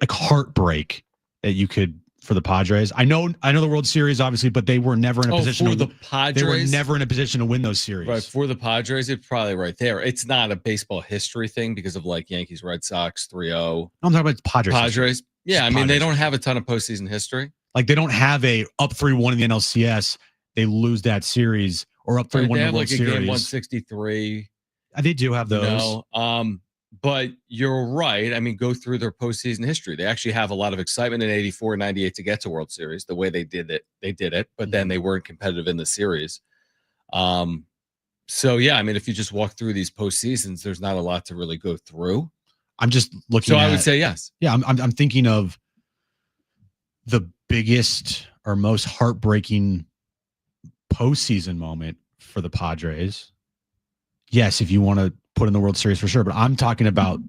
heartbreak that you could for the Padres? I know the World Series obviously, but they were never in a position for the Padres. They were never in a position to win those series. Right, for the Padres, it's probably right there. It's not a baseball history thing because of Yankees, Red Sox 3-0. No, I'm talking about Padres. Padres. Yeah, I mean they don't have a ton of postseason history. They don't have a up 3-1 in the NLCS. They lose that series, or up 3-1 in the World Series. They have a game 163. They do have those. No, but you're right. I mean, go through their postseason history. They actually have a lot of excitement in 84 and 98 to get to World Series. The way they did it, but then they weren't competitive in the series. So yeah, I mean, if you just walk through these postseasons, there's not a lot to really go through. I'm just looking. So I would say yes. Yeah, I'm thinking of the biggest or most heartbreaking postseason moment for the Padres. Yes, if you want to put in the World Series for sure, but I'm talking about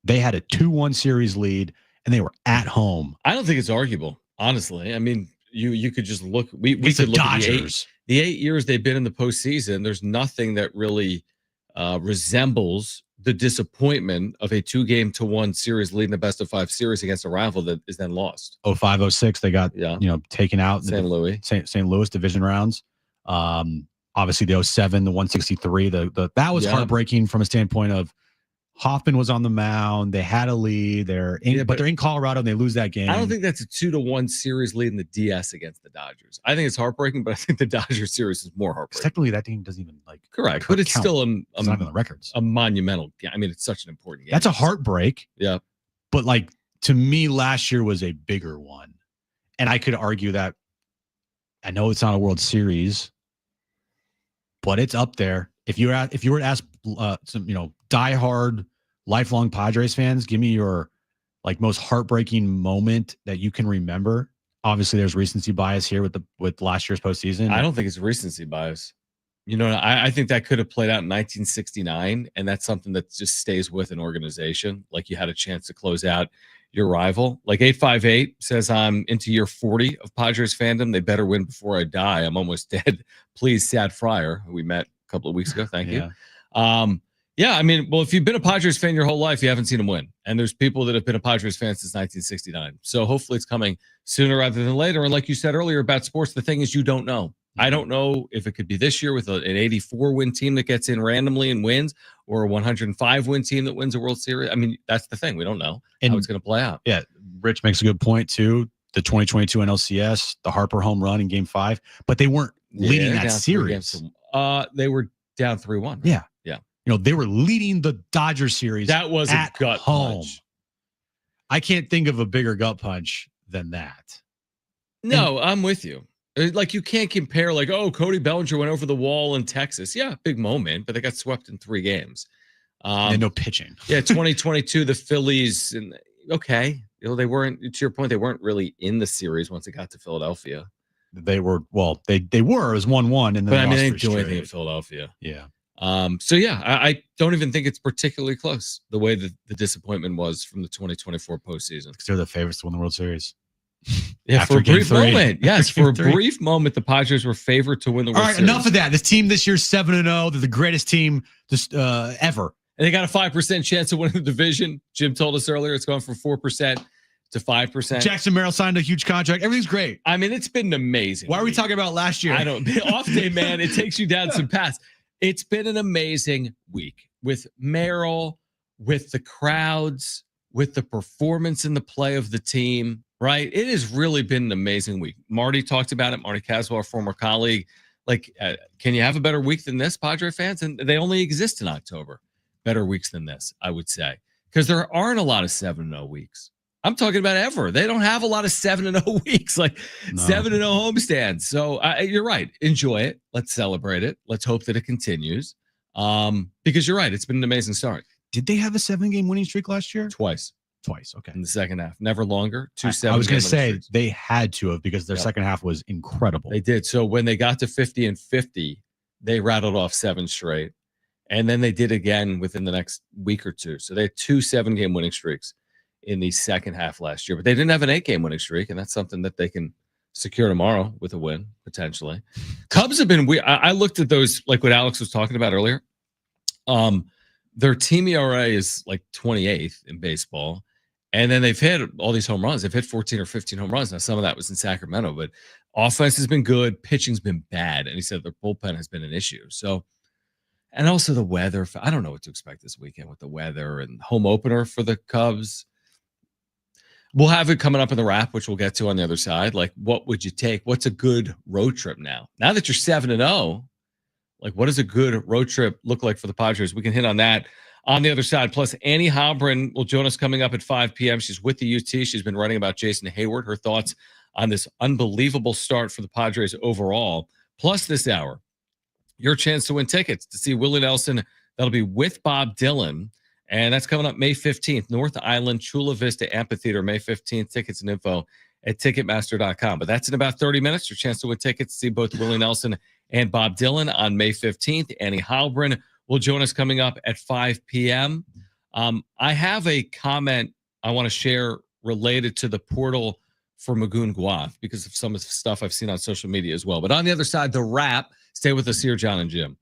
they had a 2-1 series lead and they were at home. I don't think it's arguable, honestly. I mean, you could just look. We could look Dodgers. At the 8 years they've been in the postseason. There's nothing that really resembles the disappointment of a 2-1 series leading the best of 5 series against a rival that is then lost. 05-06, they got taken out in St. Louis. St. Louis division rounds. Obviously the 07, the 163, that was heartbreaking from a standpoint of Hoffman was on the mound. They had a lead. But they're in Colorado and they lose that game. I don't think that's a 2-1 series lead in the DS against the Dodgers. I think it's heartbreaking, but I think the Dodgers series is more heartbreaking. Technically, that game doesn't even correct, but it's still it's not in the records. A monumental. I mean, it's such an important game. That's a heartbreak. Yeah, but to me, last year was a bigger one, and I could argue that. I know it's not a World Series, but it's up there. If you were to ask some diehard lifelong Padres fans, give me your most heartbreaking moment that you can remember. Obviously, there's recency bias here with last year's postseason. I don't think it's recency bias. I think that could have played out in 1969, and that's something that just stays with an organization. You had a chance to close out your rival. 858 says, I'm into year 40 of Padres fandom. They better win before I die. I'm almost dead. Please, Sad Fryer, who we met a couple of weeks ago. Thank you. Yeah, I mean, well, if you've been a Padres fan your whole life, you haven't seen them win. And there's people that have been a Padres fan since 1969. So hopefully it's coming sooner rather than later. And like you said earlier about sports, the thing is you don't know. I don't know if it could be this year with an 84-win team that gets in randomly and wins, or a 105-win team that wins a World Series. I mean, that's the thing. We don't know how it's going to play out. Yeah, Rich makes a good point, too. The 2022 NLCS, the Harper home run in Game 5. But they weren't leading that series. They were down 3-1. Right? Yeah. Yeah. They were leading the Dodgers series. That was a gut home. punch. I can't think of a bigger gut punch than that. No, I'm with you. Like, you can't compare, like, oh, Cody Bellinger went over the wall in Texas. Yeah, big moment, but they got swept in 3 games. And no pitching. Yeah, 2022, the Phillies, and okay, they weren't. To your point, they weren't really in the series once it got to Philadelphia. They were they were. It was 1-1, and then but I mean, they lost didn't do 3 anything in straight. Philadelphia. Yeah. So yeah, I don't even think it's particularly close the way that the disappointment was from the 2024 postseason. Because they're the favorites to win the World Series. Yeah, After for a Game brief 3. moment. Yes, After for a Game 3. brief moment, the Padres were favored to win the World All right, Series. enough of that. This team this year's 7-0. They're the greatest team just ever. And they got a 5% chance of winning the division. Jim told us earlier it's gone from 4% to 5%. Jackson Merrill signed a huge contract. Everything's great. I mean, it's been amazing. Why are we talking about last year? I don't. Off day, man. It takes you down some paths. It's been an amazing week with Merrill, with the crowds, with the performance and the play of the team. Right? It has really been an amazing week. Marty talked about it. Marty Caswell, our former colleague. Like, can you have a better week than this, Padre fans? And they only exist in October. Better weeks than this, I would say, because there aren't a lot of 7-0 weeks. I'm talking about ever. They don't have a lot of 7-0 weeks, like 7-0 homestands. So you're right. Enjoy it. Let's celebrate it. Let's hope that it continues. Because you're right. It's been an amazing start. Did they have a 7-game winning streak last year? Twice. Okay. In the second half. Never longer. 2 7. I was going to say they had to have because their second half was incredible. They did. So when they got to 50 and 50, they rattled off 7 straight. And then they did again within the next week or two. So they had 2 7-game winning streaks in the second half last year. But they didn't have an 8-game winning streak, and that's something that they can secure tomorrow with a win, potentially. Cubs have been weird. I looked at those, like what Alex was talking about earlier. Their team ERA is like 28th in baseball. And then they've hit all these home runs. They've hit 14 or 15 home runs. Now, some of that was in Sacramento, but offense has been good. Pitching's been bad. And he said their bullpen has been an issue. So, and also the weather. I don't know what to expect this weekend with the weather and home opener for the Cubs. We'll have it coming up in the wrap, which we'll get to on the other side. Like, what would you take? What's a good road trip now? Now that you're 7-0, like, what does a good road trip look like for the Padres? We can hit on that on the other side. Plus, Annie Heilbrunn will join us coming up at 5 p.m. She's with the UT. She's been writing about Jason Hayward, her thoughts on this unbelievable start for the Padres overall. Plus, this hour, your chance to win tickets to see Willie Nelson. That'll be with Bob Dylan. And that's coming up May 15th, North Island, Chula Vista Amphitheater, May 15th. Tickets and info at Ticketmaster.com. But that's in about 30 minutes. Your chance to win tickets to see both Willie Nelson and Bob Dylan on May 15th. Annie Heilbrunn will join us coming up at 5 p.m. I have a comment I want to share related to the portal for Magoon Guath because of some of the stuff I've seen on social media as well. But on the other side, the wrap. Stay with us here, Jon and Jim.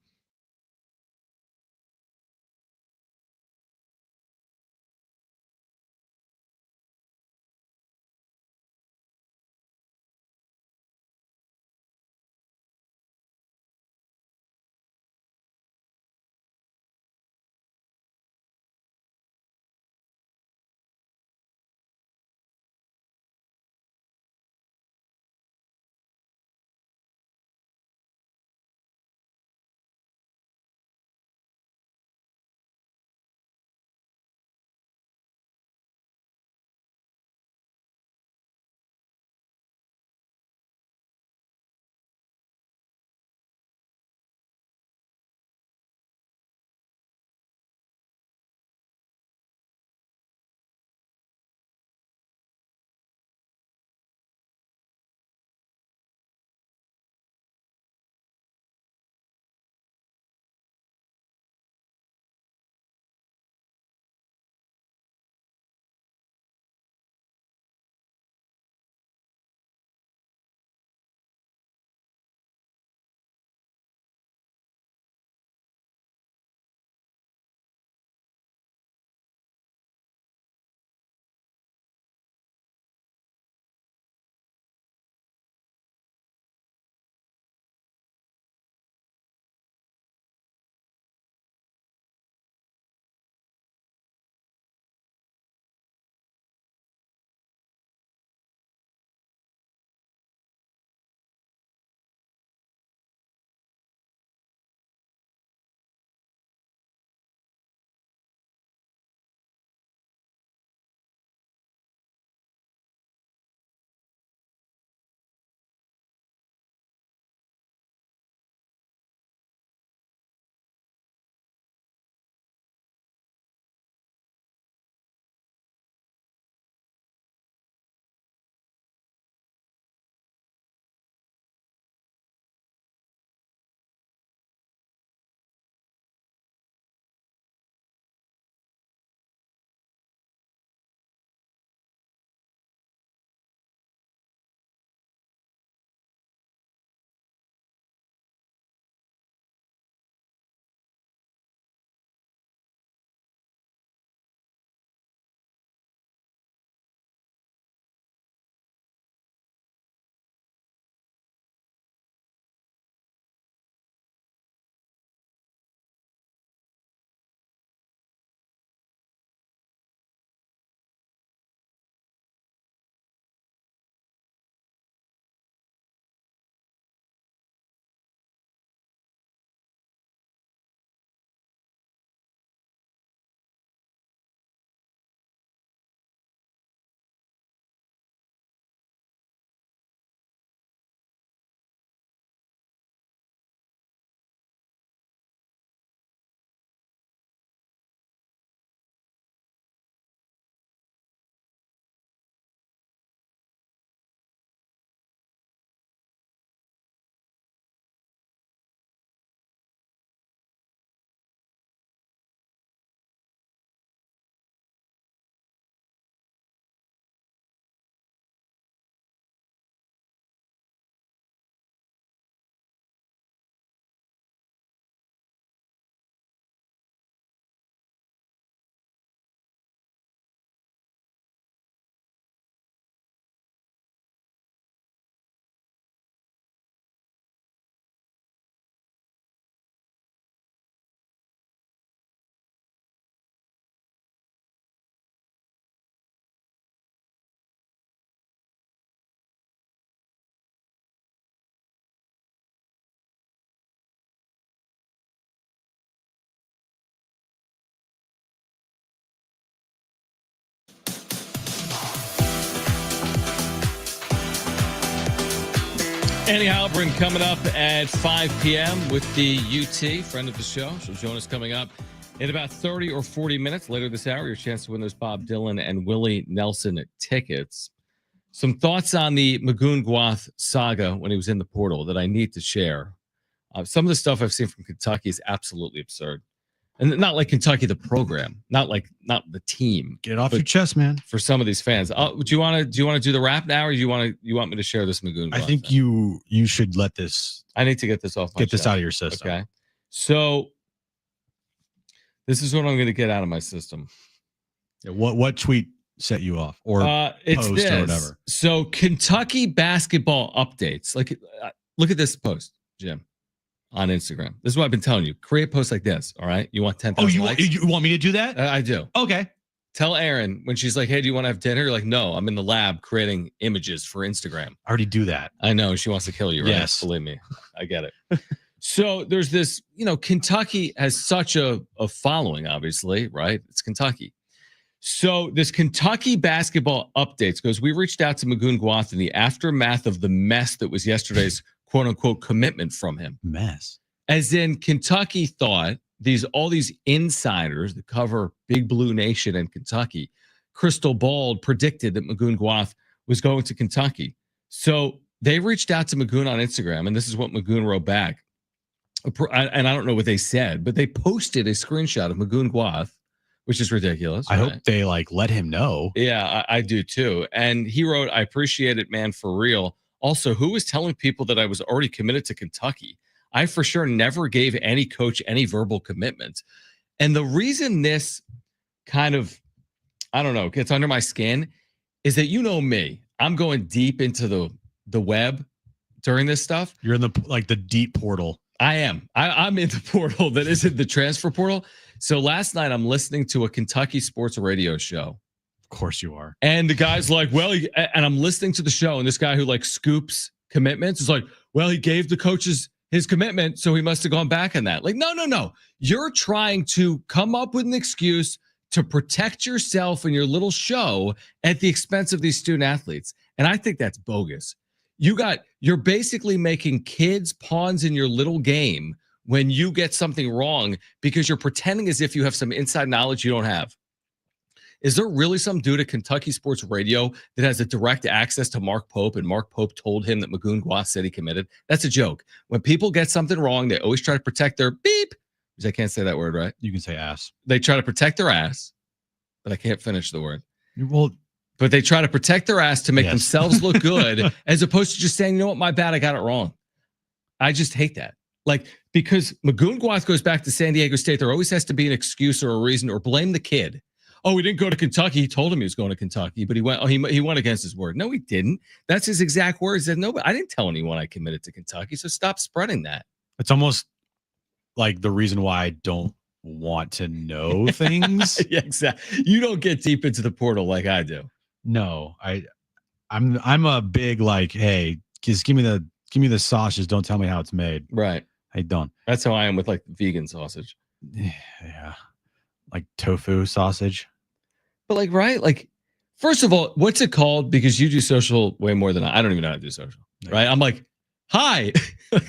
Annie Heilbrunn coming up at 5 p.m. with the UT, friend of the show. She'll join us coming up in about 30 or 40 minutes later this hour. Your chance to win those Bob Dylan and Willie Nelson tickets. Some thoughts on the Magoon Guath saga when he was in the portal that I need to share. Some of the stuff I've seen from Kentucky is absolutely absurd. And not like Kentucky, the program, not the team. Get it off your chest, man. For some of these fans, do you want to do the rap now, or you want me to share this Magoon? I think you should let this. I need to get this off. Get this out of your system. Okay. So this is what I'm going to get out of my system. Yeah, what tweet set you off, or it's post this. or whatever? So Kentucky basketball updates. Like, look at this post, Jim. On Instagram. This is what I've been telling you. Create posts like this, all right? You want 10,000 likes? You want me to do that? I do. Okay. Tell Erin when she's like, hey, do you want to have dinner? You're like, no, I'm in the lab creating images for Instagram. I already do that. I know. She wants to kill you, right? Yes. Believe me. I get it. So there's this, Kentucky has such a following, obviously, right? It's Kentucky. So this Kentucky basketball updates goes, we reached out to Magoon Guath in the aftermath of the mess that was yesterday's quote unquote commitment from him. Mess. As in, Kentucky thought all these insiders that cover Big Blue Nation and Kentucky, crystal balled, predicted that Magoon Guath was going to Kentucky. So they reached out to Magoon on Instagram, and this is what Magoon wrote back. And I don't know what they said, but they posted a screenshot of Magoon Guath, which is ridiculous. I right? hope they let him know. Yeah, I do too. And he wrote, I appreciate it, man, for real. Also, who was telling people that I was already committed to Kentucky? I for sure never gave any coach any verbal commitment. And the reason this kind of, I don't know, gets under my skin is that me. I'm going deep into the web during this stuff. You're in the deep portal. I am. I'm in the portal that isn't the transfer portal. So last night I'm listening to a Kentucky sports radio show. Of course you are. And the guy's like, and I'm listening to the show, and this guy who scoops commitments is like, well, he gave the coaches his commitment, so he must have gone back on that. Like, no. You're trying to come up with an excuse to protect yourself and your little show at the expense of these student athletes. And I think that's bogus. You're basically making kids pawns in your little game when you get something wrong because you're pretending as if you have some inside knowledge you don't have. Is there really some dude at Kentucky Sports Radio that has a direct access to Mark Pope, and Mark Pope told him that Magoon Guath said he committed? That's a joke. When people get something wrong, they always try to protect their beep, because I can't say that word, right? You can say ass. They try to protect their ass, but I can't finish the word. Well, but they try to protect their ass to make themselves look good, as opposed to just saying, you know what, my bad, I got it wrong. I just hate that. Because Magoon Guath goes back to San Diego State, there always has to be an excuse or a reason, or blame the kid. Oh, he didn't go to Kentucky. He told him he was going to Kentucky, but he went. Oh, he went against his word. No, he didn't. That's his exact words. He said, no, but I didn't tell anyone I committed to Kentucky. So stop spreading that. It's almost like the reason why I don't want to know things. Yeah, exactly. You don't get deep into the portal like I do. No, I'm a big hey, just give me the sausages. Don't tell me how it's made. Right. I don't. That's how I am with vegan sausage. Yeah. Like tofu sausage. But right? First of all, what's it called? Because you do social way more than I don't even know how to do social. Right? I'm like, hi.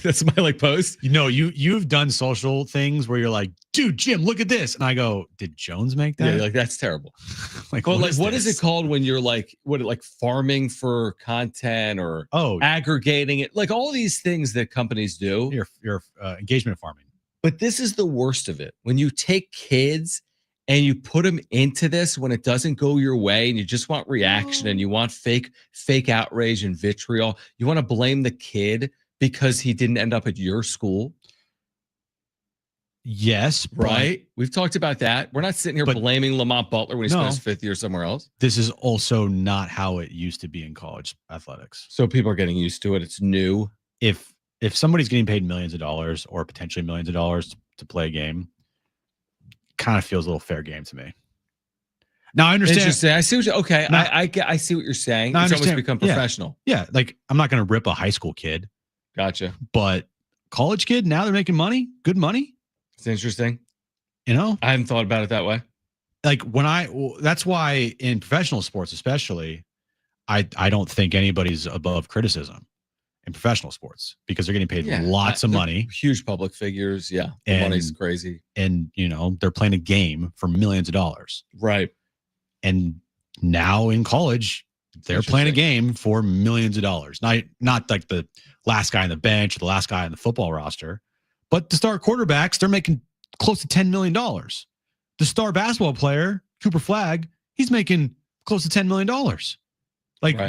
That's my post. You've done social things where you're like, dude, Jim, look at this. And I go, did Jones make that? Yeah, that's terrible. What is it called when you're farming for content or aggregating it? All these things that companies do. Your engagement farming. But this is the worst of it. When you take kids and you put them into this when it doesn't go your way and you just want reaction and you want fake outrage and vitriol, you want to blame the kid because he didn't end up at your school. Yes. Right. We've talked about that. We're not sitting here blaming Lamont Butler when he spent his fifth year somewhere else. This is also not how it used to be in college athletics. So people are getting used to it. It's new. If somebody's getting paid millions of dollars or potentially millions of dollars to play a game, kind of feels a little fair game to me. Now I understand. Interesting. I see what I see what you're saying. It's almost become professional. Yeah. I'm not going to rip a high school kid. Gotcha. But college kid, now they're making money, good money. It's interesting. I hadn't thought about it that way. That's why in professional sports, especially, I don't think anybody's above criticism. in professional sports because they're getting paid lots of money. Huge public figures. Yeah. The money's crazy. And, they're playing a game for millions of dollars. Right. And now in college, they're playing a game for millions of dollars. Not like the last guy on the bench or the last guy on the football roster, but the star quarterbacks, they're making close to $10 million. The star basketball player, Cooper Flagg, he's making close to $10 million.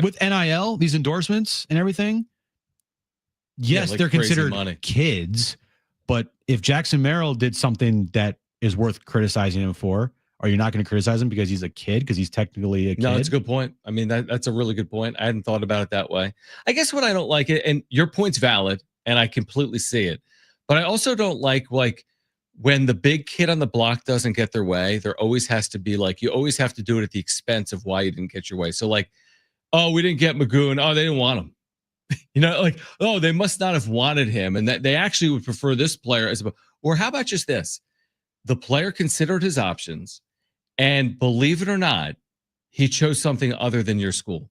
With NIL, these endorsements and everything, yes, they're considered kids, but if Jackson Merrill did something that is worth criticizing him for, are you not going to criticize him because he's a kid, because he's technically a kid? No, that's a good point. I mean, that's a really good point. I hadn't thought about it that way. I guess what I don't like it, and your point's valid, and I completely see it, but I also don't like when the big kid on the block doesn't get their way, there always has to be you always have to do it at the expense of why you didn't get your way. So oh, we didn't get Magoon. Oh, they didn't want him. Oh, they must not have wanted him. And that they actually would prefer this player or how about just this? The player considered his options, and believe it or not, he chose something other than your school.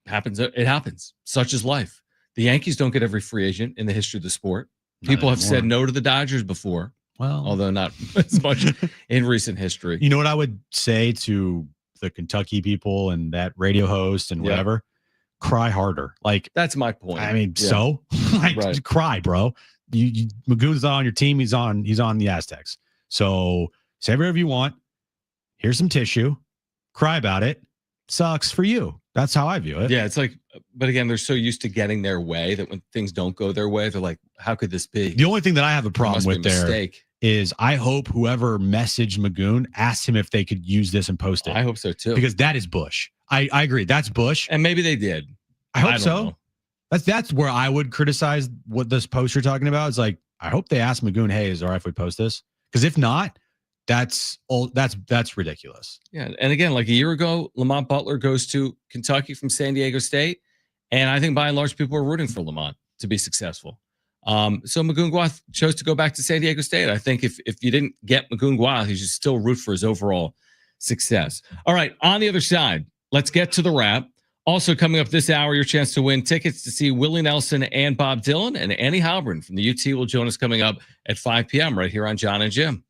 It happens. Such is life. The Yankees don't get every free agent in the history of the sport. People have said no to the Dodgers before. Well, although not as much in recent history. You know what I would say to the Kentucky people and that radio host and whatever? Cry harder. That's my point. I mean, just cry, bro. Magoon's not on your team. He's on the Aztecs. So say whatever you want. Here's some tissue. Cry about it. Sucks for you. That's how I view it. Yeah, it's but again, they're so used to getting their way that when things don't go their way, they're like, how could this be? The only thing that I have a problem with there is I hope whoever messaged Magoon asked him if they could use this and post it. I hope so too. Because that is Bush. I agree. That's Bush. And maybe they did. I hope so. That's where I would criticize what this post you're talking about. Is I hope they asked Magoon, hey, is it all right if we post this? Because if not, that's ridiculous. Yeah. And again, a year ago, Lamont Butler goes to Kentucky from San Diego State. And I think by and large, people are rooting for Lamont to be successful. So Magoon Guath chose to go back to San Diego State. I think if you didn't get Magoon Guath, you should still root for his overall success. All right. On the other side, let's get to the wrap. Also coming up this hour, your chance to win tickets to see Willie Nelson and Bob Dylan, and Annie Heilbrunn from the UT will join us coming up at 5 p.m. right here on Jon and Jim.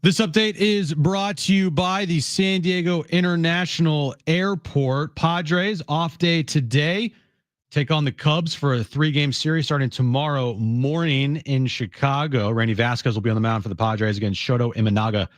This update is brought to you by the San Diego International Airport. Padres off day today. Take on the Cubs for a 3-game series starting tomorrow morning in Chicago. Randy Vasquez will be on the mound for the Padres against Shoto Imanaga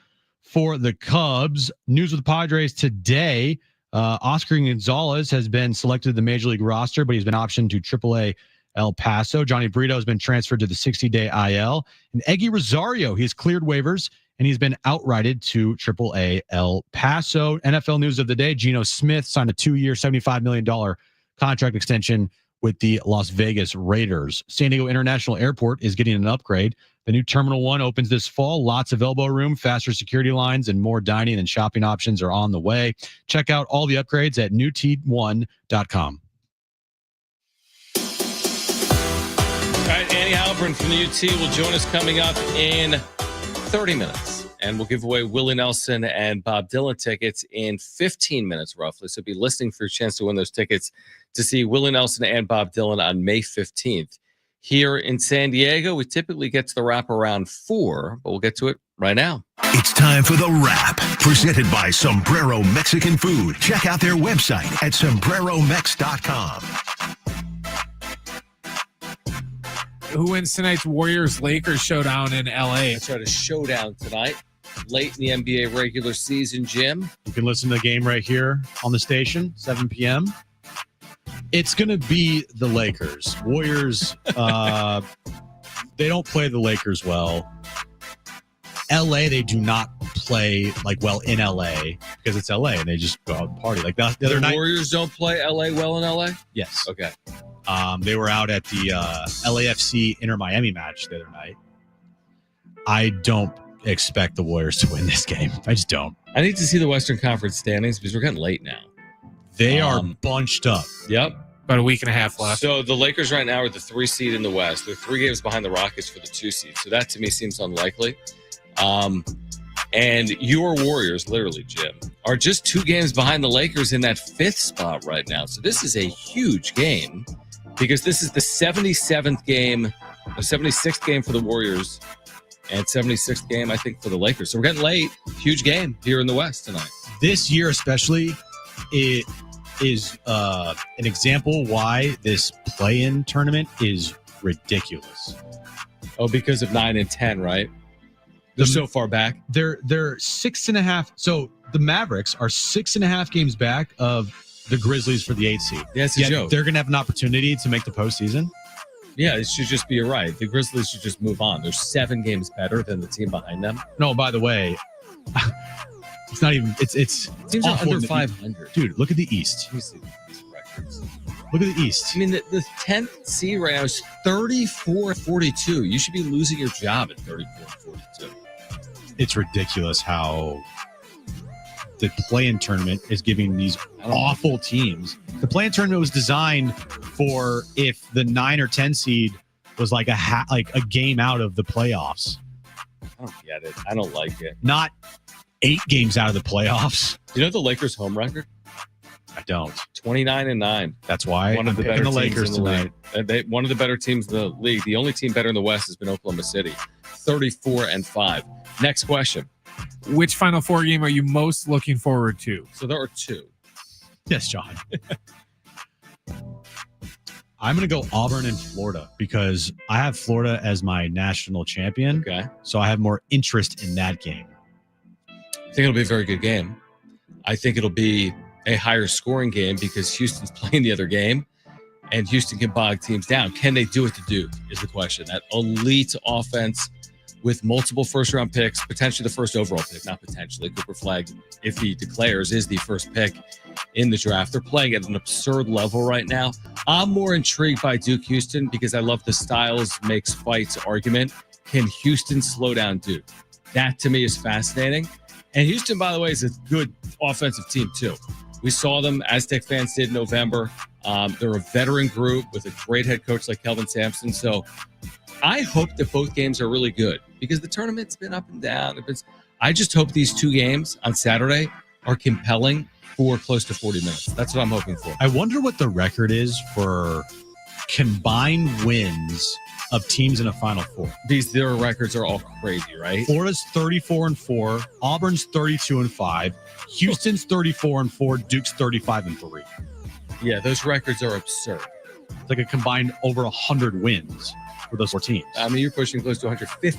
for the Cubs. News with the Padres today. Oscar Gonzalez has been selected to the Major League roster, but he's been optioned to AAA El Paso. Johnny Brito has been transferred to the 60-day IL. And Eggy Rosario, he's cleared waivers, and he's been outrighted to AAA El Paso. NFL news of the day, Geno Smith signed a 2-year, $75 million contract extension with the Las Vegas Raiders. San Diego International Airport is getting an upgrade. The new Terminal 1 opens this fall. Lots of elbow room, faster security lines, and more dining and shopping options are on the way. Check out all the upgrades at newt1.com. All right, Annie Heilbrunn from the UT will join us coming up in 30 minutes. And we'll give away Willie Nelson and Bob Dylan tickets in 15 minutes, roughly. So be listening for your chance to win those tickets to see Willie Nelson and Bob Dylan on May 15th. Here in San Diego, we typically get to the wrap around 4, but we'll get to it right now. It's time for The Wrap, presented by Sombrero Mexican Food. Check out their website at sombreromex.com. Who wins tonight's Warriors-Lakers showdown in LA? Let's try a showdown tonight, late in the NBA regular season, Jim. You can listen to the game right here on the station, 7 p.m. It's going to be the Lakers. Warriors, they don't play the Lakers well. LA, they do not play well in LA because it's LA and they just go out and party. Like the other night. Warriors don't play LA well in LA? Yes. Okay. They were out at the LAFC Inter Miami match the other night. I don't expect the Warriors to win this game. I just don't. I need to see the Western Conference standings because we're getting late now. They are bunched up. Yep. About a week and a half left. So the Lakers right now are the 3 seed in the West. They're 3 games behind the Rockets for the 2 seed. So that to me seems unlikely. And your Warriors, literally, Jim, are just 2 games behind the Lakers in that 5th spot right now. So this is a huge game because this is the 76th game for the Warriors and 76th game, I think, for the Lakers. So we're getting late. Huge game here in the West tonight. This year especially, it is an example why this play-in tournament is ridiculous. Oh, because of 9 and 10, right? They're so far back. They're 6.5. So the Mavericks are 6.5 games back of the Grizzlies for the 8th seed. Yeah, it's a joke. They're going to have an opportunity to make the postseason. Yeah, it should just be right. The Grizzlies should just move on. They're 7 games better than the team behind them. No, by the way, it's not even. It's teams are under 500. Dude, look at the East. Let me see these records. Look at the East. I mean, the 10th seed right now is 34-42. You should be losing your job at 34-42. It's ridiculous how the play-in tournament is giving these awful teams. The play-in tournament was designed for if the 9 or 10 seed was like a game out of the playoffs. I don't get it. I don't like it. Not 8 games out of the playoffs. You know the Lakers' home record? I don't. 29-9. That's why one of the better the teams Lakers in the tonight. League. One of the better teams in the league. The only team better in the West has been Oklahoma City, 34-5. Next question. Which Final Four game are you most looking forward to? So there are 2. Yes, John. I'm going to go Auburn and Florida because I have Florida as my national champion. Okay. So I have more interest in that game. I think it'll be a very good game. I think it'll be a higher scoring game because Houston's playing the other game and Houston can bog teams down. Can they do it to Duke is the question. That elite offense with multiple first-round picks, potentially the first overall pick, not potentially. Cooper Flagg, if he declares, is the first pick in the draft. They're playing at an absurd level right now. I'm more intrigued by Duke Houston because I love the styles makes fights argument. Can Houston slow down Duke? That, to me, is fascinating. And Houston, by the way, is a good offensive team, too. We saw them, Aztec fans did in November. They're a veteran group with a great head coach like Kelvin Sampson. So I hope that both games are really good because the tournament's been up and down. I just hope these 2 games on Saturday are compelling for close to 40 minutes. That's what I'm hoping for. I wonder what the record is for combined wins of teams in a Final Four. Their records are all crazy, right? Florida's 34-4, Auburn's 32-5, Houston's 34-4, Duke's 35-3. Yeah, those records are absurd. It's like a combined over 100 wins for those 4 teams. I mean, you're pushing close to 150.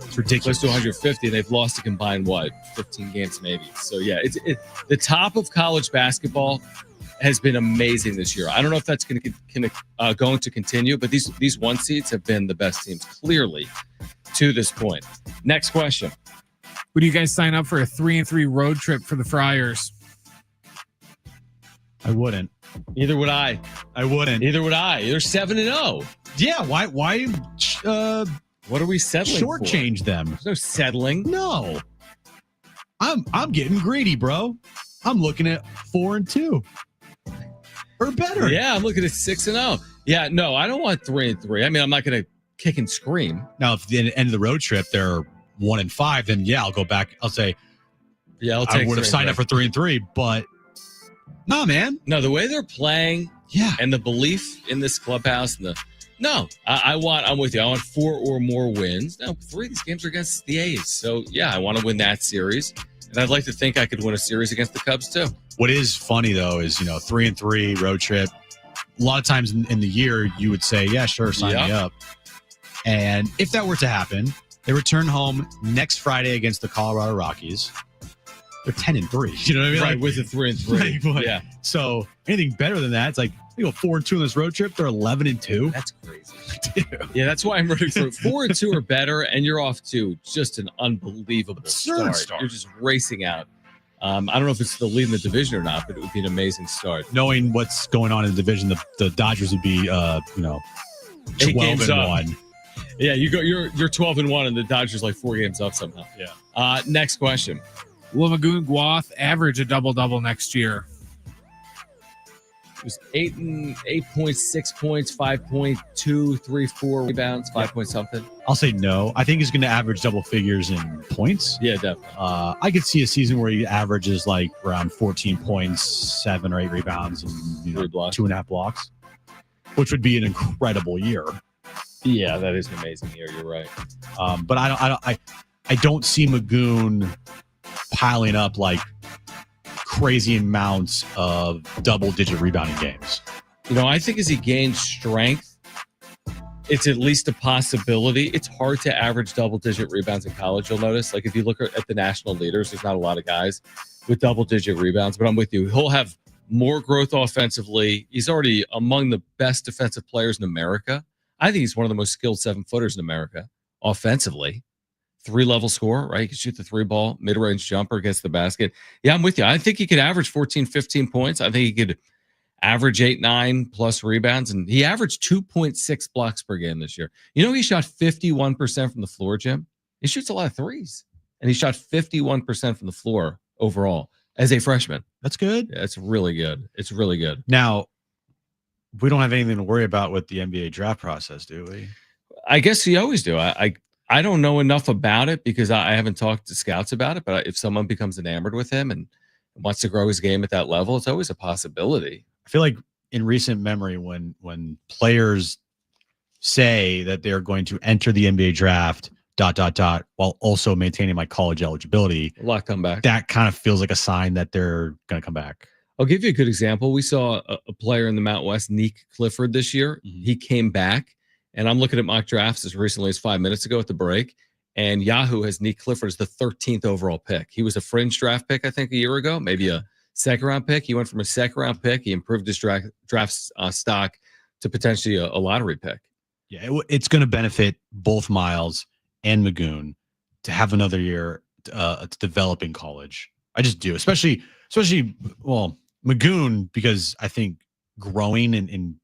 It's ridiculous. Close to 150, and they've lost a combined, 15 games maybe. So, yeah, the top of college basketball has been amazing this year. I don't know if that's going to continue, but these 1 seeds have been the best teams, clearly, to this point. Next question. Would you guys sign up for a 3-3 road trip for the Friars? I wouldn't. Neither would I. I wouldn't. Neither would I. They're 7-0. Yeah, why what are we settling for? Shortchange them. There's no settling. No. I'm getting greedy, bro. I'm looking at 4-2 or better. Yeah, I'm looking at 6-0. Yeah, no, I don't want 3-3. I mean, I'm not going to kick and scream. Now, if at the end of the road trip they're 1-5, then yeah, I'll go back. I'll say, yeah, I would have signed up for 3-3, but no, man. No, the way they're playing, yeah, and the belief in this clubhouse, and I'm with you. I want 4 or more wins. Now, 3 of these games are against the A's, so yeah, I want to win that series, and I'd like to think I could win a series against the Cubs too. What is funny though is 3-3 road trip. A lot of times in the year, you would say, yeah, sure, sign me up. And if that were to happen, they return home next Friday against the Colorado Rockies. They're 10-3. You know what I mean? Right, with a 3-3. Right, yeah. So anything better than that, it's like they go 4-2 on this road trip. They're 11-2. That's crazy. Yeah, that's why I'm rooting for 4-2 or better, and you're off to just an unbelievable start. You're just racing out. I don't know if it's the lead in the division or not, but it would be an amazing start. Knowing what's going on in the division, the Dodgers would be 12-1. Yeah, you're 12-1, and the Dodgers like 4 games up somehow. Yeah. Next question. Will Magoon Guath average a double-double next year? It was 8.6 points, 5.234 rebounds, 5 point something. I'll say no. I think he's going to average double figures in points. Yeah, definitely. I could see a season where he averages like around 14 points, 7 or 8 rebounds, and 2.5 blocks, which would be an incredible year. Yeah, that is an amazing year. You're right. But I don't see Magoon piling up like crazy amounts of double-digit rebounding games. I think as he gains strength, it's at least a possibility. It's hard to average double-digit rebounds in college, you'll notice. Like if you look at the national leaders, there's not a lot of guys with double-digit rebounds, but I'm with you. He'll have more growth offensively. He's already among the best defensive players in America. I think he's one of the most skilled 7-footers in America offensively. 3-level scorer, right? He can shoot the 3-ball, mid-range jumper against the basket. Yeah, I'm with you. I think he could average 14, 15 points. I think he could average 8, 9 plus rebounds. And he averaged 2.6 blocks per game this year. He shot 51% from the floor, Jim. He shoots a lot of threes. And he shot 51% from the floor overall as a freshman. That's good. Yeah, it's really good. It's really good. Now, we don't have anything to worry about with the NBA draft process, do we? I guess you always do. I don't know enough about it because I haven't talked to scouts about it, but if someone becomes enamored with him and wants to grow his game at that level, it's always a possibility. I feel like in recent memory, when players say that they're going to enter the NBA draft, ... while also maintaining my college eligibility, a lot come back. That kind of feels like a sign that they're going to come back. I'll give you a good example. We saw a player in the Mountain West, Neek Clifford, this year. Mm-hmm. He came back. And I'm looking at mock drafts as recently as 5 minutes ago at the break. And Yahoo has Neek Clifford as the 13th overall pick. He was a fringe draft pick, I think, a year ago, maybe a second-round pick. He went from a second-round pick. He improved his draft stock to potentially a lottery pick. Yeah, it's going to benefit both Miles and Magoon to have another year to develop in college. I just do, especially Magoon, because I think growing and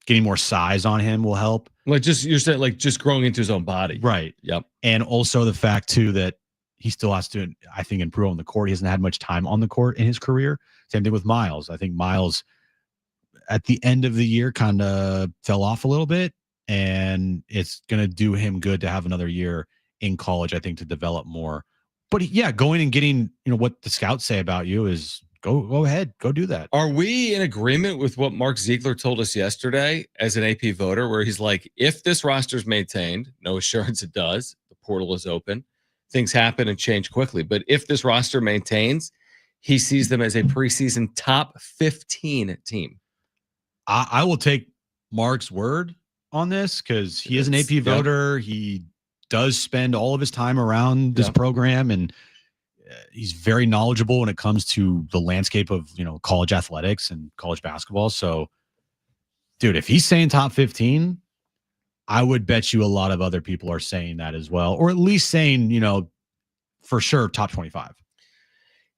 getting more size on him will help. Like you're saying, like just growing into his own body. Right. Yep. And also the fact too, that he still has to, I think, improve on the court. He hasn't had much time on the court in his career. Same thing with Miles. I think Miles at the end of the year kind of fell off a little bit, and it's going to do him good to have another year in college, I think, to develop more. But yeah, going and getting, what the scouts say about you is go ahead, go do that. Are we in agreement with what Mark Ziegler told us yesterday as an AP voter, where he's like, if this roster is maintained, no assurance it does, the portal is open, things happen and change quickly. But if this roster maintains, he sees them as a preseason top 15 team. I will take Mark's word on this because he is an AP voter. He does spend all of his time around this program, and he's very knowledgeable when it comes to the landscape of, college athletics and college basketball. So, dude, if he's saying top 15, I would bet you a lot of other people are saying that as well, or at least saying, for sure, top 25.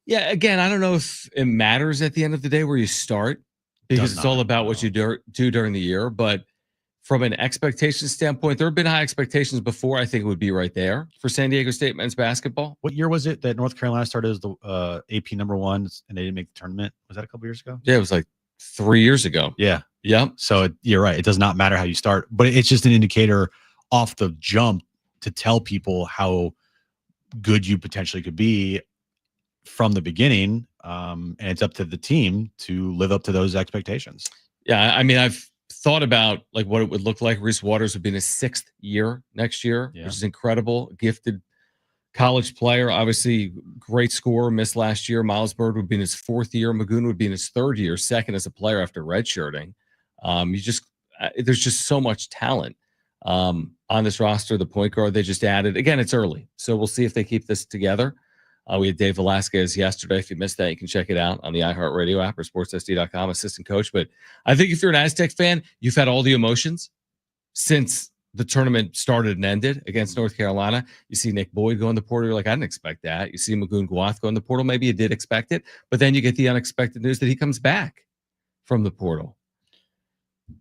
Yeah, again, I don't know if it matters at the end of the day where you start, because it's all about what you do during the year. But from an expectation standpoint, there have been high expectations before. I think it would be right there for San Diego State men's basketball. What year was it that North Carolina started as the AP number 1 and they didn't make the tournament? Was that a couple years ago? Yeah, it was like 3 years ago. Yeah. Yep. So you're right. It does not matter how you start, but it's just an indicator off the jump to tell people how good you potentially could be from the beginning. And it's up to the team to live up to those expectations. Yeah. I mean, I've thought about like what it would look like. Reese Waters would be in his 6th year next year, which is incredible. Gifted college player, obviously great scorer, missed last year. Miles Bird would be in his 4th year. Magoon would be in his 3rd year, second as a player after redshirting. There's just so much talent on this roster. The point guard they just added. Again, it's early, so we'll see if they keep this together. We had Dave Velasquez yesterday. If you missed that, you can check it out on the iHeartRadio app or sportssd.com, assistant coach. But I think if you're an Aztec fan, you've had all the emotions since the tournament started and ended against North Carolina. You see Nick Boyd go in the portal. You're like, I didn't expect that. You see Magoon Guath go in the portal. Maybe you did expect it. But then you get the unexpected news that he comes back from the portal.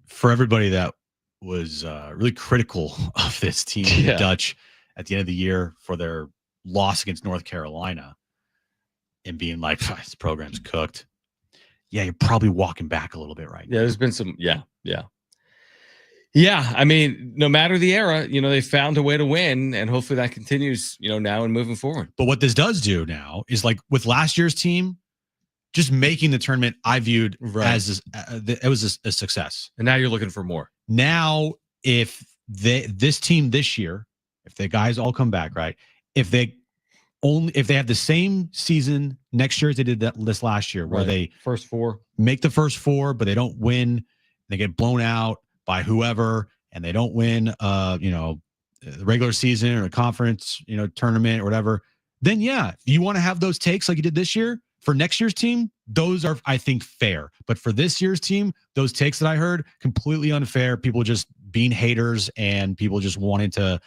For everybody that was really critical of this team, the Dutch, at the end of the year for their loss against North Carolina and being like, this program's cooked. Yeah, you're probably walking back a little bit right now. Yeah, there's been some, Yeah, I mean, no matter the era, they found a way to win, and hopefully that continues, now and moving forward. But what this does do now is, like with last year's team, just making the tournament, I viewed as it was a success. And now you're looking for more. Now, if this team this year, if the guys all come back, right? If they have the same season next year as they did this last year, where they first 4 make the first 4, but they don't win, they get blown out by whoever, and they don't win, the regular season or a conference, tournament or whatever, then you want to have those takes like you did this year for next year's team. Those are, I think, fair. But for this year's team, those takes that I heard, completely unfair. People just being haters and people just wanting to,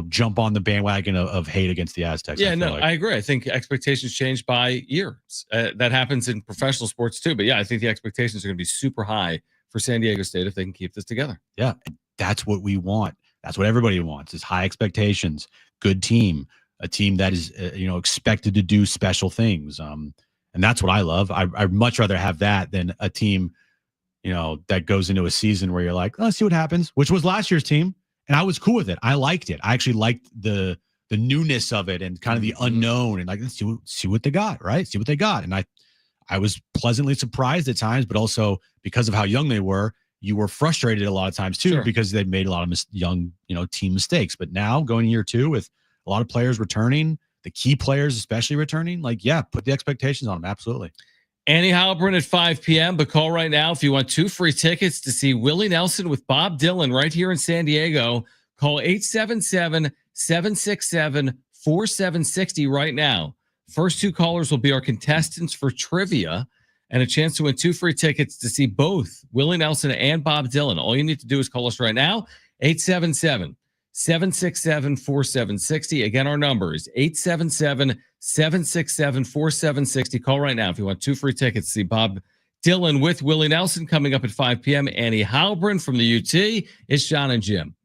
jump on the bandwagon of hate against the Aztecs. Yeah, I agree. I think expectations change by years. That happens in professional sports too. But yeah, I think the expectations are going to be super high for San Diego State if they can keep this together. Yeah, that's what we want. That's what everybody wants, is high expectations, good team, a team that is, expected to do special things. And that's what I love. I'd much rather have that than a team, that goes into a season where you're like, let's see what happens, which was last year's team. And I was cool with it. I liked it. I actually liked the newness of it and kind of the unknown, and like, let's see what they got, right? See what they got. And I was pleasantly surprised at times, but also because of how young they were, you were frustrated a lot of times too, because they made a lot of young, team mistakes. But now going year 2 with a lot of players returning, the key players especially returning, put the expectations on them. Absolutely. Annie Heilbrunn at 5 p.m. But call right now if you want 2 free tickets to see Willie Nelson with Bob Dylan right here in San Diego. Call 877-767-4760 right now. First 2 callers will be our contestants for trivia and a chance to win 2 free tickets to see both Willie Nelson and Bob Dylan. All you need to do is call us right now, 877-767-4760. Again, our number is 877-767-4760. Call right now if you want 2 free tickets to see Bob Dylan with Willie Nelson coming up at 5 p.m. Annie Heilbrunn from the UT. It's Jon and Jim.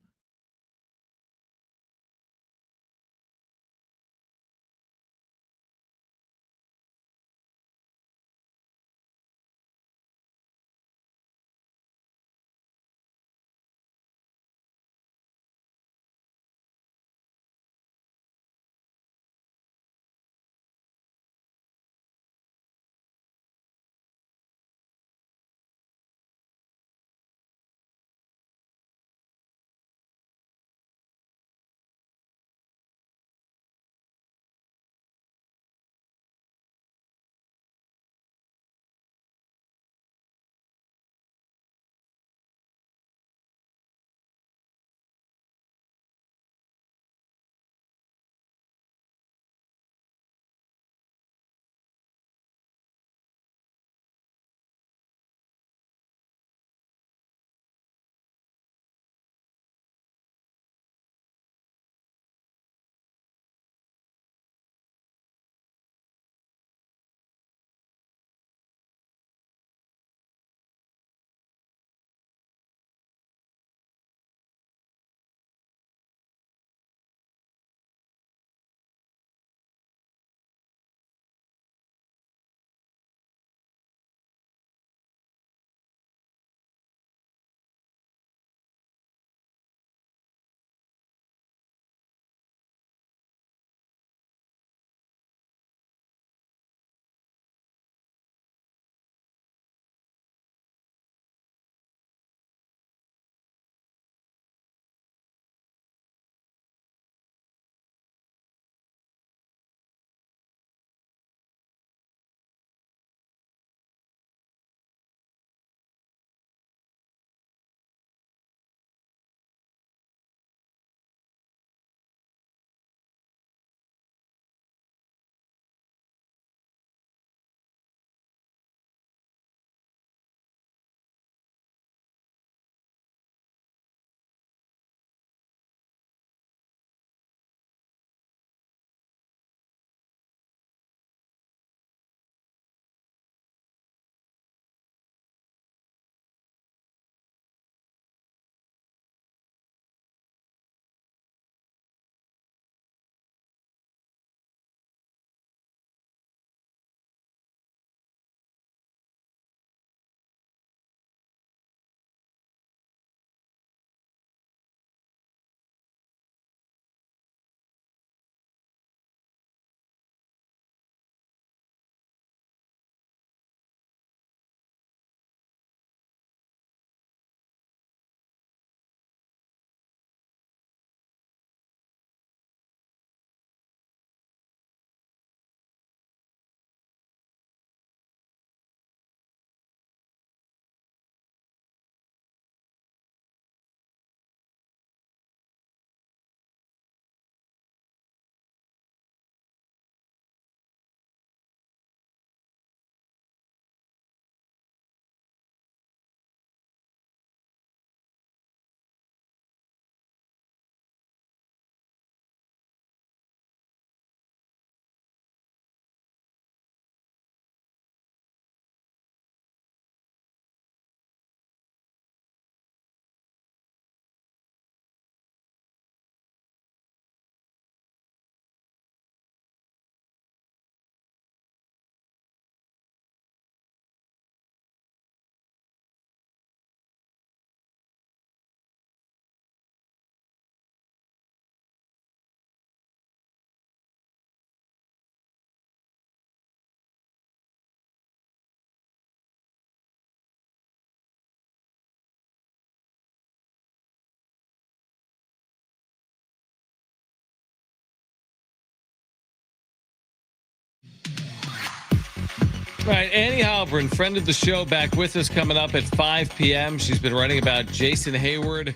Right, Annie Heilbrunn, friend of the show, back with us coming up at 5 p.m. She's been writing about Jason Hayward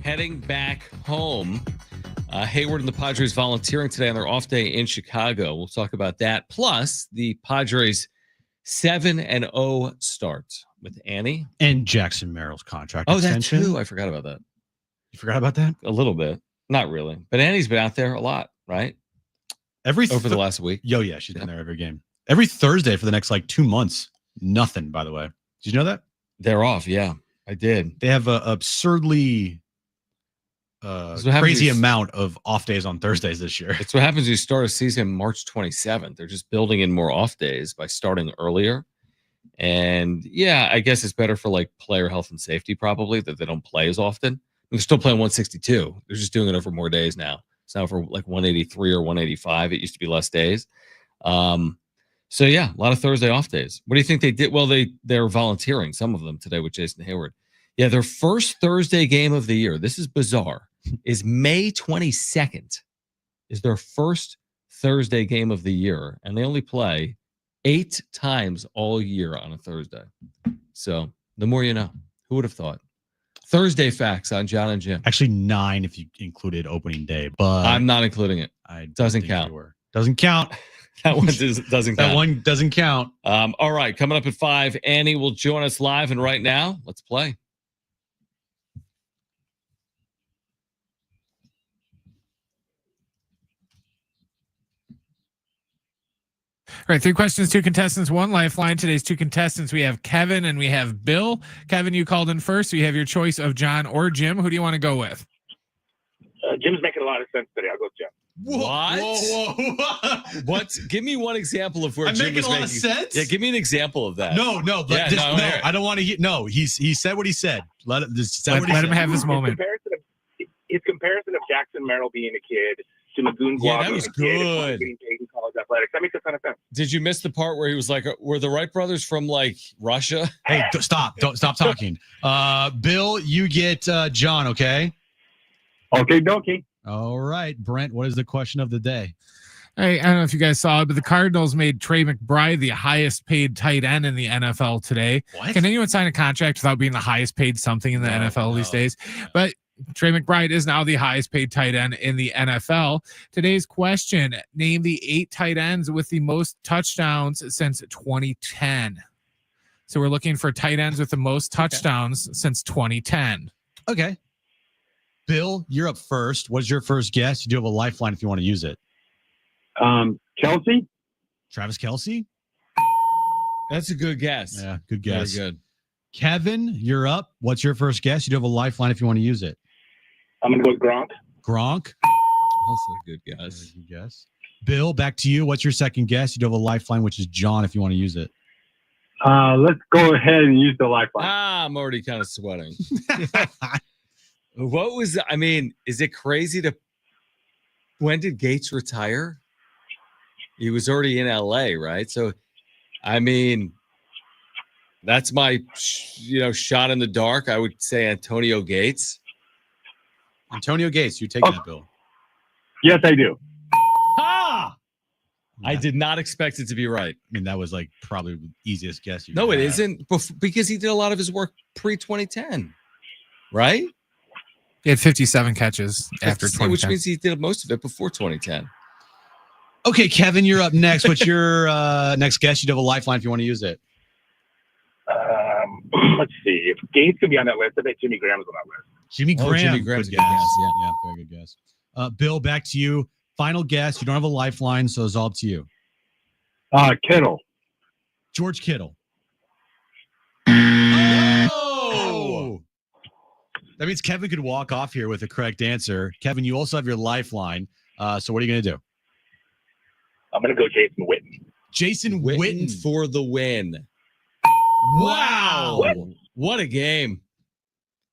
heading back home. Hayward and the Padres volunteering today on their off day in Chicago. We'll talk about that. Plus, the Padres 7-0 start with Annie. And Jackson Merrill's contract Oh, that extension. too. I forgot about that. You forgot about that? A little bit. Not really. But Annie's been out there a lot, right? Over the last week. Yeah, she's been there every game. Every Thursday for the next 2 months. Nothing, by the way. Did you know that? They're off. Yeah, I did. They have an absurdly crazy amount of off days on Thursdays this year. It's what happens when you start a season March 27th. They're just building in more off days by starting earlier. And yeah, I guess it's better for player health and safety probably that they don't play as often. They're still playing 162. They're just doing it over more days now. It's now for 183 or 185. It used to be less days. So yeah, a lot of Thursday off days. What do you think they did? Well, they're volunteering, some of them today with Jason Hayward. Yeah, their first Thursday game of the year, this is bizarre, is May 22nd is their first Thursday game of the year. And they only play 8 times all year on a Thursday. So the more you know. Who would have thought? Thursday facts on Jon and Jim. Actually 9 if you included opening day, but I'm not including it. Doesn't count. Doesn't count. That one doesn't count. That one doesn't count. All right, coming up at 5, Annie will join us live, and right now, let's play. All right, 3 questions, 2 contestants, 1 lifeline. Today's 2 contestants, we have Kevin and we have Bill. Kevin, you called in first, so you have your choice of Jon or Jim. Who do you want to go with? Jim's making a lot of sense today. I'll go with Jim. What? Whoa. What? Give me one example of where I'm Jim making was a lot making of sense. Yeah, give me an example of that. No, I don't want to hear. No, he said what he said. Let him have his moment. His comparison of Jackson Merrill being a kid to Magoon. Yeah, that was good. Getting paid in college athletics. That makes a ton of sense. Did you miss the part where he was like, "Were the Wright brothers from Russia?" Hey, stop! Don't stop talking. Bill, you get Jon. Okay. Okay, dokie. All right, Brent. What is the question of the day? Hey, I don't know if you guys saw it, but the Cardinals made Trey McBride the highest paid tight end in the NFL today. What? Can anyone sign a contract without being the highest paid something in the NFL these days? But Trey McBride is now the highest paid tight end in the NFL. Today's question, name the 8 tight ends with the most touchdowns since 2010. So we're looking for tight ends with the most touchdowns since 2010. Okay. Bill, you're up first. What's your first guess? You do have a lifeline if you want to use it. Kelsey? Travis Kelce? That's a good guess. Yeah, good guess. Very good. Kevin, you're up. What's your first guess? You do have a lifeline if you want to use it. I'm going to go with Gronk. Gronk? Also a good guess. Good guess. Bill, back to you. What's your second guess? You do have a lifeline, which is Jon, if you want to use it. Let's go ahead and use the lifeline. I'm already kind of sweating. Is it crazy when did Gates retire? He was already in LA, right? So, that's my, shot in the dark. I would say Antonio Gates. Antonio Gates, you take that, Bill. Yes, I do. Ah! I did not expect it to be right. That was probably the easiest guess. No, it isn't, because he did a lot of his work pre-2010, right? He had 57 catches after 2010. Which means he did most of it before 2010. Okay, Kevin, you're up next. What's your next guess? You do have a lifeline if you want to use it. Let's see. If Gates could be on that list, I bet Jimmy Graham's on that list. Jimmy Graham. Jimmy Graham's good a good guess. guess, Yeah, very good guess. Bill, back to you. Final guess. You don't have a lifeline, so it's all up to you. Kittle. George Kittle. Oh! That means Kevin could walk off here with the correct answer. Kevin, you also have your lifeline. So what are you going to do? I'm going to go Jason Witten. Jason Witten for the win. Wow. What a game.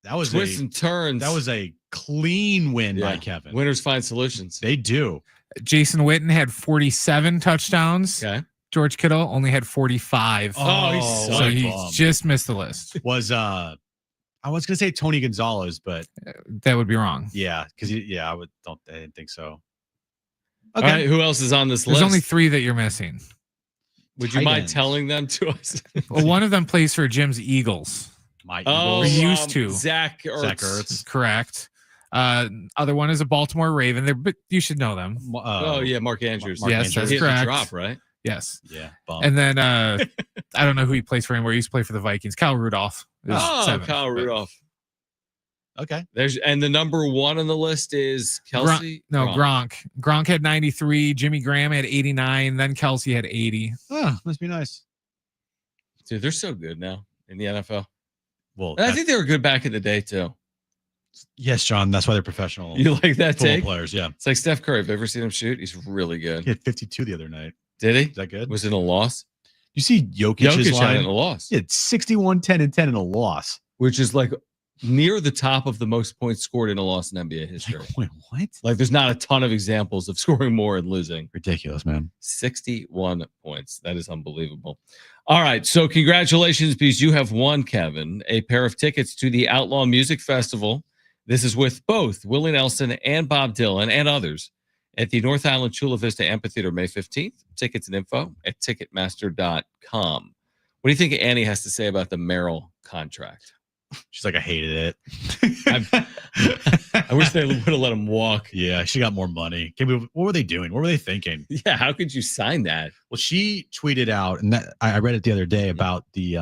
That was twists and turns. That was a clean win by Kevin. Winners find solutions. They do. Jason Witten had 47 touchdowns. Okay. George Kittle only had 45. So he just missed the list. I was going to say Tony Gonzalez, but that would be wrong. Yeah, because I didn't think so. Okay. All right, who else is on this list? There's only 3 that you're missing. Would you Tight mind ends. telling them to us? Well, one of them plays for Jim's Eagles. My Oh, Eagles. used to. Zach Ertz. Zach Ertz. Correct. Other one is a Baltimore Raven. But you should know them. Oh yeah, Mark Andrews. Mark Yes, Andrews. that's He hit the correct. drop, right? Yes. Yeah. Bum. And then I don't know who he plays for anymore. He used to play for the Vikings. Kyle Rudolph. is Oh, seventh, Kyle but- Rudolph. Okay. And the number one on the list is Kelsey. Gronk. Gronk had 93. Jimmy Graham had 89. Then Kelsey had 80. Oh, must be nice. Dude, they're so good now in the NFL. Well, And I think they were good back in the day too. yes, John. That's why they're professional You like that football take? players. Yeah. It's like Steph Curry. Have you ever seen him shoot? He's really good. He had 52 the other night. Did he? Is that good? Was it a loss? You see Jokic's Jokic had it in line? a loss, He had 61, 10, and 10 in a loss. which is like near the top of the most points scored in a loss in NBA history. Like, wait, what? Like, there's not a ton of examples of scoring more and losing. Ridiculous, man. 61 points. That is unbelievable. All right. So, congratulations, because you have won, Kevin, a pair of tickets to the Outlaw Music Festival. This is with both Willie Nelson and Bob Dylan and others at the North Island Chula Vista Amphitheater May 15th. Tickets and info at Ticketmaster.com. What do you think Annie has to say about the Merrill contract? She's like, I hated it. I wish they would have let him walk. Yeah, she got more money. What were they doing? What were they thinking? Yeah, how could you sign that? Well, she tweeted out, and that I read it the other day about the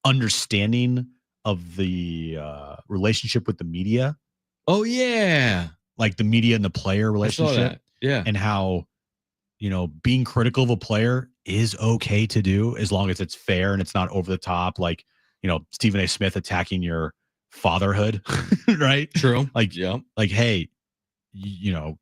understanding of the relationship with the media, Oh, yeah. like the media and the player I saw relationship, that. Yeah. and how, being critical of a player is okay to do as long as it's fair and it's not over the top. Like, Stephen A. Smith attacking your fatherhood, right? True. Like, Yeah. like, hey, you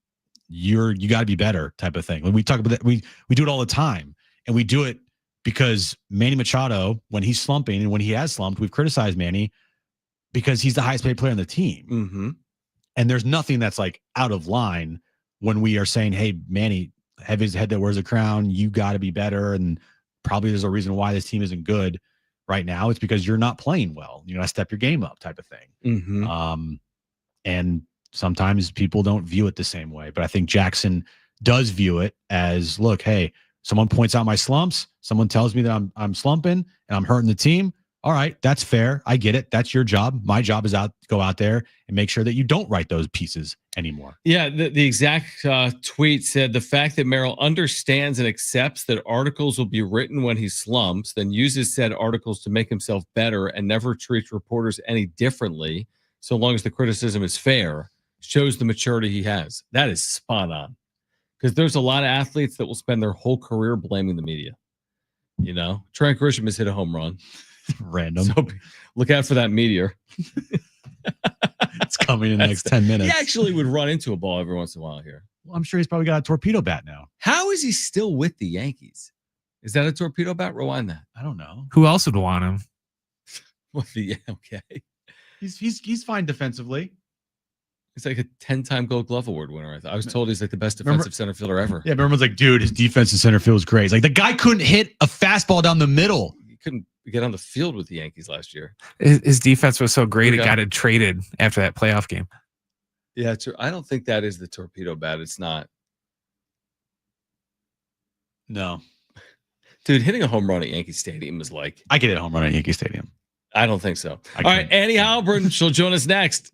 got to be better type of thing. When we talk about that, we do it all the time, and we do it because Manny Machado, when he's slumping and when he has slumped, we've criticized Manny because he's the highest paid player on the team. Mm-hmm. And there's nothing that's like out of line when we are saying, hey, Manny, have his head that wears a crown. You got to be better. And probably there's a reason why this team isn't good right now. It's because you're not playing well. You got to step your game up type of thing. Mm-hmm. And sometimes people don't view it the same way. But I think Jackson does view it as, look, hey, someone points out my slumps. Someone tells me that I'm slumping and I'm hurting the team. All right, that's fair. I get it. That's your job. My job is go out there and make sure that you don't write those pieces anymore. Yeah, the exact tweet said the fact that Merrill understands and accepts that articles will be written when he slumps, then uses said articles to make himself better and never treats reporters any differently, so long as the criticism is fair, shows the maturity he has. That is spot on. Because there's a lot of athletes that will spend their whole career blaming the media. Trent Grisham has hit a home run. Random. So look out for that meteor. It's coming in the next 10 minutes. He actually would run into a ball every once in a while here. Well, I'm sure he's probably got a torpedo bat now. How is he still with the Yankees? Is that a torpedo bat? Rewind that. I don't know. Who else would want him? Okay. He's fine defensively. He's like a 10-time Gold Glove Award winner. I was told he's like the best defensive center fielder ever. Yeah, but everyone's like, dude, his defense in center field is great. It's like the guy couldn't hit a fastball down the middle. He couldn't get on the field with the Yankees last year. His defense was so great, it Yeah. got it traded after that playoff game. Yeah, I don't think that is the torpedo bat. It's not. No. Dude, hitting a home run at Yankee Stadium is like, I could hit a home run at Yankee Stadium. I don't think so. I All right, couldn't. Annie Heilbrunn, she'll join us next.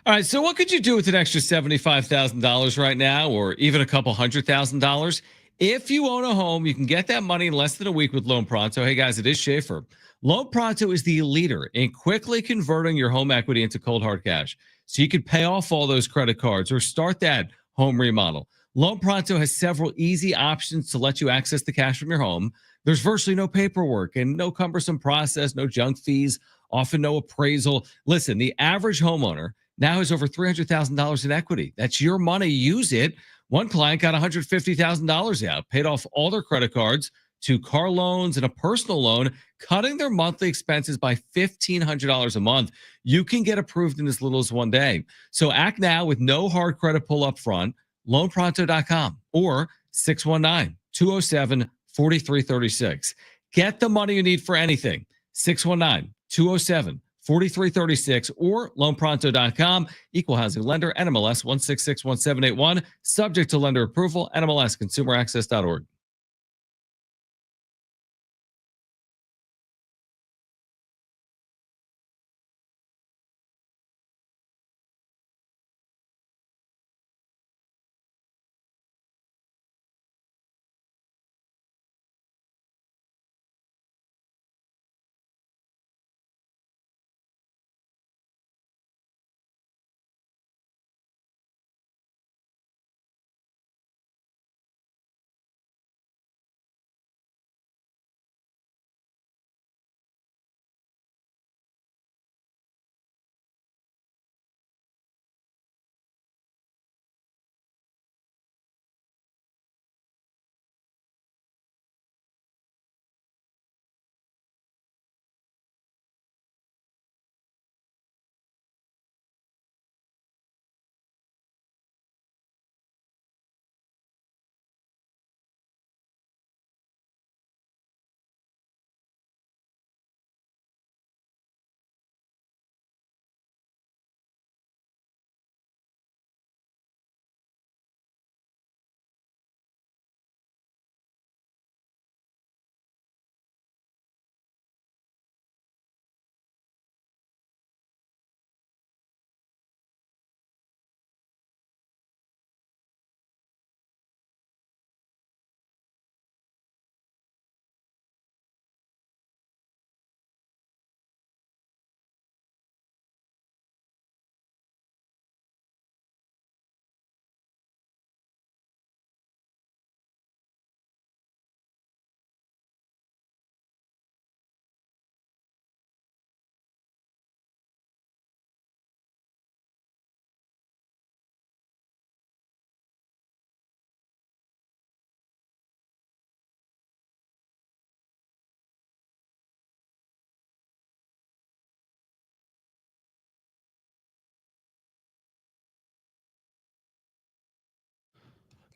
All right, so what could you do with an extra $75,000 right now, or even a couple $100,000? If you own a home, you can get that money in less than a week with Loan Pronto. Hey guys, it is Schaefer. Loan Pronto is the leader in quickly converting your home equity into cold hard cash, so you can pay off all those credit cards or start that home remodel. Loan Pronto has several easy options to let you access the cash from your home. There's virtually no paperwork and no cumbersome process, no junk fees, often no appraisal. Listen, the average homeowner now has over $300,000 in equity. That's your money. Use it. One client got $150,000 out, paid off all their credit cards, 2 car loans, and a personal loan, cutting their monthly expenses by $1,500 a month. You can get approved in as little as 1 day. So act now with no hard credit pull up front. Loanpronto.com or 619-207-4336. Get the money you need for anything. 619-207-4336 or loanpronto.com. Equal housing lender, NMLS 1661781. Subject to lender approval, NMLS consumeraccess.org.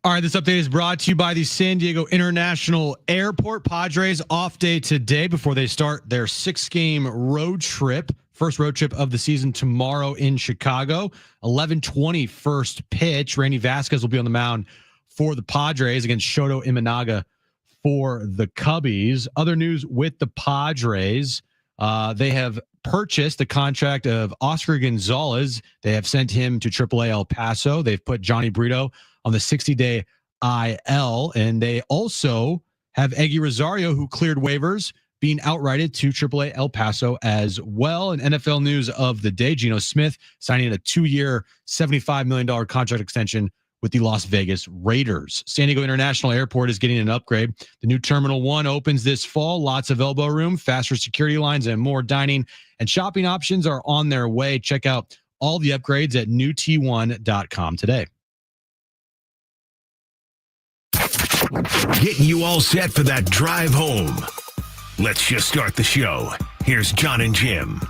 All right, this update is brought to you by the San Diego International Airport. Padres off day today before they start their 6-game road trip. First road trip of the season tomorrow in Chicago. 11:20 first pitch. Randy Vasquez will be on the mound for the Padres against Shoto Imanaga for the Cubbies. Other news with the Padres, they have purchased the contract of Oscar Gonzalez. They have sent him to AAA El Paso. They've put Johnny Brito on the 60-day IL, and they also have Eggy Rosario, who cleared waivers, being outrighted to AAA El Paso as well. And NFL news of the day, Geno Smith signing a 2-year, $75 million contract extension with the Las Vegas Raiders. San Diego International Airport is getting an upgrade. The new Terminal 1 opens this fall. Lots of elbow room, faster security lines, and more dining and shopping options are on their way. Check out all the upgrades at newt1.com today. Getting you all set for that drive home. Let's just start the show. Here's Jon and Jim.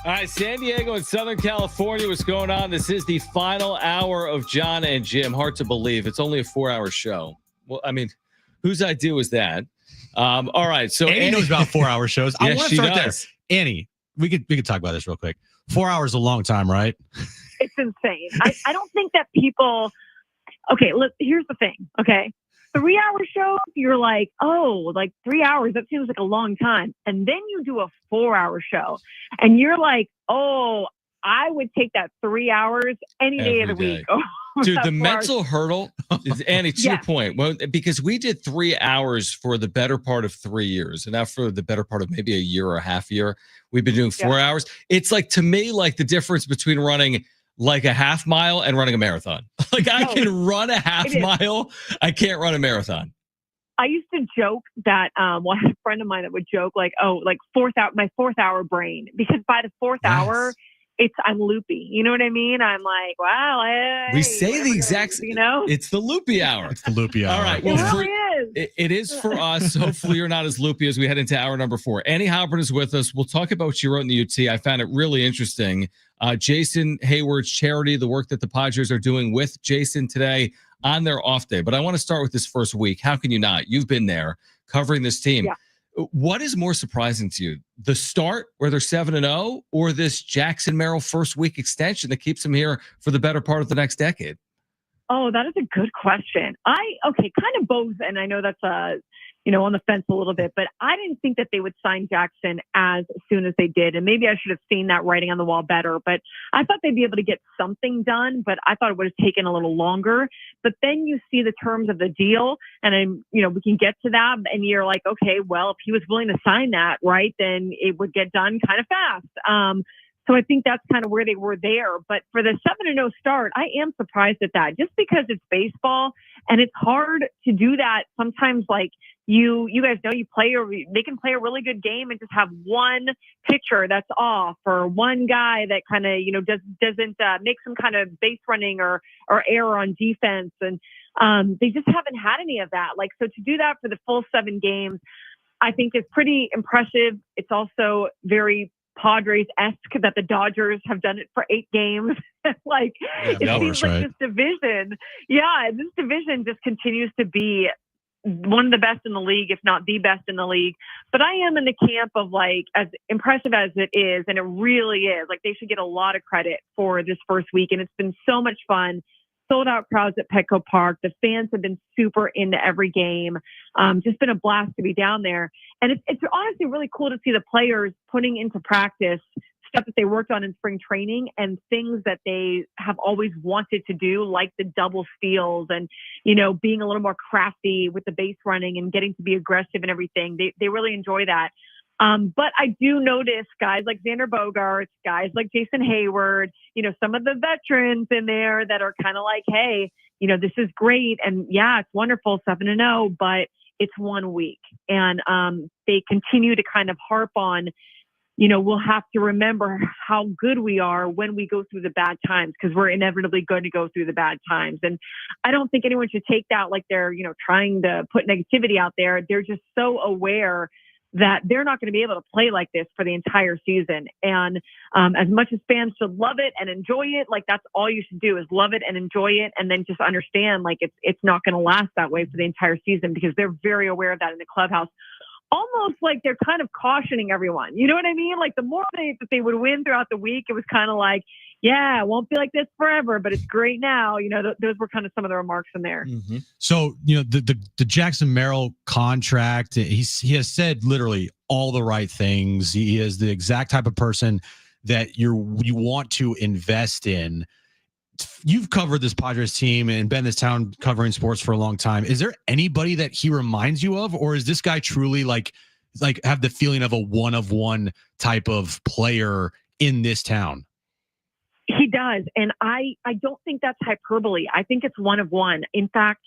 All right, San Diego and Southern California, what's going on? This is the final hour of Jon and Jim. Hard to believe. It's only a 4-hour show. Well, I mean, whose idea was that? All right, so Annie knows about 4-hour shows. I want to start there. Annie, we could talk about this real quick. 4 hours is a long time, right? It's insane. I don't think that people. Okay, look. Here's the thing. Okay. 3-hour shows, you're like, oh, like 3 hours, that seems like a long time. And then you do a 4-hour show and you're like, oh, I would take that 3 hours any day of the week. Oh, dude, the mental hurdle is, Annie, to your point, well, because we did 3 hours for the better part of 3 years. And now for the better part of maybe a year or a half year, we've been doing 4 hours. It's like, to me, like the difference between running like a half mile and running a marathon. Like I can run a half mile. I can't run a marathon. I used to joke that, well, I had a friend of mine that would joke like, oh, like my 4th hour brain, because by the 4th hour, I'm loopy. You know what I mean? I'm like, wow. Hey, We say the exact, it's the loopy hour. It's the loopy hour. All right. It Well, really is. it is for us. Hopefully you're not as loopy as we head into hour number 4. Annie Heilbrunn is with us. We'll talk about what she wrote in the UT. I found it really interesting. Jason Hayward's charity, the work that the Padres are doing with Jason today on their off day. But I want to start with this first week. How can you not? You've been there covering this team. Yeah. What is more surprising to you? The start where they're 7-0 or this Jackson Merrill first week extension that keeps them here for the better part of the next decade? Oh, that is a good question. Kind of both. And I know that's on the fence a little bit, but I didn't think that they would sign Jackson as soon as they did. And maybe I should have seen that writing on the wall better, but I thought they'd be able to get something done, but I thought it would have taken a little longer. But then you see the terms of the deal and we can get to that. And you're like, okay, well, if he was willing to sign that, right, then it would get done kind of fast. So I think that's kind of where they were there. But for the 7-0 start, I am surprised at that just because it's baseball and it's hard to do that. Sometimes like you guys know they can play a really good game and just have one pitcher that's off or one guy that kind of, doesn't make some kind of base running or error on defense. And they just haven't had any of that. Like, so to do that for the full 7 games, I think is pretty impressive. It's also very Padres-esque that the Dodgers have done it for 8 games. It seems like this division just continues to be one of the best in the league, if not the best in the league. But I am in the camp of like, as impressive as it is, and it really is, like they should get a lot of credit for this first week. And it's been so much fun. Sold out crowds at Petco Park. The fans have been super into every game. Just been a blast to be down there. And it's honestly really cool to see the players putting into practice stuff that they worked on in spring training and things that they have always wanted to do, like the double steals and, being a little more crafty with the base running and getting to be aggressive and everything. They really enjoy that. But I do notice guys like Xander Bogaerts, guys like Jason Hayward, some of the veterans in there that are kind of like, hey, this is great. And yeah, it's wonderful, 7-0, but it's 1 week. And they continue to kind of harp on, we'll have to remember how good we are when we go through the bad times, because we're inevitably going to go through the bad times. And I don't think anyone should take that like they're, trying to put negativity out there. They're just so aware that they're not going to be able to play like this for the entire season. And as much as fans should love it and enjoy it, like that's all you should do is love it and enjoy it. And then just understand like it's not going to last that way for the entire season, because they're very aware of that in the clubhouse. Almost like they're kind of cautioning everyone. You know what I mean? Like the more that they would win throughout the week, it was kind of like, yeah, it won't be like this forever, but it's great now. Those were kind of some of the remarks in there. Mm-hmm. So, the Jackson Merrill contract, he has said literally all the right things. He is the exact type of person that you want to invest in. You've covered this Padres team and been in this town covering sports for a long time. Is there anybody that he reminds you of, or is this guy truly like have the feeling of a one-of-one type of player in this town? He does. And I don't think that's hyperbole. I think it's one of one. In fact,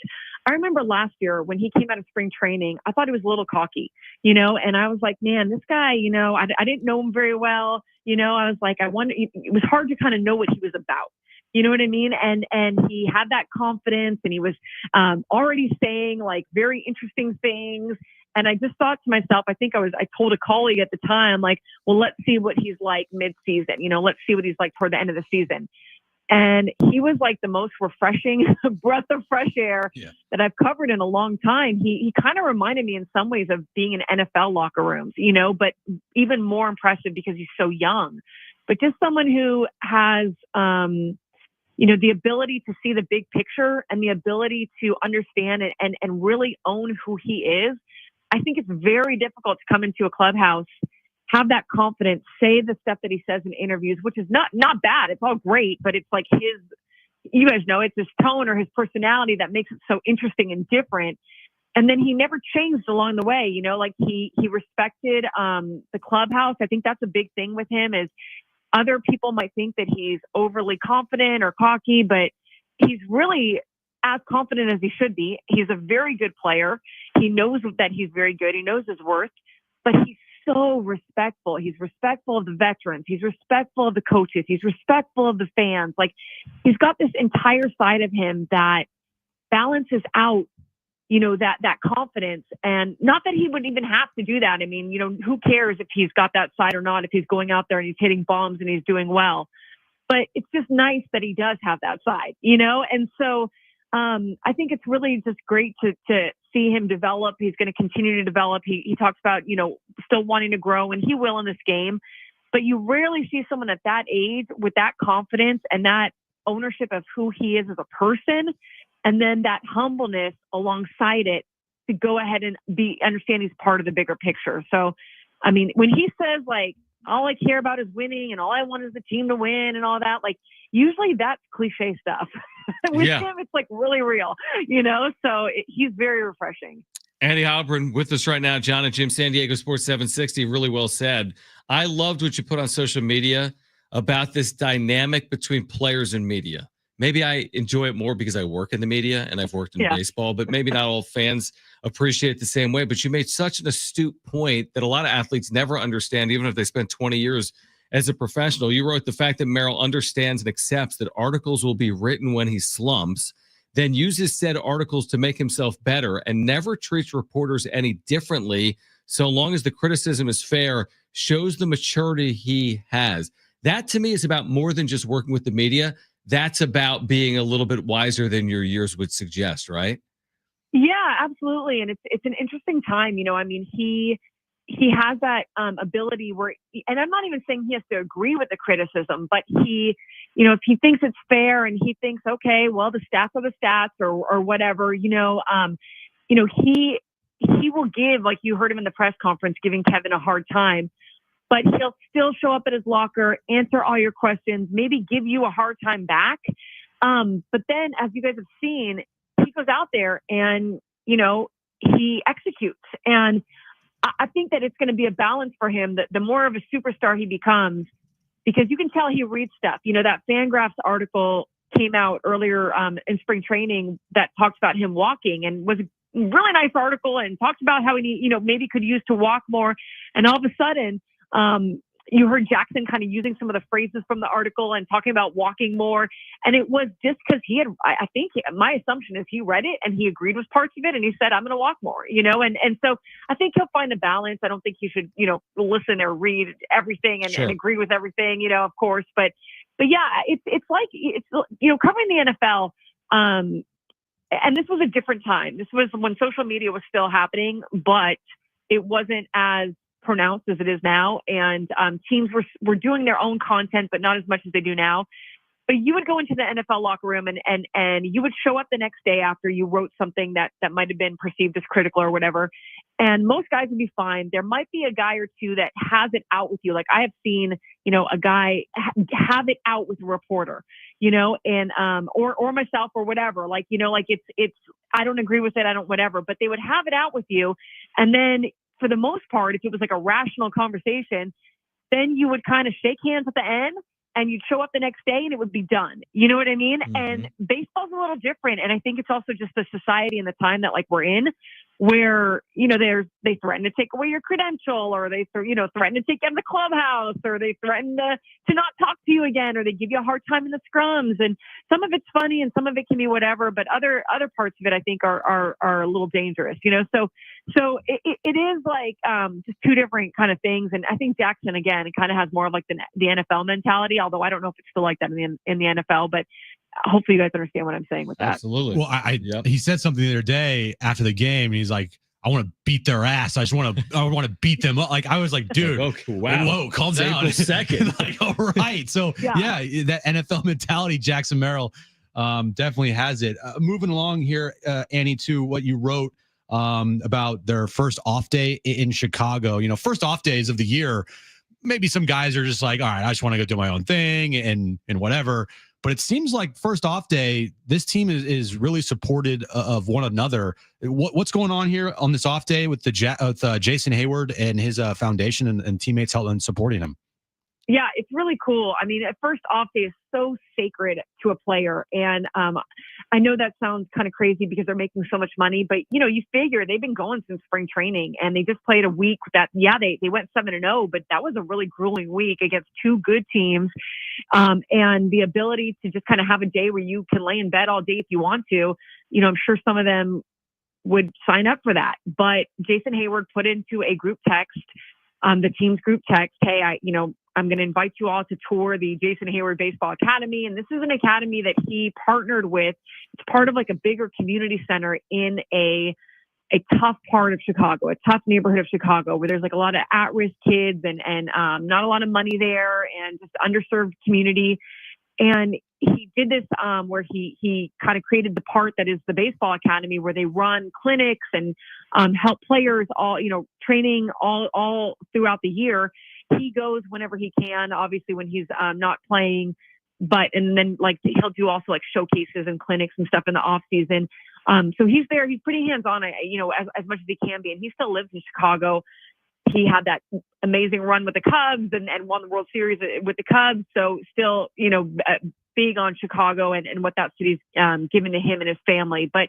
I remember last year when he came out of spring training, I thought he was a little cocky, and I was like, man, this guy, I didn't know him very well. I was like, I wonder, it was hard to kind of know what he was about. You know what I mean? And he had that confidence and he was already saying like very interesting things. And I just thought to myself, I told a colleague at the time, like, well, let's see what he's like mid-season. Let's see what he's like toward the end of the season. And he was like the most refreshing breath of fresh air that I've covered in a long time. He kind of reminded me in some ways of being in NFL locker rooms, but even more impressive because he's so young. But just someone who has, the ability to see the big picture and the ability to understand and really own who he is. I think it's very difficult to come into a clubhouse, have that confidence, say the stuff that he says in interviews, which is not bad. It's all great, but it's like you guys know, it's his tone or his personality that makes it so interesting and different. And then he never changed along the way, like he respected the clubhouse. I think that's a big thing with him is other people might think that he's overly confident or cocky, but he's really as confident as he should be. He's a very good player. He knows that he's very good. He knows his worth, but he's so respectful. He's respectful of the veterans. He's respectful of the coaches. He's respectful of the fans. Like, he's got this entire side of him that balances out, that confidence. And not that he would even have to do that. I mean, who cares if he's got that side or not, if he's going out there and he's hitting bombs and he's doing well. But it's just nice that he does have that side, And so I think it's really just great to see him develop. He's going to continue to develop. He talks about, still wanting to grow, and he will in this game. But you rarely see someone at that age with that confidence and that ownership of who he is as a person, and then that humbleness alongside it to go ahead and understand he's part of the bigger picture. So, I mean, when he says, like, all I care about is winning and all I want is the team to win and all that, like, usually that's cliche stuff. With him, it's like really real, so he's very refreshing. Andy Heilbrunn with us right now. Jon and Jim, San Diego Sports 760. Really well said. I loved what you put on social media about this dynamic between players and media. Maybe I enjoy it more because I work in the media and I've worked in baseball, but maybe not all fans appreciate it the same way. But you made such an astute point that a lot of athletes never understand, even if they spend 20 years as a professional. You wrote the fact that Merrill understands and accepts that articles will be written when he slumps, then uses said articles to make himself better and never treats reporters any differently so long as the criticism is fair, shows the maturity he has. That to me is about more than just working with the media. That's about being a little bit wiser than your years would suggest, right? Yeah, absolutely. And it's an interesting time. I mean, he has that ability where, and I'm not even saying he has to agree with the criticism, but he, if he thinks it's fair and he thinks, okay, well, the stats are the stats or whatever, he will give, like you heard him in the press conference, giving Kevin a hard time, but he'll still show up at his locker, answer all your questions, maybe give you a hard time back. But then, as you guys have seen, he goes out there and, he executes. And I think that it's going to be a balance for him, that the more of a superstar he becomes, because you can tell he reads stuff. That Fangraphs article came out earlier in spring training that talks about him walking, and was a really nice article, and talked about how he, maybe could use to walk more. And all of a sudden, you heard Jackson kind of using some of the phrases from the article and talking about walking more. And it was just because I think my assumption is he read it and he agreed with parts of it. And he said, I'm going to walk more, and so I think he'll find a balance. I don't think he should, listen or read everything and agree with everything, of course. But yeah, it's like, covering the NFL. And this was a different time. This was when social media was still happening, but it wasn't as pronounced as it is now, and teams were doing their own content, but not as much as they do now. But you would go into the NFL locker room and you would show up the next day after you wrote something that might have been perceived as critical or whatever, and most guys would be fine. There might be a guy or two that has it out with you. Like I have seen, a guy have it out with a reporter, and or myself or whatever. Like it's I don't agree with it, I don't whatever, but they would have it out with you, and then, for the most part, if it was like a rational conversation, then you would kind of shake hands at the end and you'd show up the next day and it would be done. You know what I mean? Mm-hmm. And baseball's a little different. And I think it's also just the society and the time that we're in, where, they threaten to take away your credential, or they, threaten to take you out of the clubhouse, or they threaten to not talk to you again, or they give you a hard time in the scrums. And some of it's funny and some of it can be whatever, but other parts of it, I think are a little dangerous, So it is like just two different kind of things. And I think Jackson, again, it kind of has more of like the NFL mentality, although I don't know if it's still like that in the NFL, but hopefully you guys understand what I'm saying with that. Absolutely. Well, he said something the other day after the game, and he's like, I want to beat their ass. I want to beat them up. Like, I was like, dude, okay, wow. Whoa, calm down. Second. Like, all right. So yeah, that NFL mentality, Jackson Merrill definitely has it. Moving along here, Annie, to what you wrote about their first off day in Chicago. First off days of the year, maybe some guys are just like, all right, I just want to go do my own thing and whatever. But it seems like first off day, this team is really supported of one another. What's going on here on this off day with Jason Hayward and his foundation and teammates helping and supporting him? Yeah, it's really cool. I mean, at first off day is so sacred to a player. And I know that sounds kind of crazy because they're making so much money, but you figure they've been going since spring training, and they just played a week that, they went 7-0, but that was a really grueling week against two good teams. And the ability to just kind of have a day where you can lay in bed all day if you want to, I'm sure some of them would sign up for that. But Jason Hayward put into a group text, the team's group text, hey, I'm going to invite you all to tour the Jason Hayward Baseball Academy. And this is an academy that he partnered with. It's part of like a bigger community center in a tough part of Chicago, a tough neighborhood of Chicago, where there's like a lot of at-risk kids and not a lot of money there, and just underserved community. And he did this where he kind of created the part that is the baseball academy, where they run clinics and help players all, training all throughout the year. He goes whenever he can, obviously when he's not playing, and then like he'll do also like showcases and clinics and stuff in the off season. So he's there. He's pretty hands-on, as much as he can be. And he still lives in Chicago. He had that amazing run with the Cubs and won the World Series with the Cubs. So still, big on Chicago and what that city's given to him and his family. But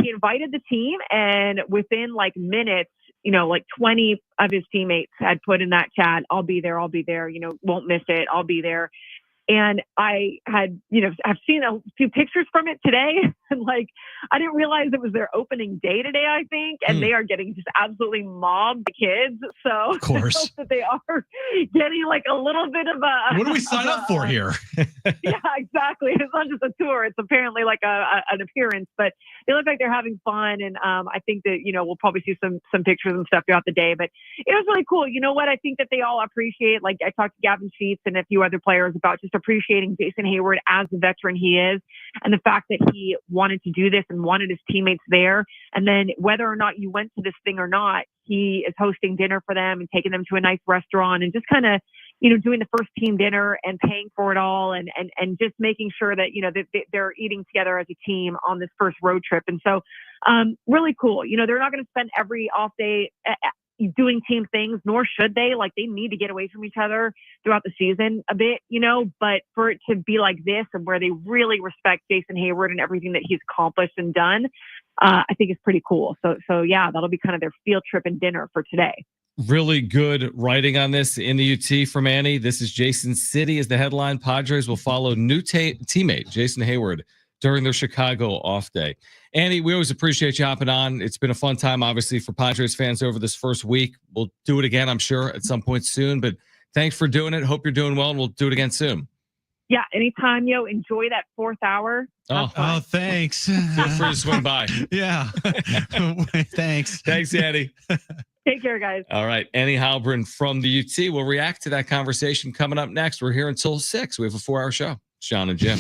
he invited the team, and within like minutes, like 20 of his teammates had put in that chat, I'll be there, won't miss it, I'll be there. And I had, I've seen a few pictures from it today. And like, I didn't realize it was their opening day today, I think. And they are getting just absolutely mobbed, the kids. So of course, I hope that they are getting like a little bit of a. What do we sign up for here? Yeah, exactly. It's not just a tour. It's apparently like an appearance, but they look like they're having fun. And I think that, we'll probably see some pictures and stuff throughout the day, but it was really cool. You know what? I think that they all appreciate, like I talked to Gavin Sheets and a few other players about just appreciating Jason Hayward as the veteran he is, and the fact that he wanted to do this and wanted his teammates there. And then whether or not you went to this thing or not, he is hosting dinner for them and taking them to a nice restaurant and just kind of, doing the first team dinner and paying for it all and just making sure that, that they're eating together as a team on this first road trip. And so really cool. They're not going to spend every off day doing team things, nor should they. Like, they need to get away from each other throughout the season a bit, but for it to be like this and where they really respect Jason Hayward and everything that he's accomplished and done, I think it's pretty cool. So yeah, that'll be kind of their field trip and dinner for today. Really good writing on this in the UT for Manny. This is Jason City as the headline. Padres will follow new teammate Jason Hayward during their Chicago off day. Annie, we always appreciate you hopping on. It's been a fun time, obviously, for Padres fans over this first week. We'll do it again, I'm sure, at some point soon. But thanks for doing it. Hope you're doing well, and we'll do it again soon. Yeah, anytime, enjoy that fourth hour. Oh, thanks. Feel free to swing by. Yeah. Thanks. Thanks, Annie. Take care, guys. All right. Annie Heilbrunn from the UT. We'll react to that conversation coming up next. We're here until 6. We have a 4-hour show. Jon and Jim.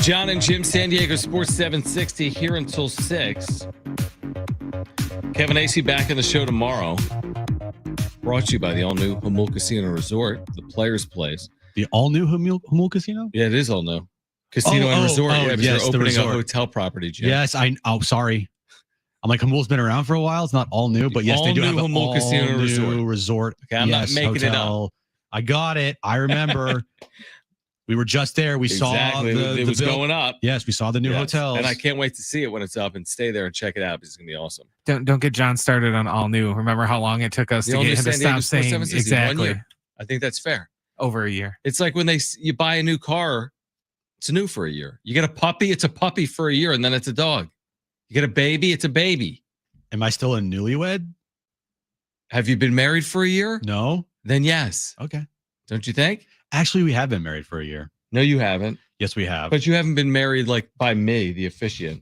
Jon and Jim, San Diego Sports 760 here until 6. Kevin Acey back in the show tomorrow. Brought to you by the all-new Jamul Casino Resort, the Players Place. The all-new Jamul Casino? Yeah, it is all new. Casino and Resort. Yeah, because yes, they're opening a resort. hotel property, Jim. Yes, sorry. I'm like, Jamul's been around for a while. It's not all new, but yes, they do have an Jamul Casino all-new resort. Okay, I'm not making hotel. it up. I got it. I remember. We were just there. We saw it was going up. Yes, we saw the new hotels. And I can't wait to see it when it's up and stay there and check it out because it's going to be awesome. Don't get John started on all new. Remember how long it took us to get him to stop saying exactly. I think that's fair. Over a year. It's like when you buy a new car, it's new for a year. You get a puppy, it's a puppy for a year, and then it's a dog. You get a baby, it's a baby. Am I still a newlywed? Have you been married for a year? No. Then yes. Okay. Don't you think? Actually, we have been married for a year. No, you haven't. Yes, we have. But you haven't been married like by me, the officiant.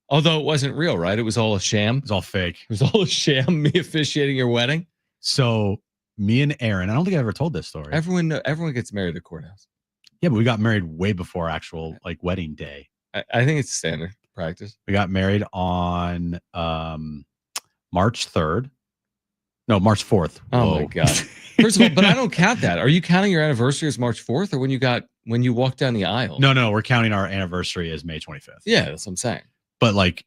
Although it wasn't real, right? It was all a sham. It was all fake. It was all a sham, me officiating your wedding. So me and Aaron, I don't think I ever told this story. Everyone gets married at a courthouse. Yeah, but we got married way before actual like wedding day. I think it's standard practice. We got married on March 3rd. No, March 4th. Oh my God. First of all, but I don't count that. Are you counting your anniversary as March 4th or when you walked down the aisle? No, we're counting our anniversary as May 25th. Yeah, that's what I'm saying. But like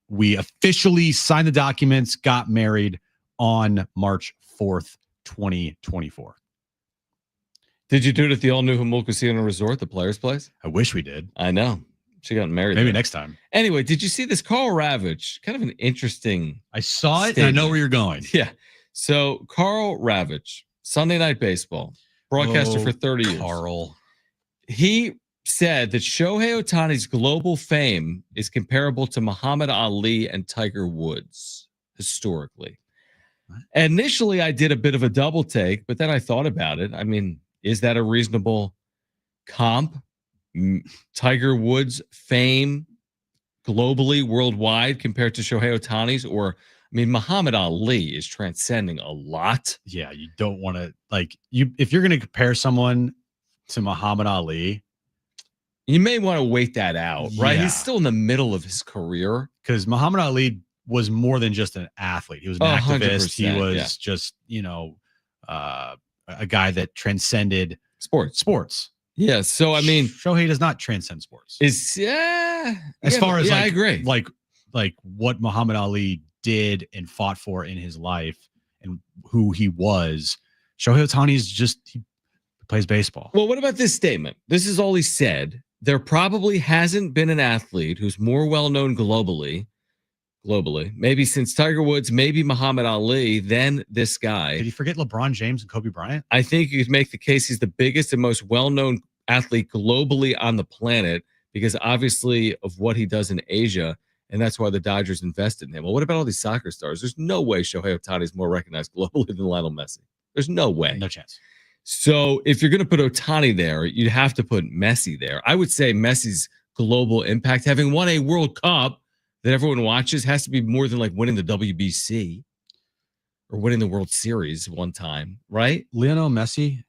we officially signed the documents, got married on March 4th, 2024. Did you do it at the all-new Jamul Casino Resort, the Players Place? I wish we did. I know. She got married. Maybe there. Next time. Anyway, did you see this Carl Ravitch? Kind of an interesting. I saw it statement. and I know where you're going. Yeah. So Carl Ravitch, Sunday Night Baseball, broadcaster for 30 years. Carl. He said that Shohei Ohtani's global fame is comparable to Muhammad Ali and Tiger Woods historically. What? Initially, I did a bit of a double take, but then I thought about it. I mean, is that a reasonable comp? Tiger Woods' fame globally, worldwide, compared to Shohei Ohtani's? Or, I mean, Muhammad Ali is transcending a lot. Yeah, you don't want to, if you're going to compare someone to Muhammad Ali, you may want to wait that out, right? Yeah. He's still in the middle of his career. Because Muhammad Ali was more than just an athlete. He was an activist. He was just, a guy that transcended sports. Yeah. So, I mean, Shohei does not transcend sports. As far as I agree. Like what Muhammad Ali did and fought for in his life and who he was. Shohei Ohtani is he plays baseball. Well, what about this statement? This is all he said. There probably hasn't been an athlete who's more well-known globally, maybe since Tiger Woods, maybe Muhammad Ali, than this guy. Did you forget LeBron James and Kobe Bryant? I think you could make the case he's the biggest and most well-known athlete globally on the planet because obviously of what he does in Asia, and that's why the Dodgers invested in him. Well, what about all these soccer stars? There's no way Shohei Ohtani is more recognized globally than Lionel Messi. There's no way. No chance. So if you're going to put Ohtani there, you'd have to put Messi there. I would say Messi's global impact, having won a World Cup that everyone watches, has to be more than like winning the WBC or winning the World Series one time, right? Lionel Messi,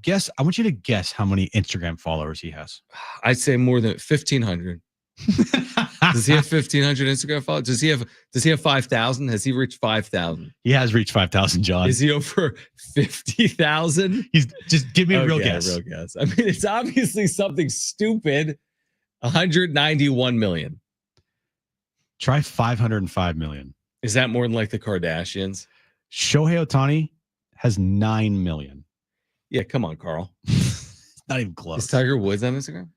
I want you to guess how many Instagram followers he has. I'd say more than 1,500. Does he have 1,500 Instagram followers? Does he have 5,000? Has he reached 5,000? He has reached 5,000, John. Is he over 50,000? He's just give me a real guess. Real guess. I mean, it's obviously something stupid. 191 million. Try 505 million. Is that more than like the Kardashians? Shohei Ohtani has 9 million. Yeah, come on, Carl. Not even close. Is Tiger Woods on Instagram?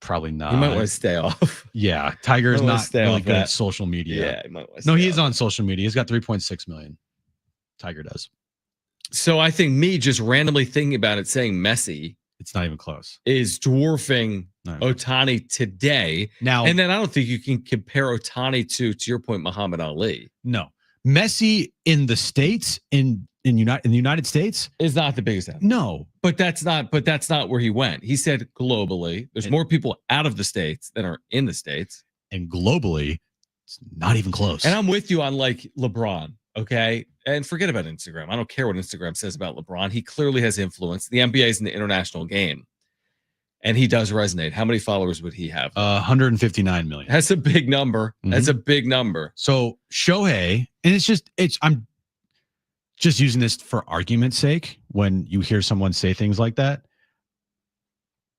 Probably not. You might want to stay off. Yeah, Tiger is not really good at social media. Yeah, you might want to he is on social media. He's got 3.6 million. Tiger does. So I think me just randomly thinking about it, saying Messi, it's not even close, is dwarfing Ohtani today. Now, and then I don't think you can compare Ohtani to your point, Muhammad Ali. No, Messi in the States in the United States is not the biggest athlete. No, but that's not where he went. He said globally, there's more people out of the States than are in the States, and globally, it's not even close. And I'm with you on like LeBron. Okay. And forget about Instagram. I don't care what Instagram says about LeBron. He clearly has influence. The NBA is an international game. and he does resonate, how many followers would he have? 159 million. That's a big number. That's a big number. So Shohei, and I'm just using this for argument's sake. When you hear someone say things like that,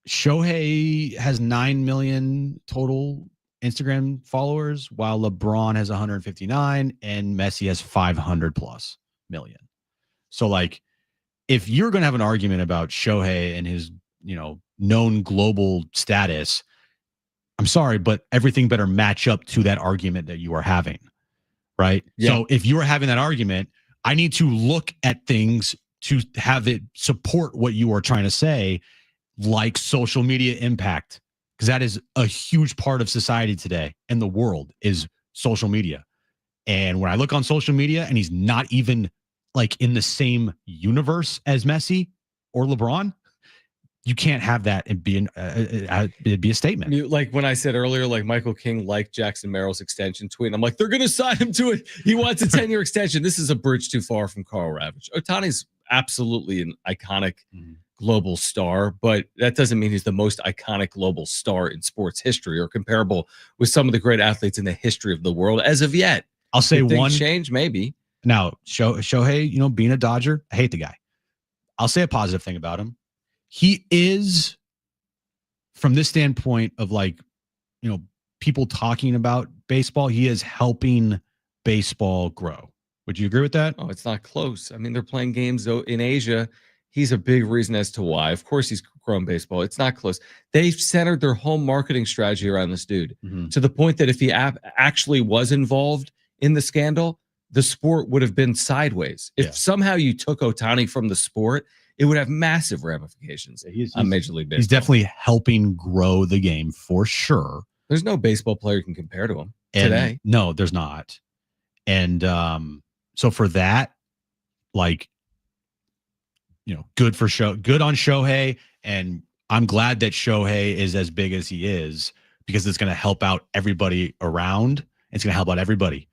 Shohei has 9 million total Instagram followers, while LeBron has 159 and Messi has 500 plus million. So like, if you're going to have an argument about Shohei and his, known global status, I'm sorry, but everything better match up to that argument that you are having, right? Yeah. So if you are having that argument, I need to look at things to have it support what you are trying to say, like social media impact, because that is a huge part of society today and the world is social media. And when I look on social media and he's not even like in the same universe as Messi or LeBron, you can't have that and it'd be a statement. Like when I said earlier, like Michael King liked Jackson Merrill's extension tweet. I'm like, they're going to sign him to it. He wants a 10-year extension. This is a bridge too far from Carl Ravage. Ohtani's absolutely an iconic global star, but that doesn't mean he's the most iconic global star in sports history or comparable with some of the great athletes in the history of the world as of yet. I'll say one change, maybe. Now, Shohei, being a Dodger, I hate the guy. I'll say a positive thing about him. He is, from this standpoint of like, people talking about baseball, he is helping baseball grow. Would you agree with that? Oh, it's not close. I mean, they're playing games in Asia. He's a big reason as to why. Of course, he's grown baseball. It's not close. They've centered their whole marketing strategy around this dude to the point that if he actually was involved in the scandal, the sport would have been sideways. If somehow you took Ohtani from the sport, it would have massive ramifications on Major League Baseball. He's definitely helping grow the game for sure. There's no baseball player you can compare to him today. No, there's not. And so for that, like, good on Shohei. And I'm glad that Shohei is as big as he is, because it's going to help out everybody around. It's going to help out everybody.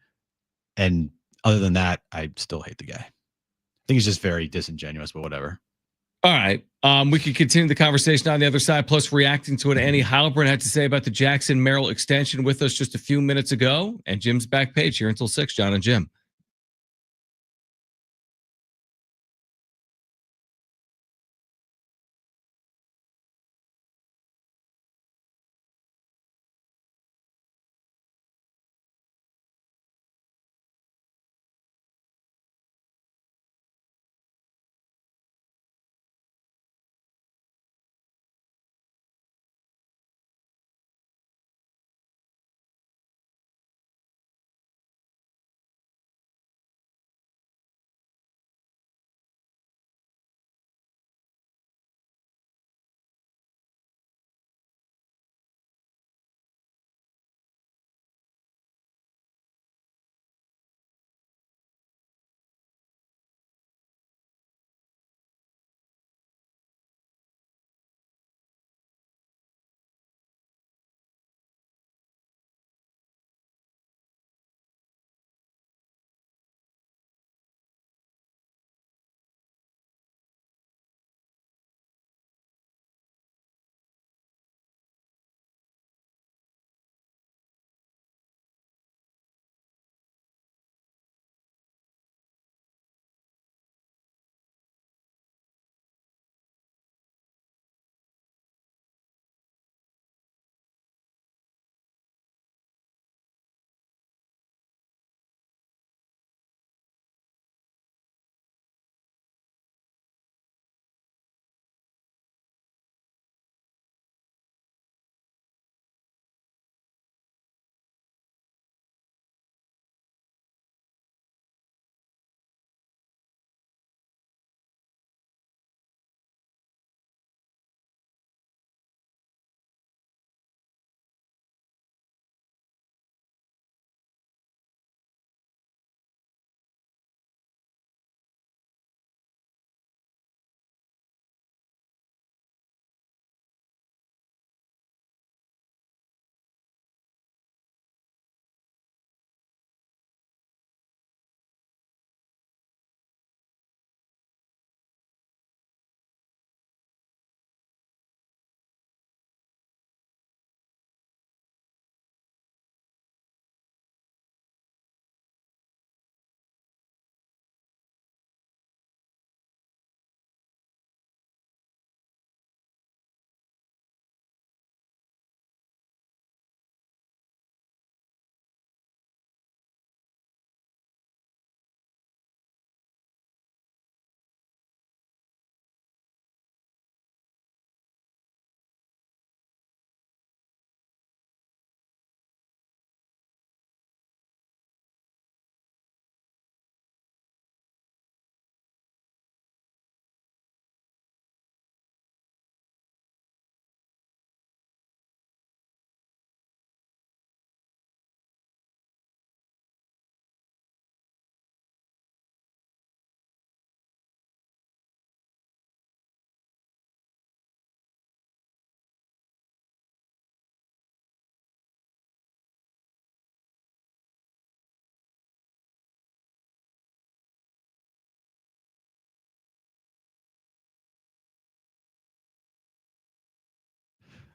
And other than that, I still hate the guy. I think he's just very disingenuous, but whatever. All right. We could continue the conversation on the other side, plus reacting to what Annie Heilbrunn had to say about the Jackson Merrill extension with us just a few minutes ago. And Jim's back page here until 6, Jon and Jim.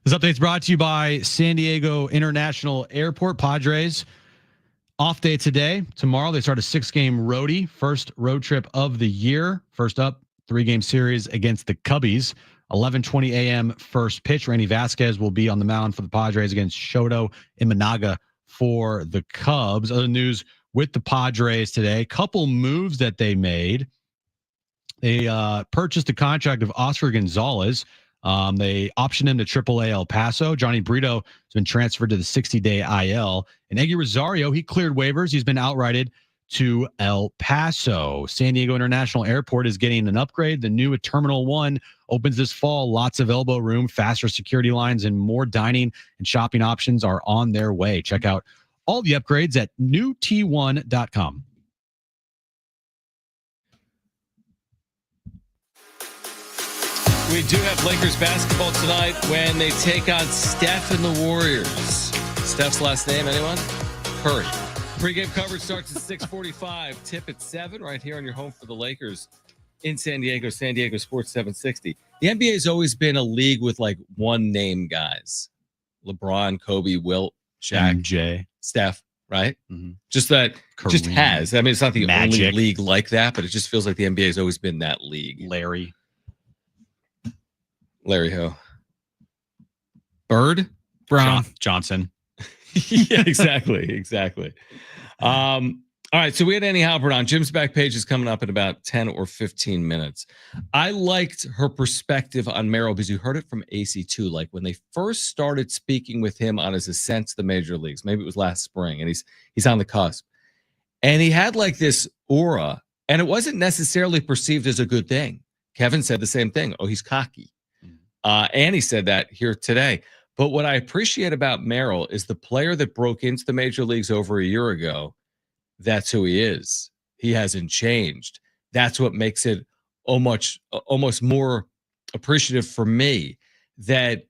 This update's brought to you by San Diego International Airport. Padres off day today. Tomorrow they start a 6-game roadie, first road trip of the year. First up, 3-game series against the Cubbies. 11:20 a.m. first pitch. Randy Vasquez will be on the mound for the Padres against Shoto Imanaga for the Cubs. Other news with the Padres today, couple moves that they made. They purchased a contract of Oscar Gonzalez. They optioned him to AAA El Paso. Johnny Brito has been transferred to the 60-day IL. And Eggy Rosario, he cleared waivers. He's been outrighted to El Paso. San Diego International Airport is getting an upgrade. The new Terminal 1 opens this fall. Lots of elbow room, faster security lines, and more dining and shopping options are on their way. Check out all the upgrades at newt1.com. We do have Lakers basketball tonight when they take on Steph and the Warriors. Steph's last name, anyone? Curry. Pre-game coverage starts at 6:45. Tip at 7 right here on your home for the Lakers in San Diego Sports 760. The NBA has always been a league with like one-name guys. LeBron, Kobe, Wilt, Shaq, MJ, Steph, right? Mm-hmm. Just that Kareem, just has. I mean, it's not the Magic. only league like that, but it just feels like the NBA has always been that league. Larry Ho. Bird? Brown. Johnson. Yeah, exactly. All right, so we had Annie Heilbrunn on. Jim's back page is coming up in about 10 or 15 minutes. I liked her perspective on Merrill because you heard it from AC2. Like when they first started speaking with him on his ascent to the major leagues, maybe it was last spring, and he's on the cusp. And he had like this aura, and it wasn't necessarily perceived as a good thing. Kevin said the same thing. Oh, he's cocky. Annie said that here today. But what I appreciate about Merrill is the player that broke into the major leagues over a year ago. That's who he is. He hasn't changed. That's what makes it almost more appreciative for me that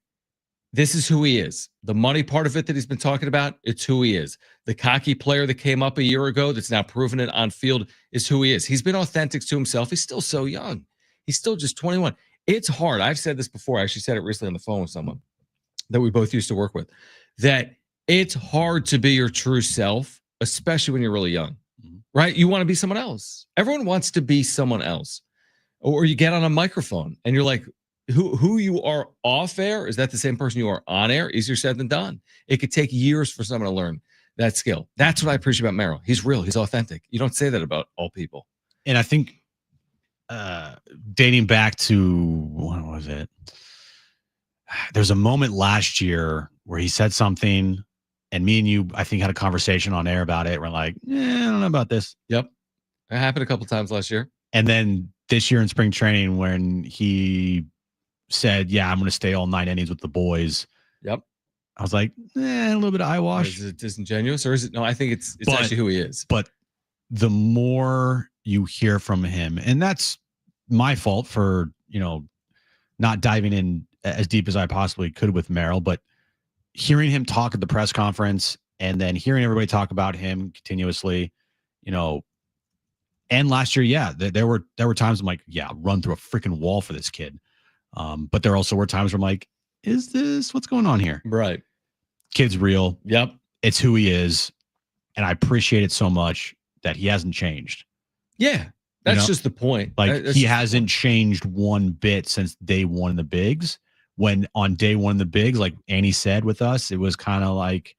this is who he is. The money part of it that he's been talking about, it's who he is. The cocky player that came up a year ago that's now proven it on field is who he is. He's been authentic to himself. He's still so young. He's still just 21. It's hard. I've said this before. I actually said it recently on the phone with someone that we both used to work with, that it's hard to be your true self, especially when you're really young, right? You want to be someone else. Everyone wants to be someone else. Or you get on a microphone and you're like, who you are off air, is that the same person you are on air? Easier said than done. It could take years for someone to learn that skill. That's what I appreciate about Merrill. He's real. He's authentic. You don't say that about all people. And I think dating back to, when was it? There's a moment last year where he said something, and me and you, I think, had a conversation on air about it. We're like, I don't know about this. Yep. It happened a couple times last year. And then this year in spring training, when he said, yeah, I'm going to stay all 9 innings with the boys. Yep. I was like, a little bit of eyewash. Is it disingenuous, or is it? No, I think it's actually who he is. But the more you hear from him, and that's my fault for, not diving in as deep as I possibly could with Merrill, but hearing him talk at the press conference and then hearing everybody talk about him continuously, and last year, there were times I'm like, run through a freaking wall for this kid. But there also were times where I'm like, is this what's going on here? Right. Kid's real. Yep. It's who he is. And I appreciate it so much that he hasn't changed. Yeah. That's just the point. Like he hasn't changed one bit since day one in the bigs. When on day one in the bigs, like Annie said with us, it was kind of like,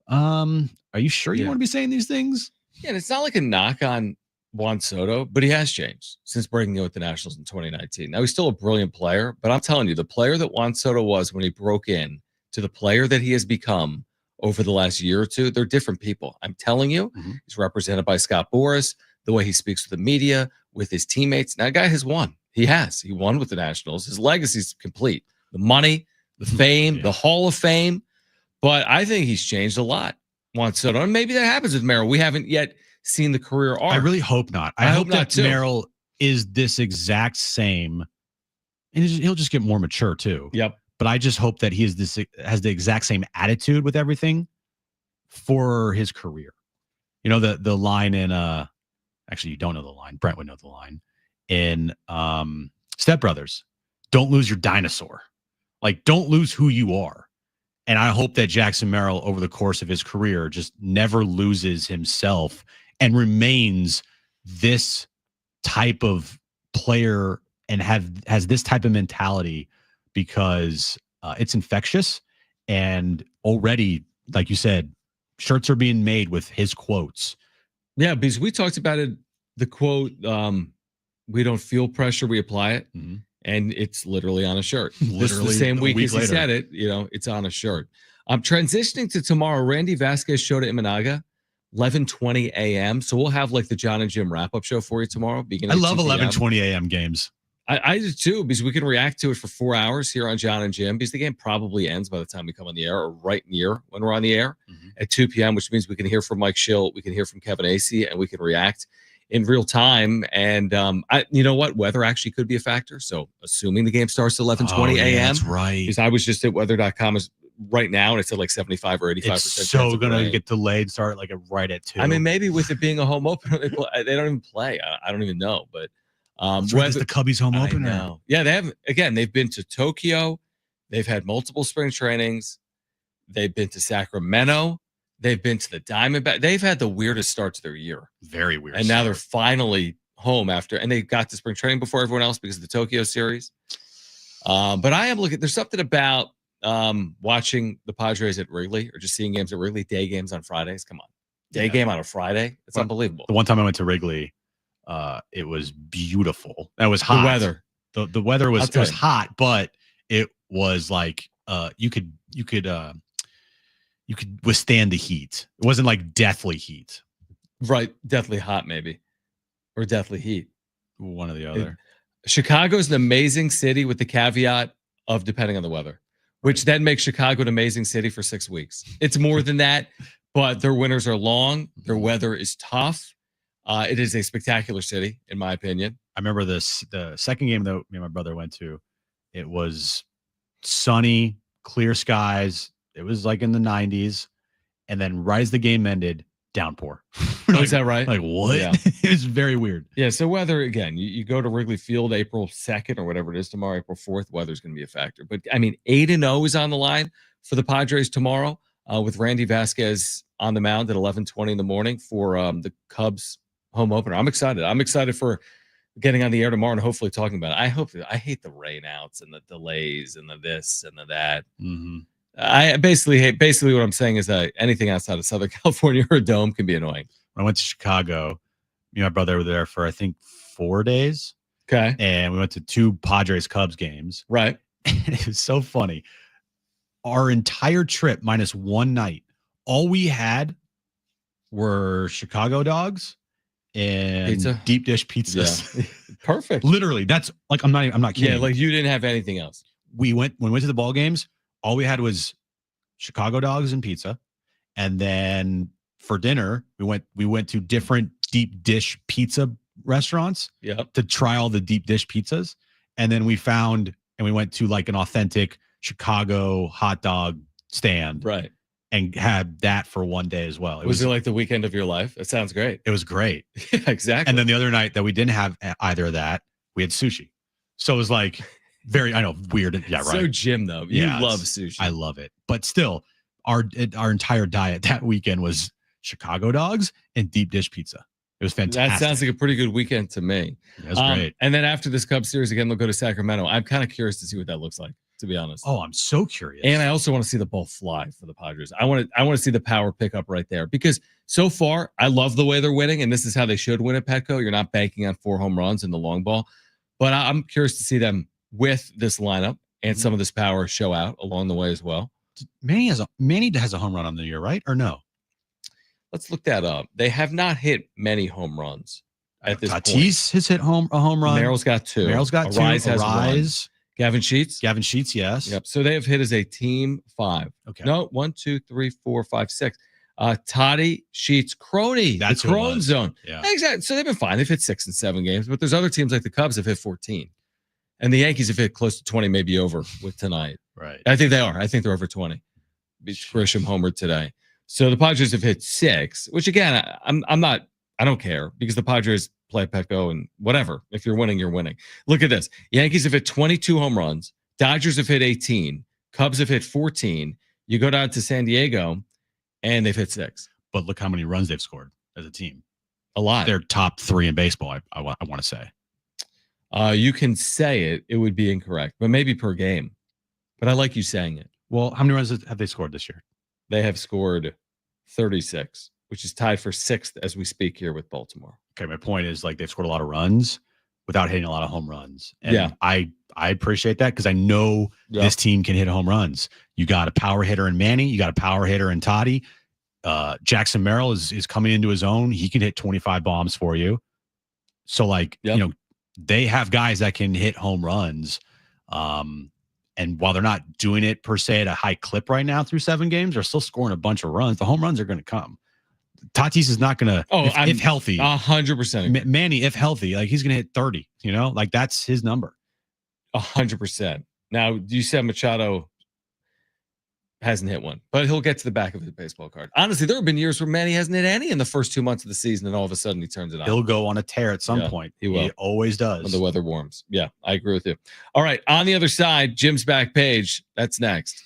are you sure you want to be saying these things? Yeah. And it's not like a knock on Juan Soto, but he has changed since breaking in with the Nationals in 2019. Now he's still a brilliant player, but I'm telling you, the player that Juan Soto was when he broke in to the player that he has become over the last year or two, they're different people. I'm telling you, he's represented by Scott Boras, the way he speaks to the media, with his teammates. Now, the guy has won. He won with the Nationals. His legacy's complete. The money, the fame, the Hall of Fame. But I think he's changed a lot, Juan Soto. And maybe that happens with Merrill. We haven't yet seen the career arc. I really hope not. I hope that Merrill is this exact same, and he'll just get more mature too. Yep. But I just hope that he has the exact same attitude with everything for his career. The line in actually you don't know the line. Brent would know the line in Step Brothers. Don't lose your dinosaur. Like, don't lose who you are. And I hope that Jackson Merrill, over the course of his career, just never loses himself and remains this type of player and has this type of mentality, because it's infectious. And already, like you said, shirts are being made with his quotes. Yeah, because we talked about it. The quote, we don't feel pressure, we apply it. Mm-hmm. And it's literally on a shirt. Literally the same week as he later. said it, it's on a shirt. I'm transitioning to tomorrow. Randy Vasquez show to Imanaga, 11:20 a.m. So we'll have like the Jon and Jim wrap-up show for you tomorrow. I love 11:20 a.m. games. I do too, because we can react to it for 4 hours here on Jon and Jim, because the game probably ends by the time we come on the air, or right near when we're on the air at 2 p.m., which means we can hear from Mike Schill, we can hear from Kevin Acee, and we can react in real time. And you know what? Weather actually could be a factor. So assuming the game starts at 11:20 a.m. That's right. Because I was just at weather.com right now, and it's at like 75 or 85%. It's so going to get delayed and start like right at 2. I mean, maybe with it being a home opener, they don't even play. I don't even know. But it's the Cubbies home opener. Yeah, they've been to Tokyo. They've had multiple spring trainings. They've been to Sacramento. They've been to the Diamondback. They've had the weirdest start to their year. Very weird. And now they're finally home and they got to spring training before everyone else because of the Tokyo series. But I am looking, there's something about watching the Padres at Wrigley, or just seeing games at Wrigley, day games on Fridays. Come on. Day game on a Friday. It's unbelievable. The one time I went to Wrigley, it was beautiful. It was hot. The weather. The weather was hot, but it was like you could withstand the heat. It wasn't like deathly heat. Right. Deathly hot, maybe. Or deathly heat. One or the other. Chicago's an amazing city with the caveat of depending on the weather, which then makes Chicago an amazing city for 6 weeks. It's more than that, but their winters are long. Their weather is tough. It is a spectacular city, in my opinion. I remember the second game that me and my brother went to. It was sunny, clear skies. It was like in the 90s. And then right as the game ended, downpour. Is that right? Like, what? Yeah. It was very weird. Yeah, so weather, again, you go to Wrigley Field April 2nd or whatever it is tomorrow, April 4th, weather's going to be a factor. But, I mean, 8-0 is on the line for the Padres tomorrow with Randy Vasquez on the mound at 11:20 in the morning for the Cubs home opener. I'm excited. I'm excited for getting on the air tomorrow and hopefully talking about it. I hate the rainouts and the delays and the this and the that. Mm-hmm. I basically what I'm saying is that anything outside of Southern California or a dome can be annoying. When I went to Chicago, me and my brother were there for, I think, 4 days. Okay. And we went to 2 Padres Cubs games. Right. And it was so funny. Our entire trip, minus one night, all we had were Chicago dogs and deep dish pizzas. Yeah. Perfect. Literally, that's like, I'm not kidding. Yeah, like you didn't have anything else. When we went to the ball games, all we had was Chicago dogs and pizza. And then for dinner, we went to different deep dish pizza restaurants to try all the deep dish pizzas. And then we went to like an authentic Chicago hot dog stand. Right. And had that for one day as well. Was it like the weekend of your life? It sounds great. It was great. Yeah, exactly. And then the other night that we didn't have either of that, we had sushi. So it was like weird. Yeah, right. So Jim, though, you love sushi. I love it. But still, our entire diet that weekend was Chicago dogs and deep dish pizza. It was fantastic. That sounds like a pretty good weekend to me. That's great. And then after this Cubs series, again, they'll go to Sacramento. I'm kind of curious to see what that looks like, to be honest. Oh, I'm so curious. And I also want to see the ball fly for the Padres. I want to see the power pick up right there, because so far I love the way they're winning, and this is how they should win at Petco. You're not banking on 4 home runs in the long ball, but I'm curious to see them with this lineup and some of this power show out along the way as well. Manny has a home run on the year, right? Or no? Let's look that up. They have not hit many home runs at this point. Tatis has hit a home run. Merrill's got 2. Arise has one. Gavin Sheets, yes. Yep. So they have hit as a team 5. Okay. No, 1, 2, 3, 4, 5, 6. Toddy, Sheets, Crony. That's the Crone zone. Yeah. Exactly. So they've been fine. They've hit 6 and 7 games, but there's other teams like the Cubs have hit 14. And the Yankees have hit close to 20, maybe over with tonight. Right. I think they are. I think they're over 20. Grisham homered today. So the Padres have hit 6, which again, I don't care, because the Padres play Petco and whatever. If you're winning, you're winning. Look at this. Yankees have hit 22 home runs, Dodgers have hit 18. Cubs have hit 14. You go down to San Diego, and they've hit 6. But look how many runs they've scored as a team. A lot. They're top 3 in baseball, I want to say. You can say it. It would be incorrect, but maybe per game. But I like you saying it. Well, how many runs have they scored this year? They have scored 36, which is tied for 6th as we speak here with Baltimore. Okay, my point is like they've scored a lot of runs without hitting a lot of home runs. And I appreciate that because I know this team can hit home runs. You got a power hitter in Manny. You got a power hitter in Toddy. Jackson Merrill is coming into his own. He can hit 25 bombs for you. So like, they have guys that can hit home runs. And while they're not doing it per se at a high clip right now through 7 games, they're still scoring a bunch of runs. The home runs are going to come. Tatis is not going to, if healthy, 100%. Manny, if healthy, like he's going to hit 30, like that's his number. 100%. Now, you said Machado hasn't hit one, but he'll get to the back of the baseball card. Honestly, there have been years where Manny hasn't hit any in the first 2 months of the season, and all of a sudden he turns it on. He'll go on a tear at some point. He will. He always does. When the weather warms. Yeah, I agree with you. All right, on the other side, Jim's back page. That's next.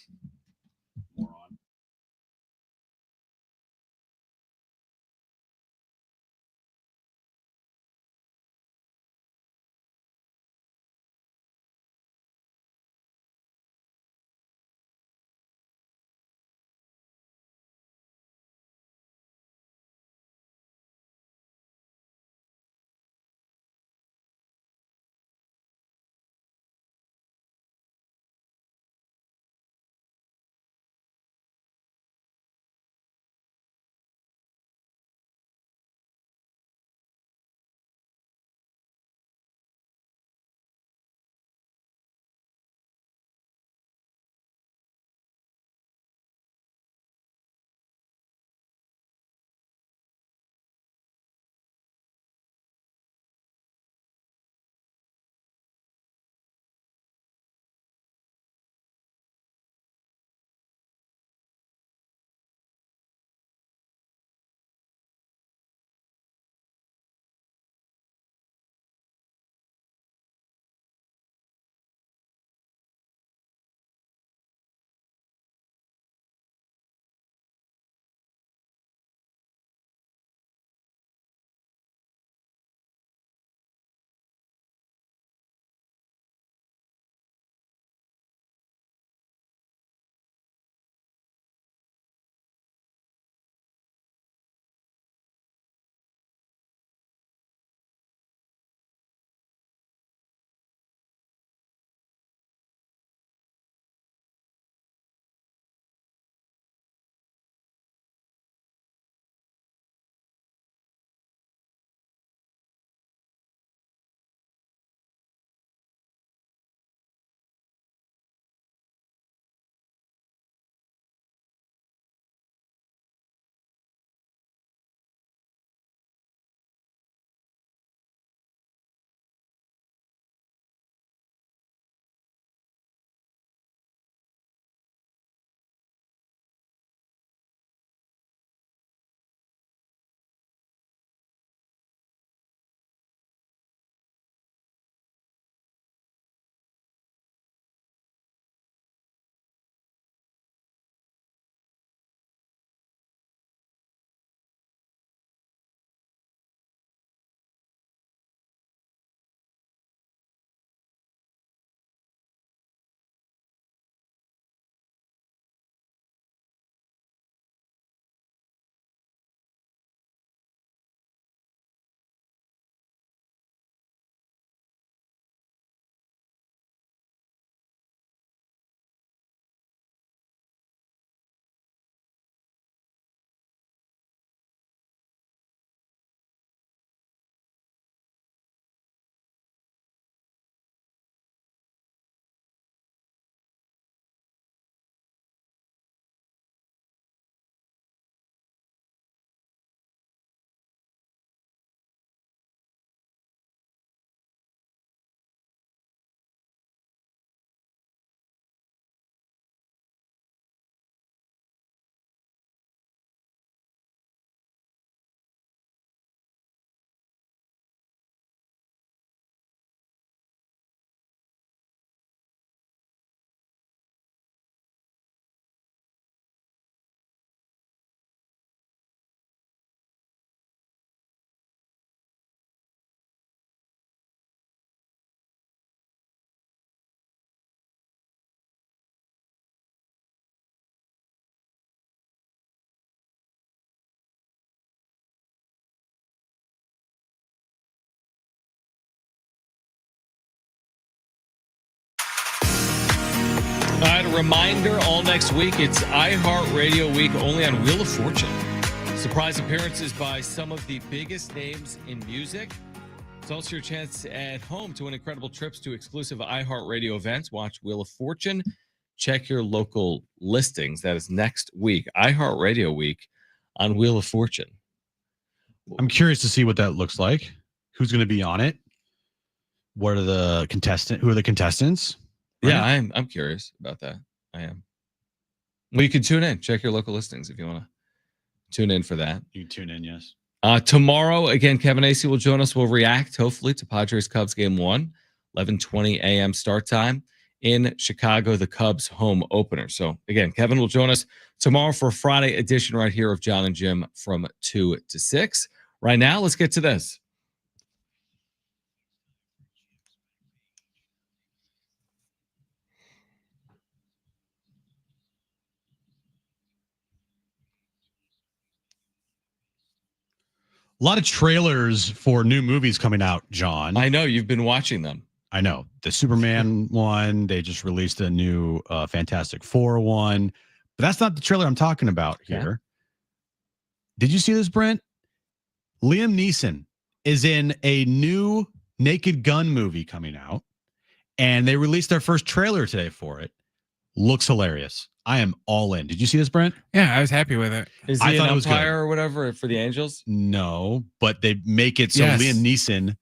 reminder, all next week, it's iHeartRadio week only on Wheel of Fortune. Surprise appearances by some of the biggest names in music. It's also your chance at home to win incredible trips to exclusive iHeartRadio events. Watch Wheel of Fortune. Check your local listings. That is next week, iHeartRadio week on Wheel of Fortune. I'm curious to see what that looks like. Who's going to be on it? What are the contestants? Who are the contestants? Right? Yeah, I'm curious about that. I am. Well, you can tune in. Check your local listings if you want to tune in for that. You can tune in, yes. Tomorrow, again, Kevin Acey will join us. We'll react, hopefully, to Padres-Cubs Game 1, 11:20 a.m. start time in Chicago, the Cubs home opener. So, again, Kevin will join us tomorrow for a Friday edition right here of Jon and Jim from 2 to 6. Right now, let's get to this. A lot of trailers for new movies coming out, John. I know you've been watching them. I know. The Superman one, they just released a new Fantastic Four one. But that's not the trailer I'm talking about here. Did you see this, Brent? Liam Neeson is in a new Naked Gun movie coming out, and they released their first trailer today for it. Looks hilarious. I am all in. Did you see this, Brent? Yeah, I was happy with it. Is I he thought an it was good. umpire or whatever for the Angels? No, but they make it so Yes. Liam Neeson.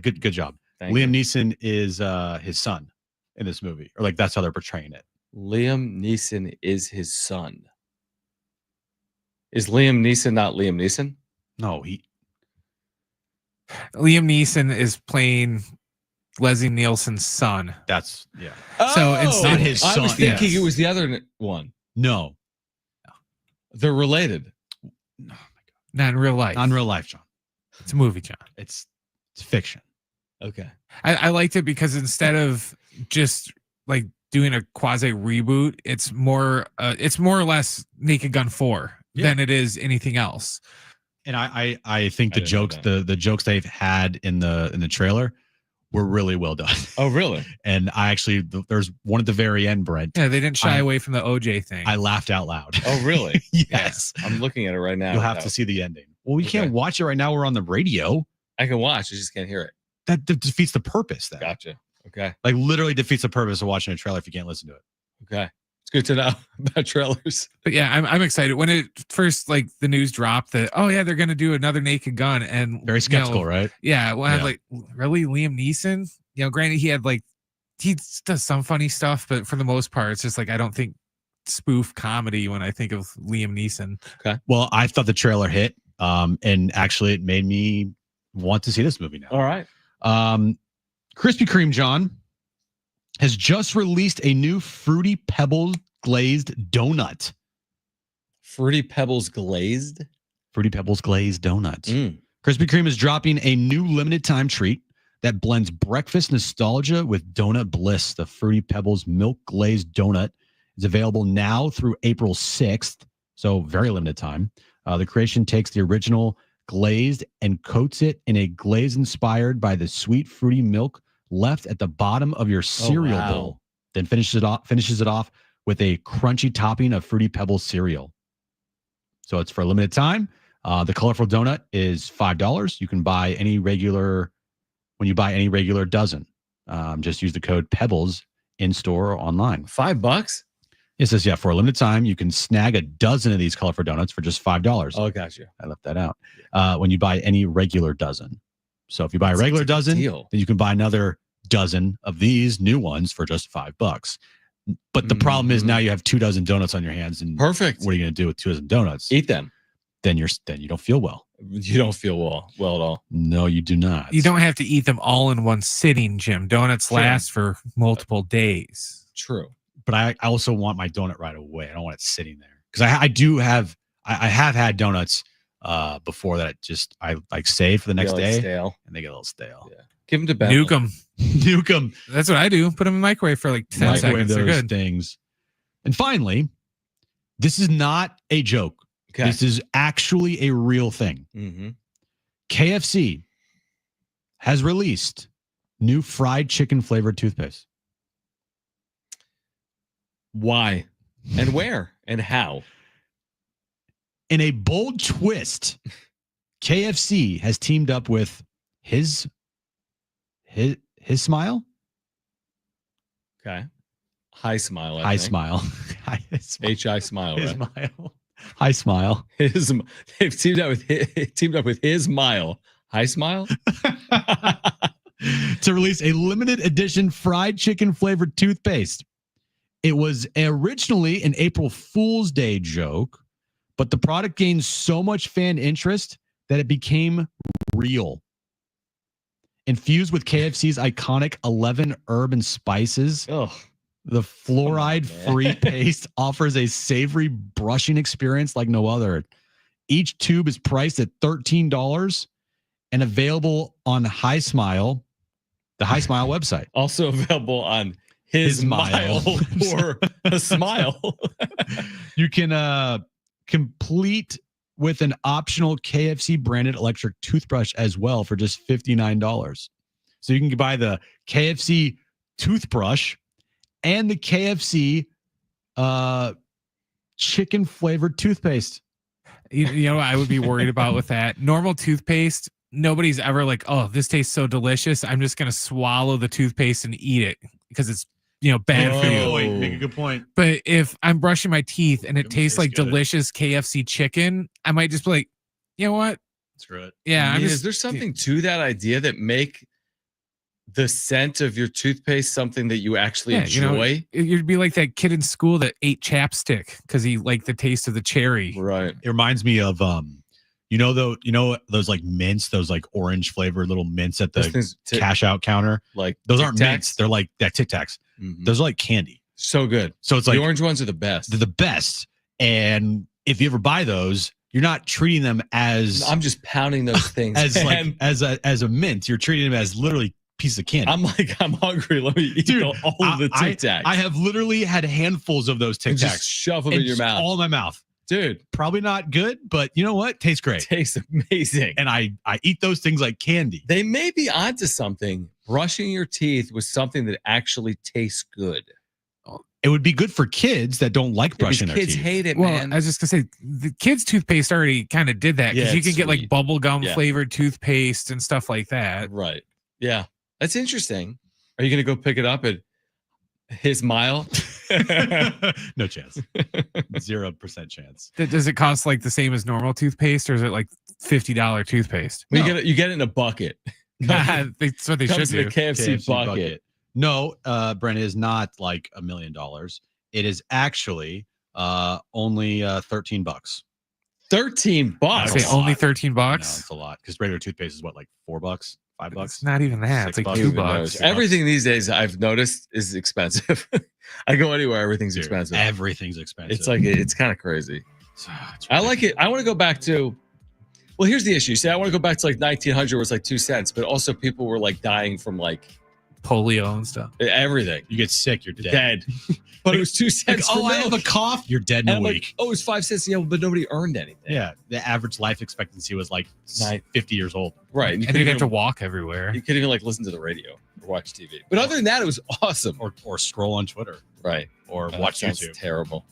Good job. Thank Liam you. Neeson is his son in this movie, or like that's how they're portraying it. Liam Neeson is his son. Is Liam Neeson not Liam Neeson? No, Liam Neeson is playing Leslie Nielsen's son. that's yeah. So it's not his I was son, thinking yes. it was the other one. No, They're related. Not in real life. not in real life, John. It's a movie, John. It's fiction. Okay. I liked it because instead of just like doing a quasi reboot, it's more or less Naked Gun 4 than it is anything else. And I think the I didn't know jokes that. the jokes they've had in the trailer were really well done. Oh, really? And I actually there's one at the very end, Brent. Yeah, they didn't shy away from the OJ thing. I laughed out loud. Oh, really? Yes. I'm looking at it right now. You'll have to see the ending. Well, we can't Okay. watch it right now. We're on the radio. I can watch. I just can't hear it. That defeats the purpose then. Gotcha. Okay. Like literally defeats the purpose of watching a trailer if you can't listen to it. Okay. It's good to know about trailers. But yeah, I'm excited. When it first like the news dropped that they're gonna do another Naked Gun, and Very skeptical, right? Yeah, well, Yeah. I'm like, really, Liam Neeson? You know, granted, he does some funny stuff, but for the most part, it's just like I don't think spoof comedy when I think of Liam Neeson. Well, I thought the trailer hit, and actually it made me want to see this movie now. All right. Krispy Kreme, John, has just released a new Fruity Pebbles glazed donut. Fruity Pebbles glazed? Fruity Pebbles glazed donuts. Mm. Krispy Kreme is dropping a new limited time treat that blends breakfast nostalgia with donut bliss. The Fruity Pebbles milk glazed donut is available now through April 6th, so very limited time. The creation takes the original glazed and coats it in a glaze inspired by the sweet fruity milk left at the bottom of your cereal wow. bowl. Then finishes it off with a crunchy topping of Fruity Pebbles cereal. So it's for a limited time. The colorful donut is $5. You can buy any regular dozen. Just use the code Pebbles in store or online. $5? It says, yeah, for a limited time, you can snag a dozen of these colorful donuts for just $5. Oh, gotcha. I left that out. When you buy any regular dozen. So if you buy a That's regular a good dozen, deal. then you can buy another dozen of these new ones for just $5. But the problem is now you have 2 dozen donuts on your hands, and Perfect. what are you going to do with 2 dozen donuts? Eat them. Then you don't feel well. You don't feel well at all. No, you do not. You don't have to eat them all in one sitting, Jim. Donuts Sure. last for multiple days. True. But I also want my donut right away. I don't want it sitting there because I have had donuts before that I like save for the next Feel like day, stale. and they get a little stale. Yeah. Give them to Ben. Nuke them. Nuke them. That's what I do. Put them in the microwave for like 10 Microwave seconds. They're those good. things. And finally, this is not a joke. Okay. This is actually a real thing. Mm-hmm. KFC has released new fried chicken flavored toothpaste. Why? And where? And how? In a bold twist, KFC has teamed up with his smile. Okay. High Smile. High Smile. H-I Smile. His Right? smile. High Smile. They've teamed up with his Smile. High Smile? To release a limited edition fried chicken flavored toothpaste. It was originally an April Fool's Day joke, but the product gained so much fan interest that it became real. Infused with KFC's iconic 11 herb and spices, the fluoride-free paste offers a savory brushing experience like no other. Each tube is priced at $13 and available on High Smile, the High Smile website. Also available on his Smile or a Smile. You can complete with an optional KFC branded electric toothbrush as well for just $59. So you can buy the KFC toothbrush and the KFC chicken flavored toothpaste. You know what I would be worried about with that? Normal toothpaste, nobody's ever like, oh, this tastes so delicious, I'm just going to swallow the toothpaste and eat it because it's, bad for you. Make a good point. But if I'm brushing my teeth and it tastes like delicious KFC chicken, I might just be like, you know what? Screw it. Yeah. Is there something to that idea that make the scent of your toothpaste something that you actually enjoy? You'd be like that kid in school that ate chapstick because he liked the taste of the cherry. Right. It reminds me of those like mints, those like orange flavored little mints at the cash out counter. Like those aren't mints, they're like that Tic Tacs. Mm-hmm. Those are like candy. So good. So it's like the orange ones are the best. They're the best. And if you ever buy those, you're not treating them as I'm just pounding those things as a mint. You're treating them as literally pieces of candy. I'm hungry. Let me eat all of the Tic Tacs. I have literally had handfuls of those Tic Tacs. Just shove them in your mouth. All in my mouth. Dude, probably not good, but you know what? Tastes great. Tastes amazing. And I eat those things like candy. They may be onto something. Brushing your teeth was something that actually tastes good. It would be good for kids that don't like brushing their teeth. Kids hate it, well, man. I was just gonna say the kids' toothpaste already kind of did that because you can get like bubble gum flavored toothpaste and stuff like that. Right. Yeah. That's interesting. Are you gonna go pick it up at his Mile? No chance. 0% chance. Does it cost like the same as normal toothpaste, or is it like $50 toothpaste? No. You get it in a bucket. That's what they should do. The KFC bucket. No, Brent, it is not like $1 million. It is actually only $13. $13. Okay, only $13. No, it's a lot because regular toothpaste is what, like $4, $5? It's not even that. It's like $2. Everything these days I've noticed is expensive. I go anywhere, everything's expensive. Everything's expensive. It's like it's kind of crazy. I like it. I want to go back to. Well, here's the issue. See, I want to go back to like 1900, where it's like 2 cents, but also people were like dying from like polio and stuff. Everything. You get sick, you're dead. But it was 2 cents. Like, I have a cough. You're dead in a week. Like, it was 5 cents. Yeah, but nobody earned anything. Yeah, the average life expectancy was like 50 years old. Right, and you'd have to walk everywhere. You couldn't even like listen to the radio or watch TV. But other than that, it was awesome. Or scroll on Twitter. Right. Or watch YouTube. Terrible.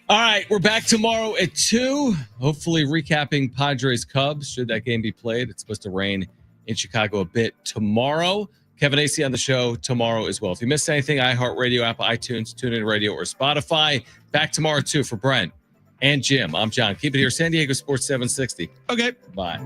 All right, we're back tomorrow at 2. Hopefully recapping Padres Cubs. Should that game be played? It's supposed to rain in Chicago a bit tomorrow. Kevin Acey on the show tomorrow as well. If you missed anything, iHeartRadio, Apple, iTunes, TuneIn Radio, or Spotify. Back tomorrow, too, for Brent and Jim. I'm John. Keep it here. San Diego Sports 760. Okay. Bye.